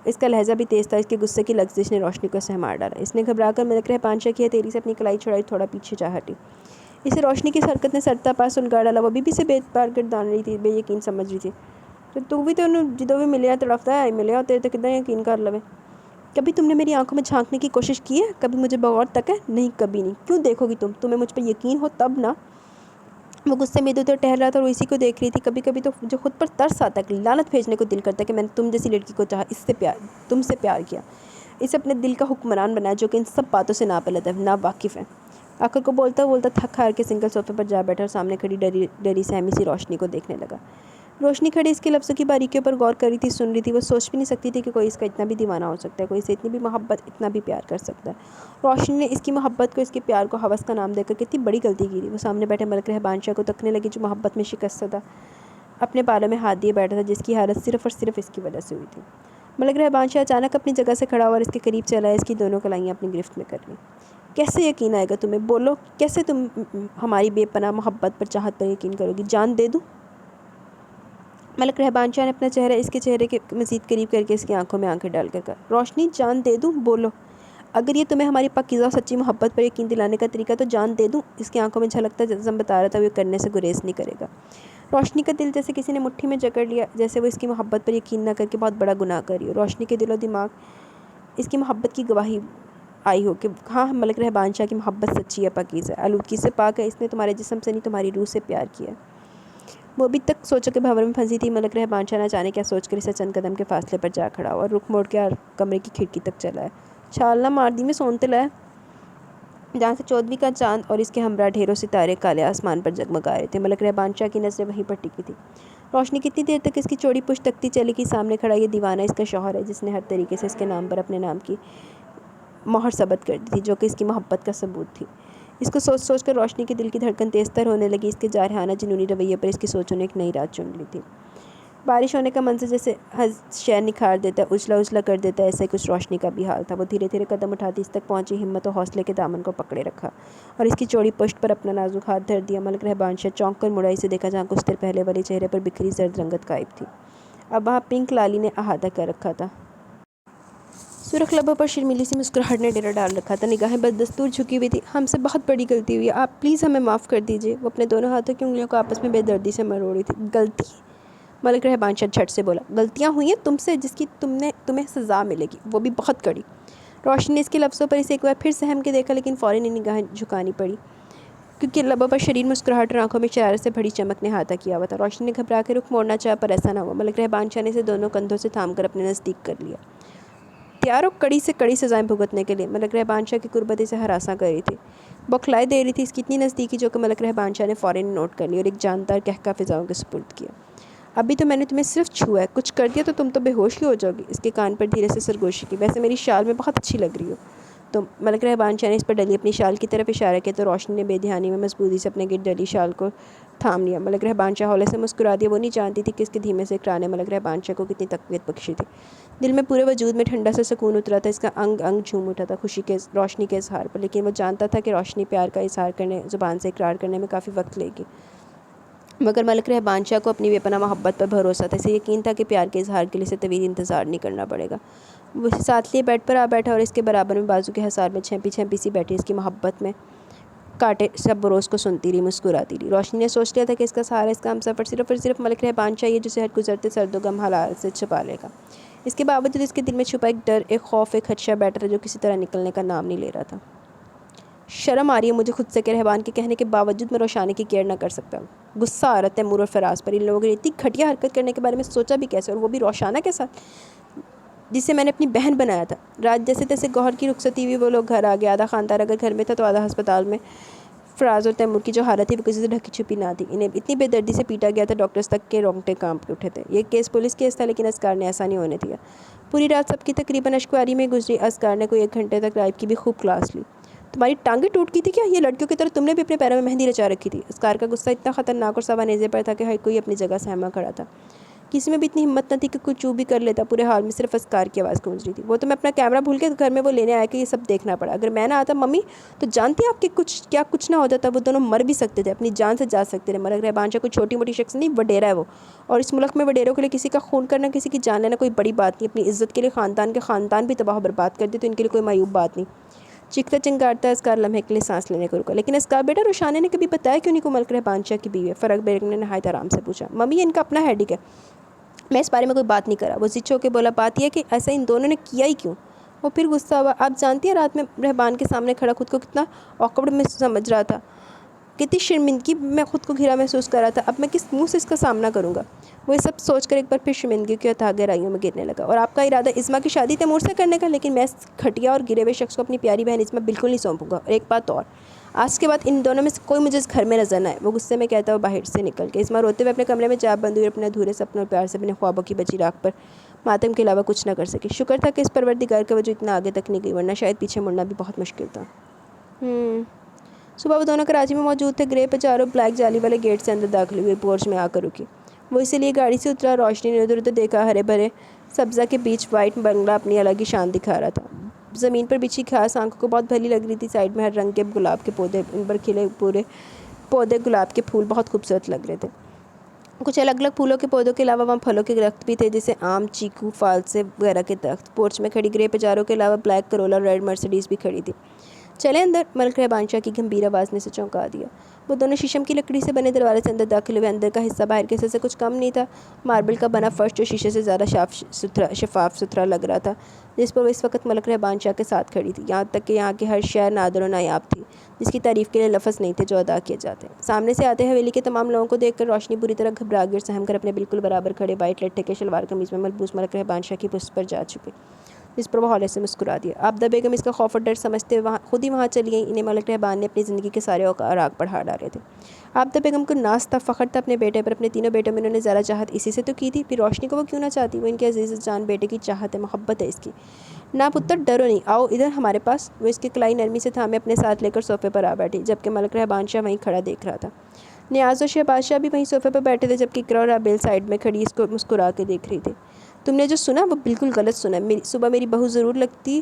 اس کا لہجہ بھی تیز تھا۔ اس کے غصے کی لغزش نے روشنی کو سہمار ڈالا۔ اس نے گھبرا کر ملک رہبان شاہ کی ہتھیلی سے اپنی کلائی چھڑائی، تھوڑا پیچھے جا ہٹی۔ اسے روشنی کی اس حرکت نے سرتا پا سلگا ڈالا۔ وہ ابھی بھی اسے بے بار گردان رہی تھی، بے یقین سمجھ رہی تھی۔ تو بھی تو جدوں بھی ملیا تڑفتا ہے، ملیا تیرے تو کدھر یقین کر لوے؟ کبھی تم نے میری آنکھوں میں جھانکنے کی کوشش کی ہے؟ کبھی مجھے بغور تک ہے؟ نہیں، کبھی نہیں۔ کیوں دیکھو گی تمہیں مجھ پر یقین ہو تب نا۔ وہ غصے میں ادھر ادھر ٹہل رہا تھا اور اسی کو دیکھ رہی تھی۔ کبھی کبھی تو مجھے خود پر ترس آتا ہے، لعنت بھیجنے کو دل کرتا ہے کہ میں نے تم جیسی لڑکی کو چاہا، تم سے پیار کیا، اسے اپنے دل کا حکمران بنایا، جو کہ ان سب باتوں سے نابلد ہے، ناواقف ہے۔ آخر کو بولتا بولتا تھک ہار کے سنگل صوفے پر جا بیٹھا اور سامنے کھڑی ڈری سہمی سی روشنی کو دیکھنے لگا۔ روشنی کھڑی اس کے لفظوں کی باریکیوں پر غور کر رہی تھی، سن رہی تھی۔ وہ سوچ بھی نہیں سکتی تھی کہ کوئی اس کا اتنا بھی دیوانہ ہو سکتا ہے، کوئی اسے اتنی بھی محبت، اتنا بھی پیار کر سکتا ہے۔ روشنی نے اس کی محبت کو، اس کے پیار کو ہوس کا نام دے کر کتنی بڑی غلطی کی تھی۔ وہ سامنے بیٹھے ملک رہبان شاہ کو تکنے لگی جو محبت میں شکستہ اپنے بالوں میں ہاتھ دیے بیٹھا تھا، جس کی حالت صرف اور صرف اس کی وجہ سے ہوئی تھی۔ ملک رہبان شاہ اچانک اپنی جگہ سے کھڑا ہوا اور اس کے قریب چلا، اس کی دونوں کلائیاں اپنی گرفت میں کر لیں۔ کیسے یقین آئے گا تمہیں؟ بولو، کیسے تم ہماری بے پناہ محبت پر، چاہت پر یقین کرو گی؟ جان دے دوں؟ ملک رہبان شاہ نے اپنا چہرہ اس کے چہرے کے مزید قریب کر کے اس کی آنکھوں میں آنکھیں ڈال کر کہا، روشنی، جان دے دوں؟ بولو، اگر یہ تمہیں ہماری پاکیزہ اور سچی محبت پر یقین دلانے کا طریقہ تو جان دے دوں؟ اس کی آنکھوں میں جھلکتا جزم بتا رہا تھا وہ یہ کرنے سے گریز نہیں کرے گا۔ روشنی کا دل جیسے کسی نے مٹھی میں جکڑ لیا، جیسے وہ اس کی محبت پر یقین نہ کر کے بہت بڑا گناہ کر رہی ہو۔ روشنی کے دل و دماغ اس کی محبت کی گواہی آئی ہو کہ ہاں، ملک رہبان شاہ کی محبت سچی ہے، پاکیزہ ہے، آلودگی سے پاک ہے۔ اس نے تمہارے جسم سے نہیں، تمہاری روح سے پیار کیا ہے۔ وہ ابھی تک سوچوں کے بھنور میں پھنسی تھی۔ ملک رہبان شاہ نے اچانک کیا سوچ کر اسے چند قدم کے فاصلے پر جا کھڑا ہوا اور رخ موڑ کے کمرے کی کھڑکی تک چلا ہے۔ چھال نہ مار دی میں سون تے لے۔ جہاں سے چودھویں کا چاند اور اس کے ہمراہ ڈھیروں ستارے کالے آسمان پر جگمگا رہے تھے۔ ملک رہبان شاہ کی نظریں وہیں پر ٹکی تھی۔ روشنی کتنی دیر تک اس کی چوڑی پشت تکتی چلے گی؟ سامنے کھڑا یہ دیوانہ اس کا شوہر ہے، جس نے ہر طریقے سے اس کے نام پر اپنے نام کی مہر ثبت کر دی تھی، جو کہ اس کی محبت کا ثبوت تھی۔ اس کو سوچ سوچ کر روشنی کے دل کی دھڑکن تیز تر ہونے لگی۔ اس کے جارحانہ جنونی رویے پر اس کی سوچوں نے ایک نئی راہ چن لی تھی۔ بارش ہونے کا منظر جیسے شہر نکھار دیتا ہے، اجلا اجلا کر دیتا ہے، ایسا ہی کچھ روشنی کا بھی حال تھا۔ وہ دھیرے دھیرے قدم اٹھاتی اس تک پہنچی، ہمت و حوصلے کے دامن کو پکڑے رکھا اور اس کی چوڑی پشت پر اپنا نازک ہاتھ دھر دیا۔ ملک رہبان شاہ چونک کر مڑا، اسے دیکھا جہاں کچھ دیر پہلے والے چہرے پر بکھری زرد رنگت غائب تھی، اب وہاں پنک لالی نے احاطہ کر رکھا تھا۔ سرخ لبوں پر شرمیلی سی مسکراہٹ نے ڈیرا ڈال رکھا تھا، نگاہیں بدستور جھکی ہوئی تھی۔ ہم سے بہت بڑی غلطی ہوئی ہے، آپ پلیز ہمیں معاف کر دیجیے۔ وہ اپنے دونوں ہاتھوں کی انگلیوں کو آپس میں بے دردی سے مروڑی تھی۔ غلطی؟ ملک رہبان شاہ جھٹ سے بولا، غلطیاں ہوئی ہیں تم سے، جس کی تمہیں سزا ملے گی، وہ بھی بہت کڑی۔ روشنی نے اس کے لفظوں پر اسے ایک بار پھر سہم کے دیکھا، لیکن فوراً ہی نگاہیں جھکانی پڑی، کیونکہ لبوں پر شریر مسکراہٹ اور آنکھوں میں شرارت سے بھری چمک نے احاطہ کیا ہوا تھا۔ روشنی نے گھبرا کے رخ موڑنا چاہا، پر ایسا نہ ہوا۔ ملک رہبان شاہ نے اسے دونوں کندھوں سے تھام کر اپنے نزدیک کر لیا۔ تیار ہو کڑی سے کڑی سزائیں بھگتنے کے لیے؟ ملک رہبان شاہ کی قربت اسے ہراساں کر رہی تھی، بوکھلائے دے رہی تھی۔ اس کی اتنی نزدیکی جو کہ ملک رہبان شاہ نے فوراً نوٹ کر لی اور ایک جاندار کہکا فضاؤں کے سپرد کیا۔ ابھی تو میں نے تمہیں صرف چھوا ہے، کچھ کر دیا تو تم تو بے ہوش ہی ہو جاؤ گی۔ اس کے کان پر دھیرے سے سرگوشی کی، ویسے میری شال میں بہت اچھی لگ رہی ہو تم۔ ملک رہبان شاہ نے اس پر ڈلی اپنی شال کی طرف اشارہ کیا تو روشنی نے بے دھیانی میں مضبوطی سے اپنے گرد ڈلی شال کو تھام لیا۔ ملک رہبان شاہ ہولے سے مسکرا دیا۔ وہ نہیں جانتی تھی کہ اس کے دھیمے سے اقرار نے ملک رہبان شاہ کو کتنی تقویت بخشی تھی۔ دل میں پورے وجود میں ٹھنڈا سا سکون اترا تھا، اس کا انگ انگ جھوم اٹھا تھا خوشی کے روشنی کے اظہار پر، لیکن وہ جانتا تھا کہ روشنی پیار کا اظہار کرنے، زبان سے اقرار کرنے میں کافی وقت لے گی۔ مگر ملک رہبان شاہ کو اپنی بے پناہ محبت پر بھروسہ تھا، اسے یقین تھا کہ پیار کے اظہار کے لیے اسے طویل انتظار نہیں کرنا پڑے گا۔ وہ اسے ساتھ لیے بیڈ پر آ بیٹھا اور اس کے برابر میں بازو کے حصار میں چھینپی چھینپی سی بیٹھی اس کی محبت میں کاٹے سب بروز کو سنتی رہی، مسکراتی رہی۔ روشنی نے سوچ لیا تھا کہ اس کا سہارا، اس کا ہمسفر صرف اور صرف ملک رہبان شاہ ہی ہے، جو اسے ہر گزرتے سرد و گم حالات سے چھپا لے گا۔ اس کے باوجود اس کے دل میں چھپا ایک ڈر، ایک خوف، ایک خدشہ بیٹھا تھا جو کسی طرح نکلنے کا نام نہیں لے رہا تھا۔ شرم آ رہی ہے مجھے خود سے کہ رہبان کے کہنے کے باوجود میں روشانی کی کیئر نہ کر سکتا ہوں۔ غصہ آ رہا ہے تیمور اور فراز پر، ان لوگوں کی اتنی گھٹیا حرکت کرنے کے بارے میں سوچا بھی کیسے، اور وہ بھی روشانہ کے ساتھ، جسے میں نے اپنی بہن بنایا تھا۔ رات جیسے تیسے گوہر کی رخصتی ہوئی وہ لوگ گھر آ گئے، آدھا خاندان اگر گھر میں تھا تو آدھا ہسپتال میں۔ فراز اور تیمور کی جو حالت تھی وہ کسی سے ڈھکی چھپی نہ تھی، انہیں اتنی بے دردی سے پیٹا گیا تھا ڈاکٹرز تک کے رونگٹے کانپ اٹھے تھے۔ یہ کیس پولیس کیس تھا، لیکن اسکار نے ایسا نہیں ہونے دیا۔ پوری رات سب کی تقریباً اشکواری میں گزری۔ اسکار نے کوئی 1 گھنٹے تک رائب کی بھی خوب کلاس لی۔ تمہاری ٹانگیں ٹوٹ گئی تھی کیا؟ یہ لڑکیوں کی طرح تم نے بھی اپنے پیروں میں مہندی رچا رکھی تھی؟ اسکار کا غصہ اتنا خطرناک اور سوا نیزے پر تھا کہ ہر کوئی اپنی جگہ سہما کھڑا تھا، کسی میں بھی اتنی ہمت نہ تھی کہ کوئی چو بھی کر لیتا۔ پورے حال میں صرف اسکار کی آواز گونج رہی تھی۔ وہ تو میں اپنا کیمرہ بھول کے گھر میں وہ لینے آیا کہ یہ سب دیکھنا پڑا، اگر میں نہ آتا ممی تو جانتی آپ کہ کیا کچھ نہ ہوتا تھا۔ وہ دونوں مر بھی سکتے تھے، اپنی جان سے جا سکتے تھے۔ ملک رہبان شاہ کوئی چھوٹی موٹی شخص نہیں، وڈیرا ہے وہ، اور اس ملک میں وڈیروں کے لیے کسی کا خون کرنا، کسی کی جان لینا کوئی بڑی بات نہیں۔ اپنی عزت کے لیے خاندان بھی تباہ و برباد کر دے تو ان کے لیے کوئی معیوب بات نہیں۔ چیختا چنگارتا اسکار لمحے کے لیے سانس لینے کو رکا۔ لیکن اسکار بیٹا، روشانی نے کبھی بتایا کیوں نہیں کو ملک رہبان شاہ کی بیوی ہے؟ فرق بیگم نے نہایت آرام سے پوچھا۔ ممی ان کا اپنا ہیڈک ہے، میں اس بارے میں کوئی بات نہیں کرا۔ وہ ضد ہو کے بولا، بات یہ کہ ایسا ان دونوں نے کیا ہی کیوں؟ وہ پھر غصہ ہوا۔ آپ جانتی ہیں رات میں رہبان کے سامنے کھڑا خود کو کتنا آکورڈ میں سمجھ رہا تھا، کتنی شرمندگی میں خود کو گھرا محسوس کر رہا تھا۔ اب میں کس منہ سے اس کا سامنا کروں گا؟ وہ یہ سب سوچ کر ایک بار پھر شرمندگی کے اتھاہ گہرائیوں میں گرنے لگا۔ اور آپ کا ارادہ عظمیٰ کی شادی تیمور سے کرنے کا؟ لیکن میں اس گھٹیا اور گرے ہوئے شخص کو اپنی پیاری بہن عظمیٰ بالکل نہیں سونپوں گا۔ اور ایک بات اور، آج کے بعد ان دونوں میں سے کوئی مجھے اس گھر میں نظر نہ آئے۔ وہ غصے میں کہتا ہوا باہر سے نکل کے عظمیٰ روتے ہوئے اپنے کمرے میں جا بند ہوئی اور اپنے ادھورے سپنوں اور پیار سے اپنے خوابوں کی بچی راکھ پر ماتم کے علاوہ کچھ نہ کر سکی۔ شکر تھا کہ اس پروردگار کا وجود اتنا آگے تک نہیں گئی، ورنہ شاید پیچھے مڑنا بھی بہت مشکل تھا۔ صبح وہ دونوں کراچی میں موجود تھے۔ گرے پجارو بلیک جالی والے گیٹ سے اندر داخل ہوئے، پورچ میں آ کر رکی۔ وہ اسی لیے گاڑی سے اترا۔ روشنی نے ادھر ادھر دیکھا، ہرے بھرے سبزہ کے بیچ وائٹ بنگلہ اپنی الگ ہی شان دکھا رہا تھا۔ زمین پر بچھی گھاس آنکھوں کو بہت بھلی لگ رہی تھی، سائیڈ میں ہر رنگ کے گلاب کے پودے، ان پر کھلے پورے پودے گلاب کے پھول بہت خوبصورت لگ رہے تھے۔ کچھ الگ الگ پھولوں کے پودوں کے علاوہ وہاں پھلوں کے درخت بھی تھے، جیسے آم، چیکو، فالسے وغیرہ کے درخت۔ پورچ میں کھڑی گرے پجارو کے علاوہ بلیک کرولا اور ریڈ مرسیڈیز بھی کھڑی تھی۔ چلے اندر، ملک رہبان شاہ کی گمبھیر آواز نے اسے چونکا دیا۔ وہ دونوں شیشم کی لکڑی سے بنے دروازے سے اندر داخل ہوئے۔ اندر کا حصہ باہر کے حصے سے کچھ کم نہیں تھا، ماربل کا بنا فرش جو شیشے سے زیادہ شفاف ستھرا لگ رہا تھا، جس پر وہ اس وقت ملک رہبان شاہ کے ساتھ کھڑی تھی۔ یہاں تک کہ یہاں کی ہر شے نادر و نایاب تھی، جس کی تعریف کے لیے لفظ نہیں تھے جو ادا کیے جاتے۔ سامنے سے آتے حویلی کے تمام لوگوں کو دیکھ کر روشنی بری طرح گھبرا گئی اور سہم کر اپنے بالکل برابر کھڑے وائٹ لٹھے کے شلوار قمیض میں ملبوس ملک رہبان شاہ کی پشت پر جا چھپی۔ جس پر وہ ہولے سے مسکرا دیا۔ عابدہ بیگم اس کا خوف اور ڈر سمجھتے خود ہی وہاں چلی گئیں۔ انہیں ملک رہبان نے اپنی زندگی کے سارے اوراق پڑھا ڈالے تھے۔ عابدہ بیگم کو ناز تھا، فخر تھا اپنے بیٹے پر۔ اپنے تینوں بیٹوں میں انہوں نے زیادہ چاہت اسی سے تو کی تھی، پھر روشنی کو وہ کیوں نہ چاہتی؟ وہ ان کے عزیز جان بیٹے کی چاہت ہے، محبت ہے اس کی۔ نا پتر ڈرو نہیں، آؤ ادھر ہمارے پاس۔ وہ اس کی کلائی نرمی سے تھامے اپنے ساتھ لے کر صوفے پر آ بیٹھی، جبکہ ملک رہبان شاہ وہیں کھڑا دیکھ رہا تھا۔ نیاز و شہباز شاہ بھی وہیں صوفے پر بیٹھے تھے، جبکہ اقرا اور رابیل سائیڈ میں کھڑی اس کو مسکرا کے دیکھ رہی تھی۔ تم نے جو سنا وہ بالکل غلط سنا ہے۔ صبح میری بہو ضرور لگتی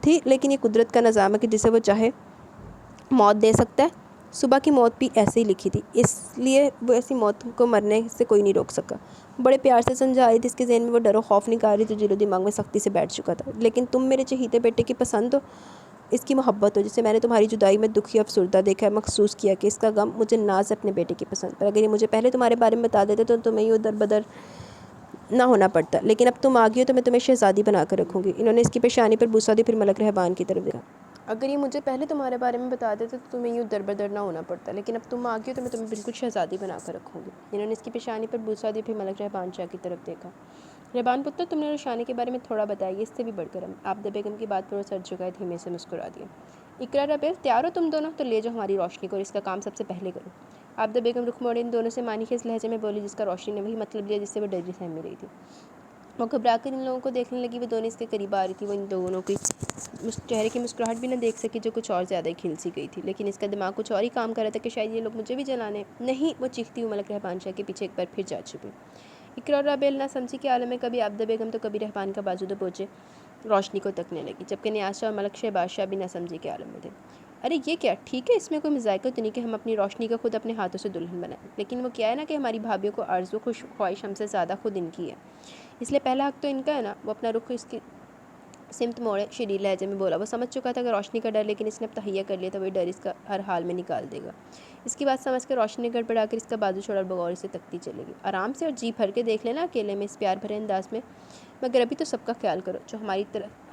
تھی، لیکن یہ قدرت کا نظام ہے کہ جسے وہ چاہے موت دے سکتا ہے۔ صبح کی موت بھی ایسے ہی لکھی تھی، اس لیے وہ ایسی موت کو مرنے سے کوئی نہیں روک سکا۔ بڑے پیار سے سمجھا رہی تھی، اس کے ذہن میں وہ ڈر و خوف نکال رہی تھی جو دماغ میں سختی سے بیٹھ چکا تھا۔ لیکن تم میرے چہیتے بیٹے کی پسند ہو، اس کی محبت ہو، جسے میں نے تمہاری جدائی میں دکھی افسردہ دیکھا ہے، محسوس کیا کہ اس کا غم مجھے ناز ہے اپنے بیٹے کی پسند پر۔ اگر یہ مجھے پہلے تمہارے بارے میں بتا دیتے تو تمہیں یوں در بدر نہ ہونا پڑتا، لیکن اب تم آ گئی ہو تو میں تمہیں شہزادی بنا کر رکھوں گی۔ انہوں نے اس کی پیشانی پر بوسہ دی، پھر ملک رہبان کی طرف دیکھا۔ اگر یہ مجھے پہلے تمہارے بارے میں بتا دیتے تو تمہیں یوں در بدر نہ ہونا پڑتا، لیکن اب تم آ گئی ہو تو میں تمہیں بالکل شہزادی بنا کر رکھوں گی۔ انہوں نے اس کی پیشانی پر بوسہ دی، پھر ملک رہبان شاہ کی طرف دیکھا۔ رہبان پتر، تم نے روشانی کے بارے میں تھوڑا بتایا، اس سے بھی بڑھ کر عابدہ بیگم کی بات پر وہ سر جھکائے دھیمے سے مسکرا دیا۔ اقرا، رابیل، تیار ہو تم دونوں؟ تو لے جاؤ ہماری روشنی کو اور اس کا کام سب سے پہلے کرو۔ عابدہ بیگم رخ موڑے ان دونوں سے معنی خیز لہجے میں بولی، جس کا روشنی نے وہی مطلب لیا جس سے وہ ڈری سہمی رہی تھی۔ وہ گھبرا کر ان لوگوں کو دیکھنے لگی، وہ دونوں اس کے قریب آ رہی تھی۔ وہ ان دونوں کی چہرے کی مسکراہٹ بھی نہ دیکھ سکی جو کچھ اور زیادہ ہی کھل سی گئی تھی، لیکن اس کا دماغ کچھ اور ہی کام کر رہا تھا کہ شاید یہ لوگ مجھے بھی جلانے نہیں۔ وہ چیختی ہوئی ملک رہبان شاہ کے پیچھے ایک بار پھر جا چھپی۔ اقرا اور رابیل نہ سمجھی کے عالم میں کبھی عابدہ بیگم تو کبھی رہبان کا بازو دبوچے روشنی کو تکنے لگی، جبکہ نیاز شاہ اور ملک شہباز شاہ بھی نہ سمجھی کے عالم میں تھے۔ ارے یہ کیا ٹھیک ہے، اس میں کوئی مذائقہ تو نہیں کہ ہم اپنی روشنی کا خود اپنے ہاتھوں سے دلہن بنائیں، لیکن وہ کیا ہے نا کہ ہماری بھابھیوں کو آرزو خواہش ہم سے زیادہ خود ان کی ہے، اس لیے پہلا حق تو ان کا ہے نا۔ وہ اپنا رخ اس کی سمت موڑے شریر لہجے میں بولا۔ وہ سمجھ چکا تھا کہ روشنی کا ڈر، لیکن اس نے اب تہیہ کر لیا تھا وہ ڈر اس کا ہر حال میں نکال دے گا۔ اس کی بات سمجھ کر روشنی نے گڑبڑا کر اس کا بازو چھوڑا اور بغور سے تکتی چلے گی۔ آرام سے اور جی بھر کے دیکھ لینا اکیلے میں، اس پیار بھرے انداز میں، مگر ابھی تو سب کا خیال کرو جو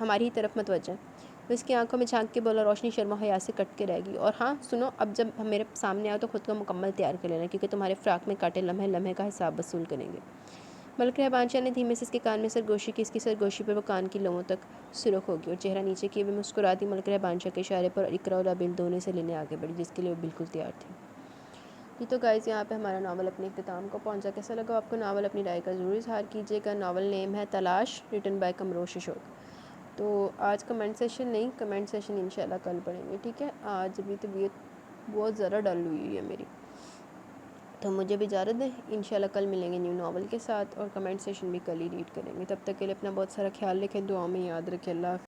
ہماری ہی طرف متوجہ ہے۔ وہ اس کی آنکھوں میں جھانک کے بولا۔ روشنی شرم و حیا سے کٹ کے رہ گئی۔ اور ہاں سنو، اب جب ہم میرے سامنے آؤ تو خود کو مکمل تیار کر لینا، کیونکہ تمہارے فراق میں کانٹے لمحے لمحے کا حساب وصول کریں گے۔ ملک رہبان شاہ نے دھیمے سے اس کے کان میں سرگوشی کی، اس کی سرگوشی پر وہ کان کی لوؤں تک سرخ ہو گئی اور چہرہ نیچے کیے ہوئے مسکراتی ملک رہبان شاہ کے اشارے پر اقرا اور رابیل دونوں سے لینے آگے بڑھی، جس کے لیے وہ بالکل تیار تھی۔ جی تو گائز، یہاں پہ ہمارا ناول اپنے اختتام کو پہنچا۔ کیسا لگا آپ کو ناول؟ اپنی رائے کا ضرور اظہار کیجیے گا۔ ناول نیم ہے تلاش، ریٹن بائی کمروش اشوک۔ تو آج کمنٹ سیشن نہیں، کمنٹ سیشن انشاءاللہ کل پڑھیں گے، ٹھیک ہے؟ آج بھی طبیعت بہت زیادہ ڈل ہوئی ہے میری، تو مجھے بھی اجازت دیں۔ انشاءاللہ کل ملیں گے نیو ناول کے ساتھ، اور کمنٹ سیشن بھی کل ہی ریڈ کریں گے۔ تب تک کے لیے اپنا بہت سارا خیال رکھیں، دعاؤں میں یاد رکھیں۔ اللہ حافظ۔